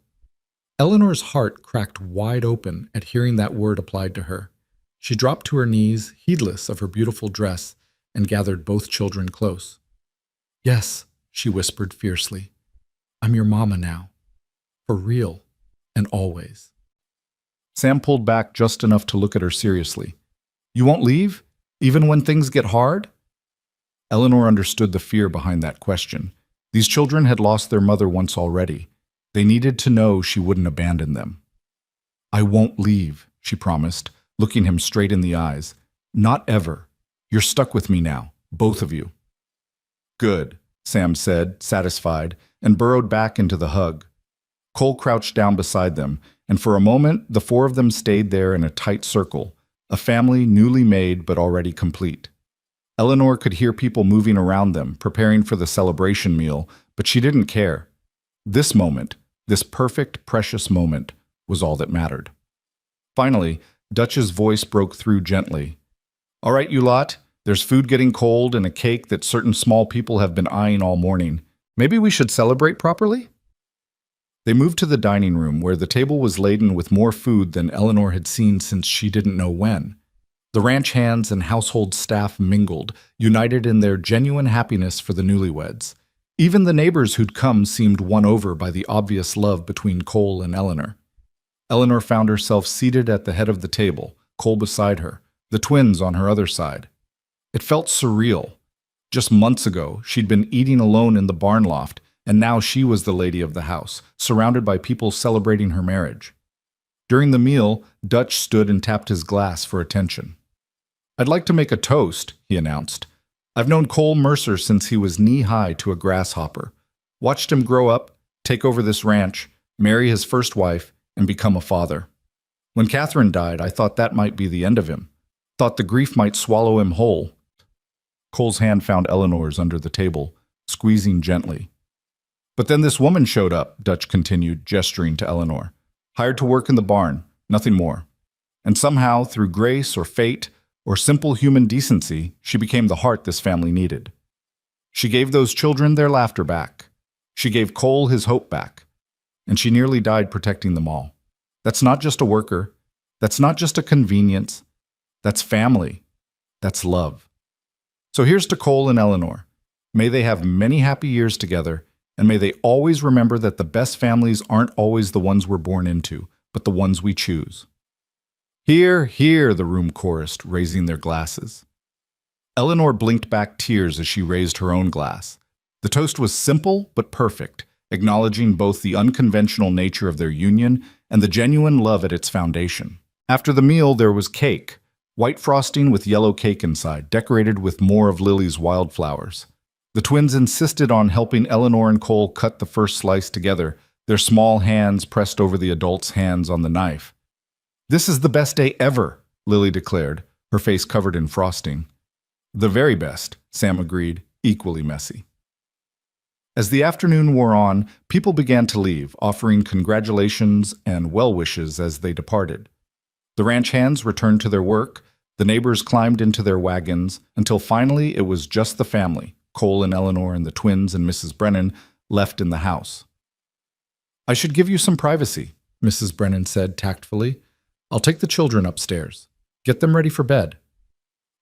Eleanor's heart cracked wide open at hearing that word applied to her. She dropped to her knees, heedless of her beautiful dress, and gathered both children close. Yes, she whispered fiercely. I'm your mama now. For real. And always. Sam pulled back just enough to look at her seriously. You won't leave? Even when things get hard? Eleanor understood the fear behind that question. These children had lost their mother once already. They needed to know she wouldn't abandon them. I won't leave, she promised, looking him straight in the eyes. Not ever. You're stuck with me now, both of you. Good, Sam said, satisfied, and burrowed back into the hug. Cole crouched down beside them, and for a moment the 4 of them stayed there in a tight circle, a family newly made but already complete. Eleanor could hear people moving around them, preparing for the celebration meal, but she didn't care. This moment, this perfect, precious moment, was all that mattered. Finally, Dutch's voice broke through gently. All right, you lot, there's food getting cold and a cake that certain small people have been eyeing all morning. Maybe we should celebrate properly? They moved to the dining room, where the table was laden with more food than Eleanor had seen since she didn't know when. The ranch hands and household staff mingled, united in their genuine happiness for the newlyweds. Even the neighbors who'd come seemed won over by the obvious love between Cole and Eleanor. Eleanor found herself seated at the head of the table, Cole beside her, the twins on her other side. It felt surreal. Just months ago, she'd been eating alone in the barn loft, and now she was the lady of the house, surrounded by people celebrating her marriage. During the meal, Dutch stood and tapped his glass for attention. "I'd like to make a toast," he announced. "I've known Cole Mercer since he was knee-high to a grasshopper. Watched him grow up, take over this ranch, marry his first wife, and become a father. When Catherine died, I thought that might be the end of him. Thought the grief might swallow him whole." Cole's hand found Eleanor's under the table, squeezing gently. "But then this woman showed up," Dutch continued, gesturing to Eleanor. "Hired to work in the barn, nothing more. And somehow, through grace or fate or simple human decency, she became the heart this family needed. She gave those children their laughter back. She gave Cole his hope back. And she nearly died protecting them all. That's not just a worker. That's not just a convenience. That's family. That's love. So here's to Cole and Eleanor. May they have many happy years together, and may they always remember that the best families aren't always the ones we're born into, but the ones we choose." "Hear, hear," the room chorused, raising their glasses. Eleanor blinked back tears as she raised her own glass. The toast was simple but perfect, acknowledging both the unconventional nature of their union and the genuine love at its foundation. After the meal, there was cake, white frosting with yellow cake inside, decorated with more of Lily's wildflowers. The twins insisted on helping Eleanor and Cole cut the first slice together, their small hands pressed over the adults' hands on the knife. "This is the best day ever," Lily declared, her face covered in frosting. "The very best," Sam agreed, equally messy. As the afternoon wore on, people began to leave, offering congratulations and well wishes as they departed. The ranch hands returned to their work, the neighbors climbed into their wagons, until finally it was just the family, Cole and Eleanor and the twins and Mrs. Brennan, left in the house. "I should give you some privacy," Mrs. Brennan said tactfully. "I'll take the children upstairs. Get them ready for bed."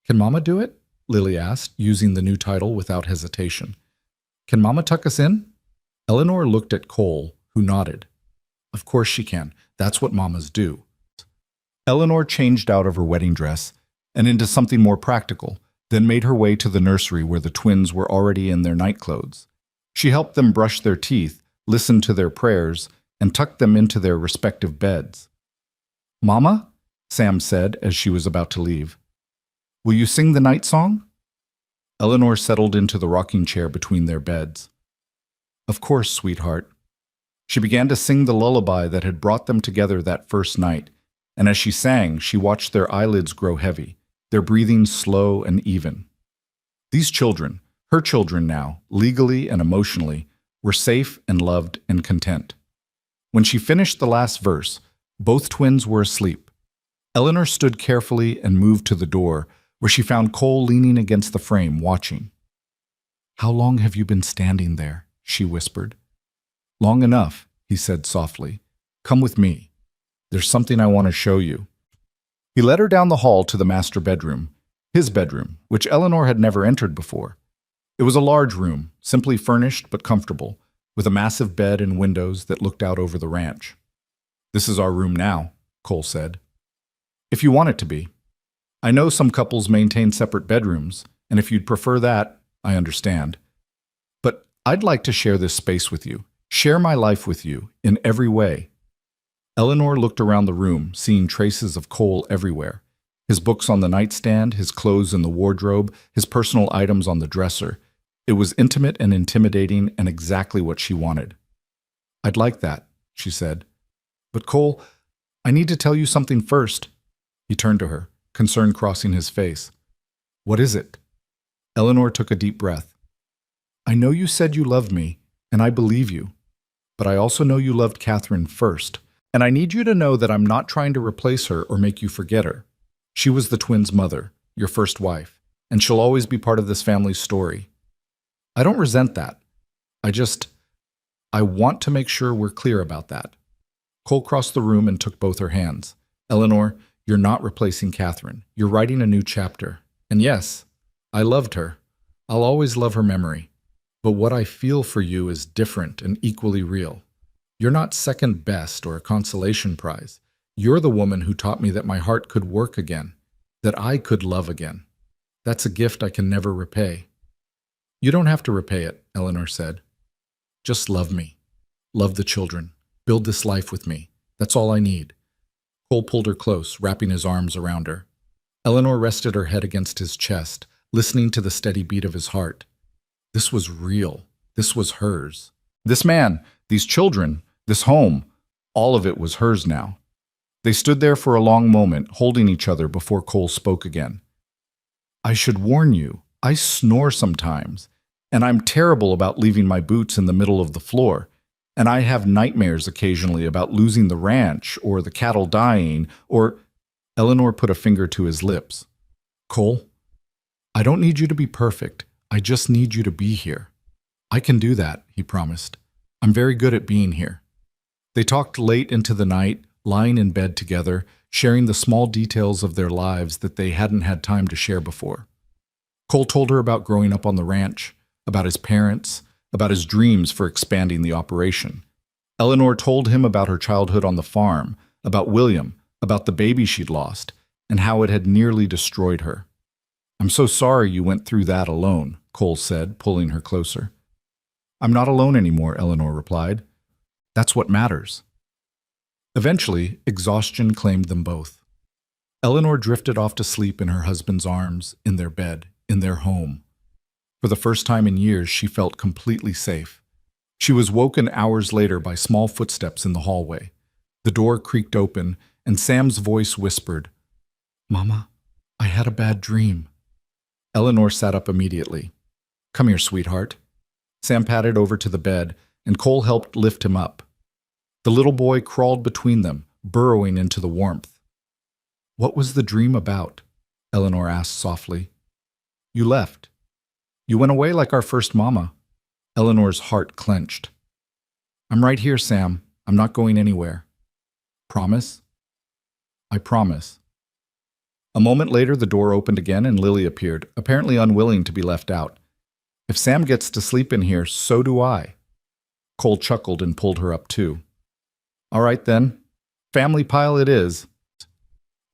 "Can Mama do it?" Lily asked, using the new title without hesitation. "Can Mama tuck us in?" Eleanor looked at Cole, who nodded. "Of course she can. That's what mamas do." Eleanor changed out of her wedding dress and into something more practical, then made her way to the nursery where the twins were already in their nightclothes. She helped them brush their teeth, listened to their prayers, and tucked them into their respective beds. "Mama," Sam said as she was about to leave, "will you sing the night song?" Eleanor settled into the rocking chair between their beds. "Of course, sweetheart." She began to sing the lullaby that had brought them together that first night, and as she sang, she watched their eyelids grow heavy, their breathing slow and even. These children, her children now, legally and emotionally, were safe and loved and content. When she finished the last verse, both twins were asleep. Eleanor stood carefully and moved to the door, where she found Cole leaning against the frame, watching. "How long have you been standing there?" she whispered. "Long enough," he said softly. "Come with me. There's something I want to show you." He led her down the hall to the master bedroom, his bedroom, which Eleanor had never entered before. It was a large room, simply furnished but comfortable, with a massive bed and windows that looked out over the ranch. "This is our room now," Cole said. "If you want it to be. I know some couples maintain separate bedrooms, and if you'd prefer that, I understand. But I'd like to share this space with you, share my life with you, in every way." Eleanor looked around the room, seeing traces of Cole everywhere. His books on the nightstand, his clothes in the wardrobe, his personal items on the dresser. It was intimate and intimidating and exactly what she wanted. "I'd like that," she said. "But Cole, I need to tell you something first." He turned to her, concern crossing his face. "What is it?" Eleanor took a deep breath. "I know you said you loved me, and I believe you. But I also know you loved Catherine first. And I need you to know that I'm not trying to replace her or make you forget her. She was the twins' mother, your first wife, and she'll always be part of this family's story. I don't resent that. I want to make sure we're clear about that." Cole crossed the room and took both her hands. "Eleanor, you're not replacing Catherine. You're writing a new chapter. And yes, I loved her. I'll always love her memory. But what I feel for you is different and equally real. You're not second best or a consolation prize. You're the woman who taught me that my heart could work again, that I could love again. That's a gift I can never repay." "You don't have to repay it," Eleanor said. "Just love me. Love the children. Build this life with me. That's all I need. Cole pulled her close, wrapping his arms around her. Eleanor rested her head against his chest, listening to the steady beat of his heart. This was real. This was hers. This man, these children, this home, all of it was hers now. They stood there for a long moment, holding each other before Cole spoke again. I should warn you, I snore sometimes, and I'm terrible about leaving my boots in the middle of the floor, and I have nightmares occasionally about losing the ranch, or the cattle dying, or... Eleanor put a finger to his lips. Cole, I don't need you to be perfect. I just need you to be here. I can do that, he promised. I'm very good at being here. They talked late into the night, lying in bed together, sharing the small details of their lives that they hadn't had time to share before. Cole told her about growing up on the ranch, about his parents, about his dreams for expanding the operation. Eleanor told him about her childhood on the farm, about William, about the baby she'd lost, and how it had nearly destroyed her. I'm so sorry you went through that alone, Cole said, pulling her closer. I'm not alone anymore, Eleanor replied. That's what matters. Eventually, exhaustion claimed them both. Eleanor drifted off to sleep in her husband's arms, in their bed, in their home. For the first time in years, she felt completely safe. She was woken hours later by small footsteps in the hallway. The door creaked open, and Sam's voice whispered, Mama, I had a bad dream. Eleanor sat up immediately. Come here, sweetheart. Sam padded over to the bed, and Cole helped lift him up. The little boy crawled between them, burrowing into the warmth. What was the dream about? Eleanor asked softly. You left. You went away like our first mama. Eleanor's heart clenched. I'm right here, Sam. I'm not going anywhere. Promise? I promise. A moment later, the door opened again and Lily appeared, apparently unwilling to be left out. If Sam gets to sleep in here, so do I. Cole chuckled and pulled her up too. All right then. Family pile it is.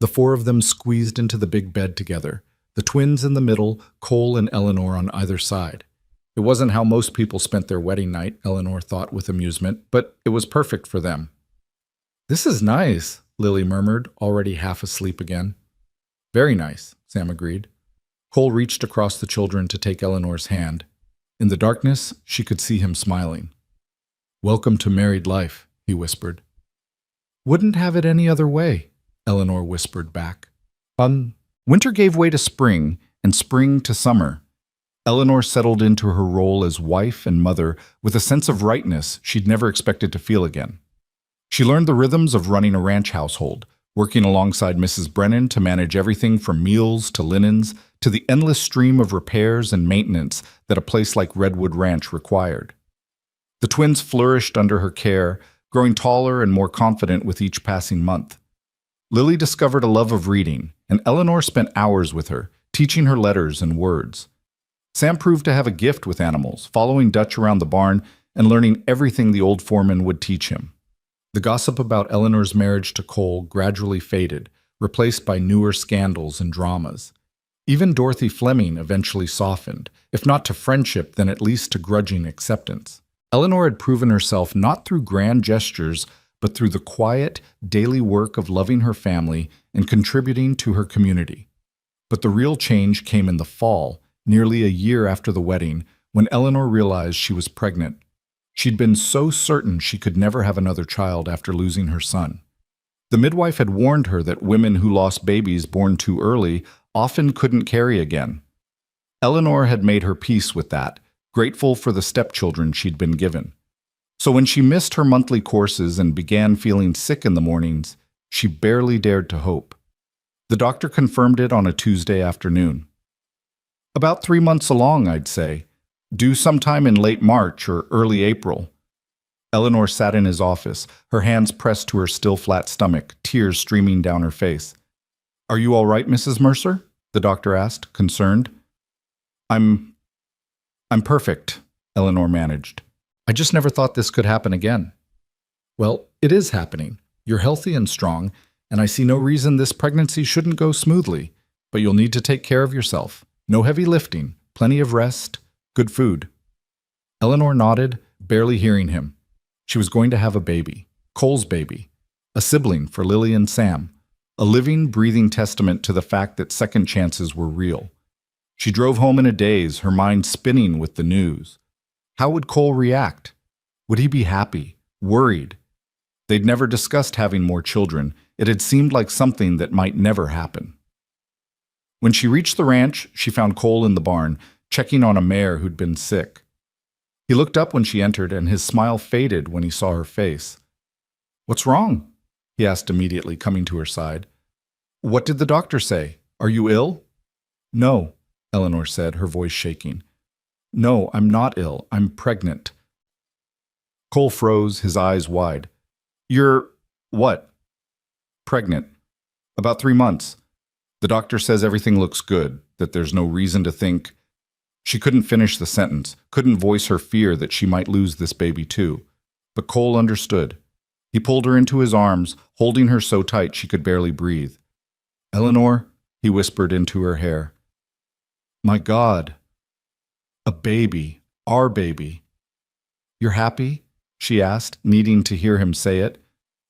The four of them squeezed into the big bed together, the twins in the middle, Cole and Eleanor on either side. It wasn't how most people spent their wedding night, Eleanor thought with amusement, but it was perfect for them. This is nice, Lily murmured, already half asleep again. Very nice, Sam agreed. Cole reached across the children to take Eleanor's hand. In the darkness, she could see him smiling. Welcome to married life, he whispered. Wouldn't have it any other way, Eleanor whispered back. Winter gave way to spring, and spring to summer. Eleanor settled into her role as wife and mother with a sense of rightness she'd never expected to feel again. She learned the rhythms of running a ranch household, working alongside Mrs. Brennan to manage everything from meals to linens to the endless stream of repairs and maintenance that a place like Redwood Ranch required. The twins flourished under her care, growing taller and more confident with each passing month. Lily discovered a love of reading, and Eleanor spent hours with her, teaching her letters and words. Sam proved to have a gift with animals, following Dutch around the barn and learning everything the old foreman would teach him. The gossip about Eleanor's marriage to Cole gradually faded, replaced by newer scandals and dramas. Even Dorothy Fleming eventually softened, if not to friendship, then at least to grudging acceptance. Eleanor had proven herself not through grand gestures, but through the quiet, daily work of loving her family and contributing to her community. But the real change came in the fall, nearly a year after the wedding, when Eleanor realized she was pregnant. She'd been so certain she could never have another child after losing her son. The midwife had warned her that women who lost babies born too early often couldn't carry again. Eleanor had made her peace with that, grateful for the stepchildren she'd been given. So when she missed her monthly courses and began feeling sick in the mornings, she barely dared to hope. The doctor confirmed it on a Tuesday afternoon. About 3 months along, I'd say. Due sometime in late March or early April. Eleanor sat in his office, her hands pressed to her still flat stomach, tears streaming down her face. Are you all right, Mrs. Mercer? The doctor asked, concerned. I'm perfect, Eleanor managed. I just never thought this could happen again. Well, it is happening. You're healthy and strong, and I see no reason this pregnancy shouldn't go smoothly, but you'll need to take care of yourself. No heavy lifting, plenty of rest, good food. Eleanor nodded, barely hearing him. She was going to have a baby, Cole's baby. a sibling for Lily and Sam, a living, breathing testament to the fact that second chances were real. She drove home in a daze, her mind spinning with the news. How would Cole react? Would he be happy, worried? They'd never discussed having more children. It had seemed like something that might never happen. When she reached the ranch, she found Cole in the barn, checking on a mare who'd been sick. He looked up when she entered, and his smile faded when he saw her face. "What's wrong?" he asked immediately, coming to her side. "What did the doctor say? Are you ill?" "No," Eleanor said, her voice shaking. "No, I'm not ill. I'm pregnant." Cole froze, his eyes wide. "You're what?" "Pregnant. About 3 months. The doctor says everything looks good, that there's no reason to think—" She couldn't finish the sentence, couldn't voice her fear that she might lose this baby too. But Cole understood. He pulled her into his arms, holding her so tight she could barely breathe. "Eleanor," he whispered into her hair. "My God. A baby. Our baby." "You're happy?" she asked, needing to hear him say it.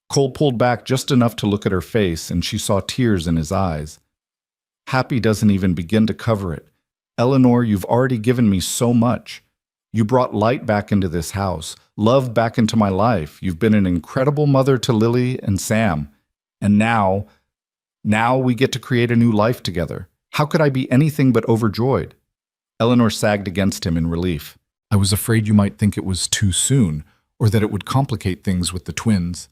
Cole pulled back just enough to look at her face, and she saw tears in his eyes. "Happy doesn't even begin to cover it. Eleanor, you've already given me so much. You brought light back into this house, love back into my life. You've been an incredible mother to Lily and Sam. And now we get to create a new life together. How could I be anything but overjoyed?" Eleanor sagged against him in relief. "I was afraid you might think it was too soon, or that it would complicate things with the twins.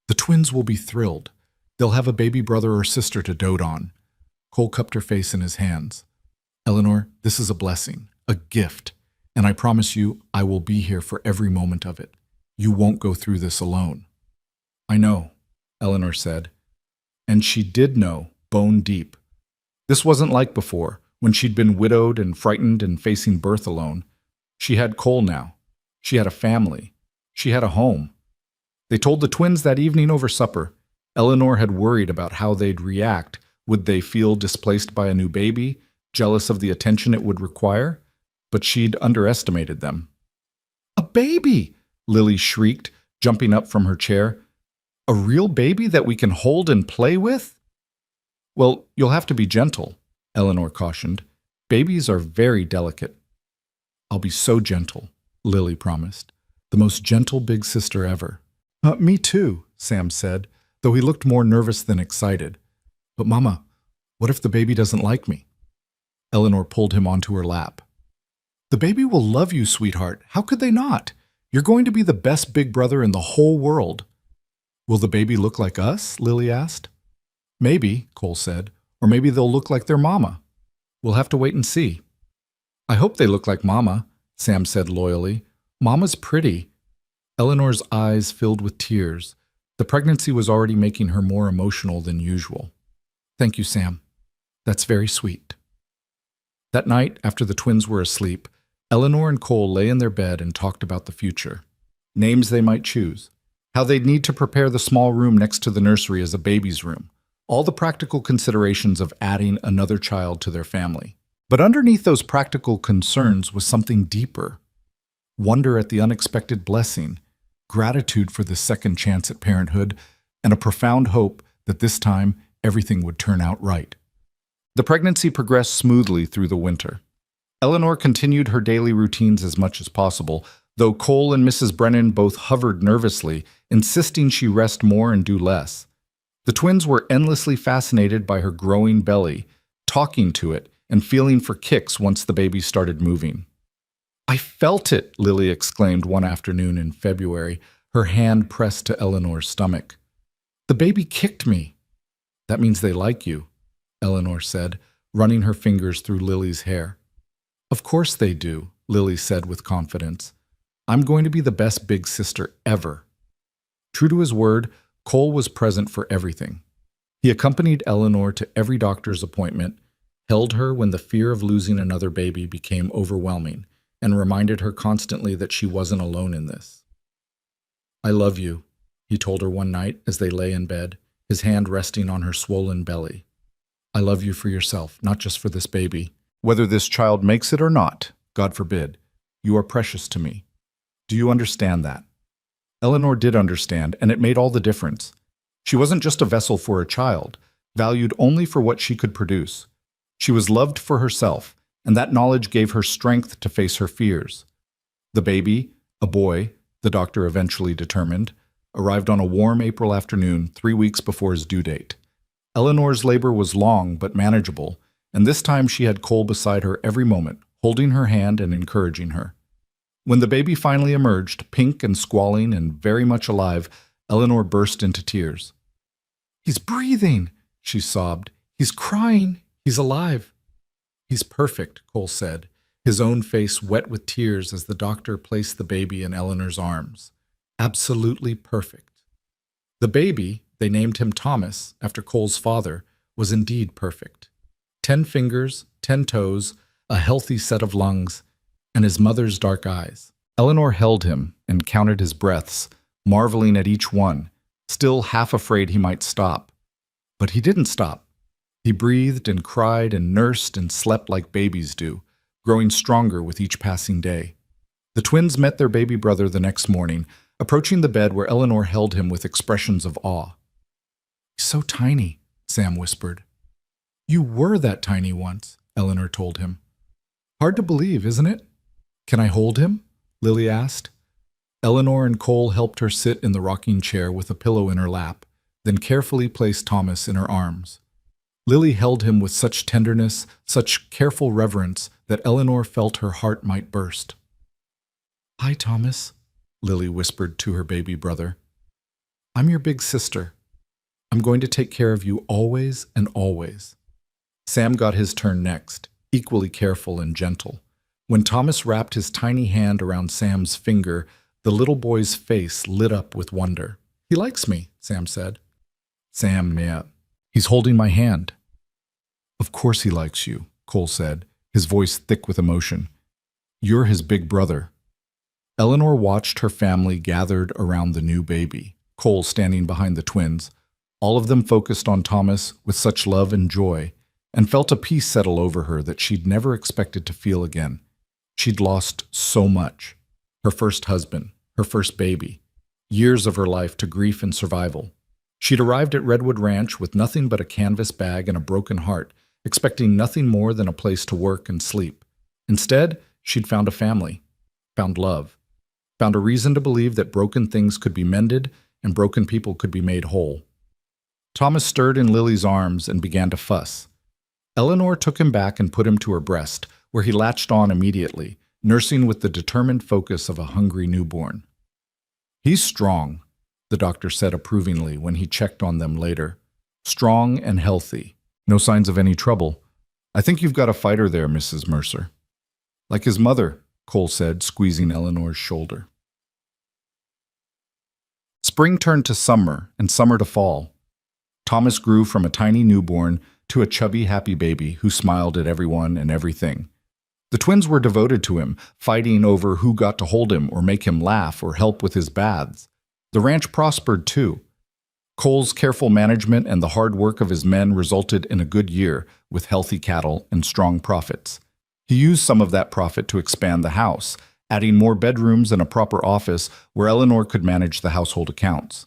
The twins will be thrilled. They'll have a baby brother or sister to dote on." Cole cupped her face in his hands. "Eleanor, this is a blessing, a gift, and I promise you I will be here for every moment of it. You won't go through this alone." "I know," Eleanor said. And she did know, bone deep. This wasn't like before, when she'd been widowed and frightened and facing birth alone. She had Cole now. She had a family. She had a home. They told the twins that evening over supper. Eleanor had worried about how they'd react. Would they feel displaced by a new baby, jealous of the attention it would require? But she'd underestimated them. "A baby!" Lily shrieked, jumping up from her chair. "A real baby that we can hold and play with?" "Well, you'll have to be gentle," Eleanor cautioned. "Babies are very delicate." "I'll be so gentle," Lily promised. "The most gentle big sister ever." Me too," Sam said, though he looked more nervous than excited. "But Mama, what if the baby doesn't like me?" Eleanor pulled him onto her lap. "The baby will love you, sweetheart. How could they not? You're going to be the best big brother in the whole world." "Will the baby look like us?" Lily asked. "Maybe," Cole said, "or maybe they'll look like their mama. We'll have to wait and see." "I hope they look like Mama," Sam said loyally. "Mama's pretty." Eleanor's eyes filled with tears. The pregnancy was already making her more emotional than usual. "Thank you, Sam. That's very sweet." That night, after the twins were asleep, Eleanor and Cole lay in their bed and talked about the future. Names they might choose. How they'd need to prepare the small room next to the nursery as a baby's room. All the practical considerations of adding another child to their family. But underneath those practical concerns was something deeper. Wonder at the unexpected blessing, gratitude for the second chance at parenthood, and a profound hope that this time everything would turn out right. The pregnancy progressed smoothly through the winter. Eleanor continued her daily routines as much as possible, though Cole and Mrs. Brennan both hovered nervously, insisting she rest more and do less. The twins were endlessly fascinated by her growing belly, talking to it, and feeling for kicks once the baby started moving. "I felt it," Lily exclaimed one afternoon in February, her hand pressed to Eleanor's stomach. "The baby kicked me." "That means they like you," Eleanor said, running her fingers through Lily's hair. "Of course they do," Lily said with confidence. "I'm going to be the best big sister ever." True to his word, Cole was present for everything. He accompanied Eleanor to every doctor's appointment, held her when the fear of losing another baby became overwhelming, and reminded her constantly that she wasn't alone in this. "I love you," he told her one night as they lay in bed, his hand resting on her swollen belly. "I love you for yourself, not just for this baby. Whether this child makes it or not, God forbid, you are precious to me. Do you understand that?" Eleanor did understand, and it made all the difference. She wasn't just a vessel for a child, valued only for what she could produce. She was loved for herself, and that knowledge gave her strength to face her fears. The baby, a boy, the doctor eventually determined, arrived on a warm April afternoon 3 weeks before his due date. Eleanor's labor was long but manageable, and this time she had Cole beside her every moment, holding her hand and encouraging her. When the baby finally emerged, pink and squalling and very much alive, Eleanor burst into tears. "He's breathing," she sobbed. "He's crying. He's alive." "He's perfect," Cole said, his own face wet with tears as the doctor placed the baby in Eleanor's arms. Absolutely perfect. The baby, they named him Thomas, after Cole's father, was indeed perfect. 10 fingers, 10 toes, a healthy set of lungs, and his mother's dark eyes. Eleanor held him and counted his breaths, marveling at each one, still half afraid he might stop. But he didn't stop. He breathed and cried and nursed and slept like babies do, growing stronger with each passing day. The twins met their baby brother the next morning, approaching the bed where Eleanor held him with expressions of awe. "He's so tiny," Sam whispered. "You were that tiny once," Eleanor told him. "Hard to believe, isn't it?" "Can I hold him?" Lily asked. Eleanor and Cole helped her sit in the rocking chair with a pillow in her lap, then carefully placed Thomas in her arms. Lily held him with such tenderness, such careful reverence, that Eleanor felt her heart might burst. "Hi, Thomas," Lily whispered to her baby brother. "I'm your big sister. I'm going to take care of you always and always." Sam got his turn next, equally careful and gentle. When Thomas wrapped his tiny hand around Sam's finger, the little boy's face lit up with wonder. "He likes me," Sam said. "Sam, yeah. He's holding my hand." "Of course he likes you," Cole said, his voice thick with emotion. "You're his big brother." Eleanor watched her family gathered around the new baby, Cole standing behind the twins, all of them focused on Thomas with such love and joy, and felt a peace settle over her that she'd never expected to feel again. She'd lost so much. Her first husband, her first baby, years of her life to grief and survival. She'd arrived at Redwood Ranch with nothing but a canvas bag and a broken heart, expecting nothing more than a place to work and sleep. Instead, she'd found a family, found love, found a reason to believe that broken things could be mended and broken people could be made whole. Thomas stirred in Lily's arms and began to fuss. Eleanor took him back and put him to her breast, where he latched on immediately, nursing with the determined focus of a hungry newborn. "He's strong," the doctor said approvingly when he checked on them later. "Strong and healthy. No signs of any trouble. I think you've got a fighter there, Mrs. Mercer." "Like his mother," Cole said, squeezing Eleanor's shoulder. Spring turned to summer and summer to fall. Thomas grew from a tiny newborn to a chubby, happy baby who smiled at everyone and everything. The twins were devoted to him, fighting over who got to hold him or make him laugh or help with his baths. The ranch prospered too. Cole's careful management and the hard work of his men resulted in a good year with healthy cattle and strong profits. He used some of that profit to expand the house, adding more bedrooms and a proper office where Eleanor could manage the household accounts.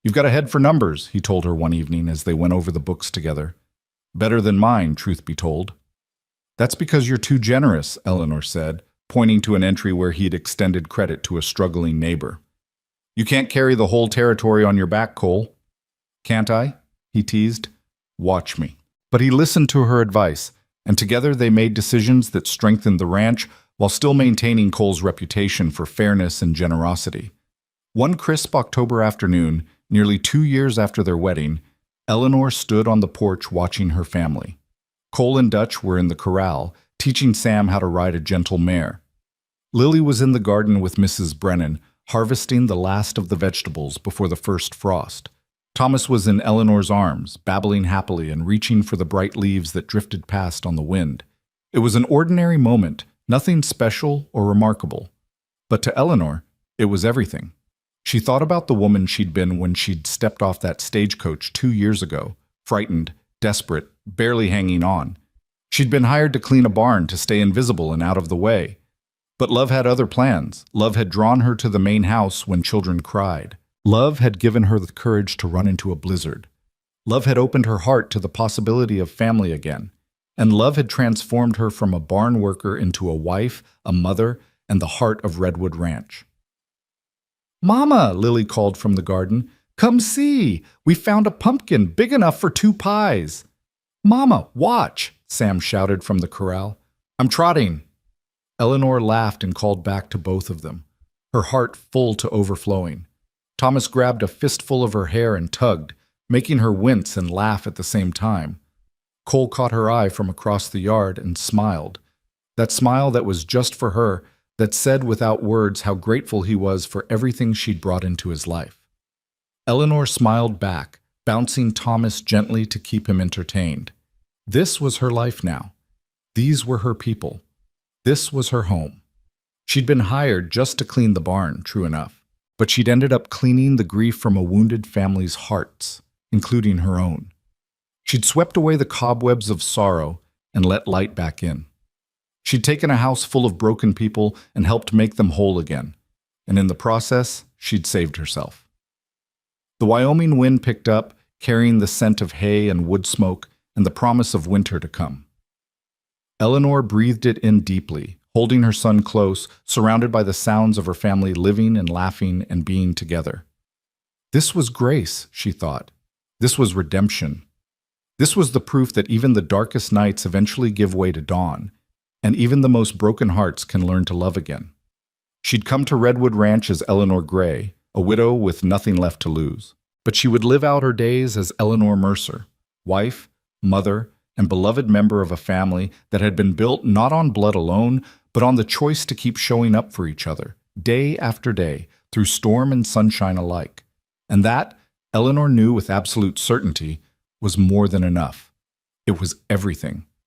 "You've got a head for numbers," he told her one evening as they went over the books together. "Better than mine, truth be told." "That's because you're too generous," Eleanor said, pointing to an entry where he'd extended credit to a struggling neighbor. "You can't carry the whole territory on your back, Cole." "Can't I?" he teased. "Watch me." But he listened to her advice, and together they made decisions that strengthened the ranch while still maintaining Cole's reputation for fairness and generosity. One crisp October afternoon, nearly 2 years after their wedding, Eleanor stood on the porch watching her family. Cole and Dutch were in the corral, teaching Sam how to ride a gentle mare. Lily was in the garden with Mrs. Brennan, harvesting the last of the vegetables before the first frost. Thomas was in Eleanor's arms, babbling happily and reaching for the bright leaves that drifted past on the wind. It was an ordinary moment, nothing special or remarkable. But to Eleanor, it was everything. She thought about the woman she'd been when she'd stepped off that stagecoach 2 years ago, frightened, desperate, barely hanging on. She'd been hired to clean a barn to stay invisible and out of the way. But love had other plans. Love had drawn her to the main house when children cried. Love had given her the courage to run into a blizzard. Love had opened her heart to the possibility of family again. And love had transformed her from a barn worker into a wife, a mother, and the heart of Redwood Ranch. "Mama," Lily called from the garden, "come see! We found a pumpkin big enough for 2 pies." "Mama, watch!" Sam shouted from the corral. "I'm trotting." Eleanor laughed and called back to both of them, her heart full to overflowing. Thomas grabbed a fistful of her hair and tugged, making her wince and laugh at the same time. Cole caught her eye from across the yard and smiled. That smile that was just for her, that said without words how grateful he was for everything she'd brought into his life. Eleanor smiled back, bouncing Thomas gently to keep him entertained. This was her life now. These were her people. This was her home. She'd been hired just to clean the barn, true enough, but she'd ended up cleaning the grief from a wounded family's hearts, including her own. She'd swept away the cobwebs of sorrow and let light back in. She'd taken a house full of broken people and helped make them whole again, and in the process, she'd saved herself. The Wyoming wind picked up, carrying the scent of hay and wood smoke and the promise of winter to come. Eleanor breathed it in deeply, holding her son close, surrounded by the sounds of her family living and laughing and being together. This was grace, she thought. This was redemption. This was the proof that even the darkest nights eventually give way to dawn, and even the most broken hearts can learn to love again. She'd come to Redwood Ranch as Eleanor Gray, a widow with nothing left to lose. But she would live out her days as Eleanor Mercer, wife, mother, and beloved member of a family that had been built not on blood alone, but on the choice to keep showing up for each other, day after day, through storm and sunshine alike. And that, Eleanor knew with absolute certainty, was more than enough. It was everything.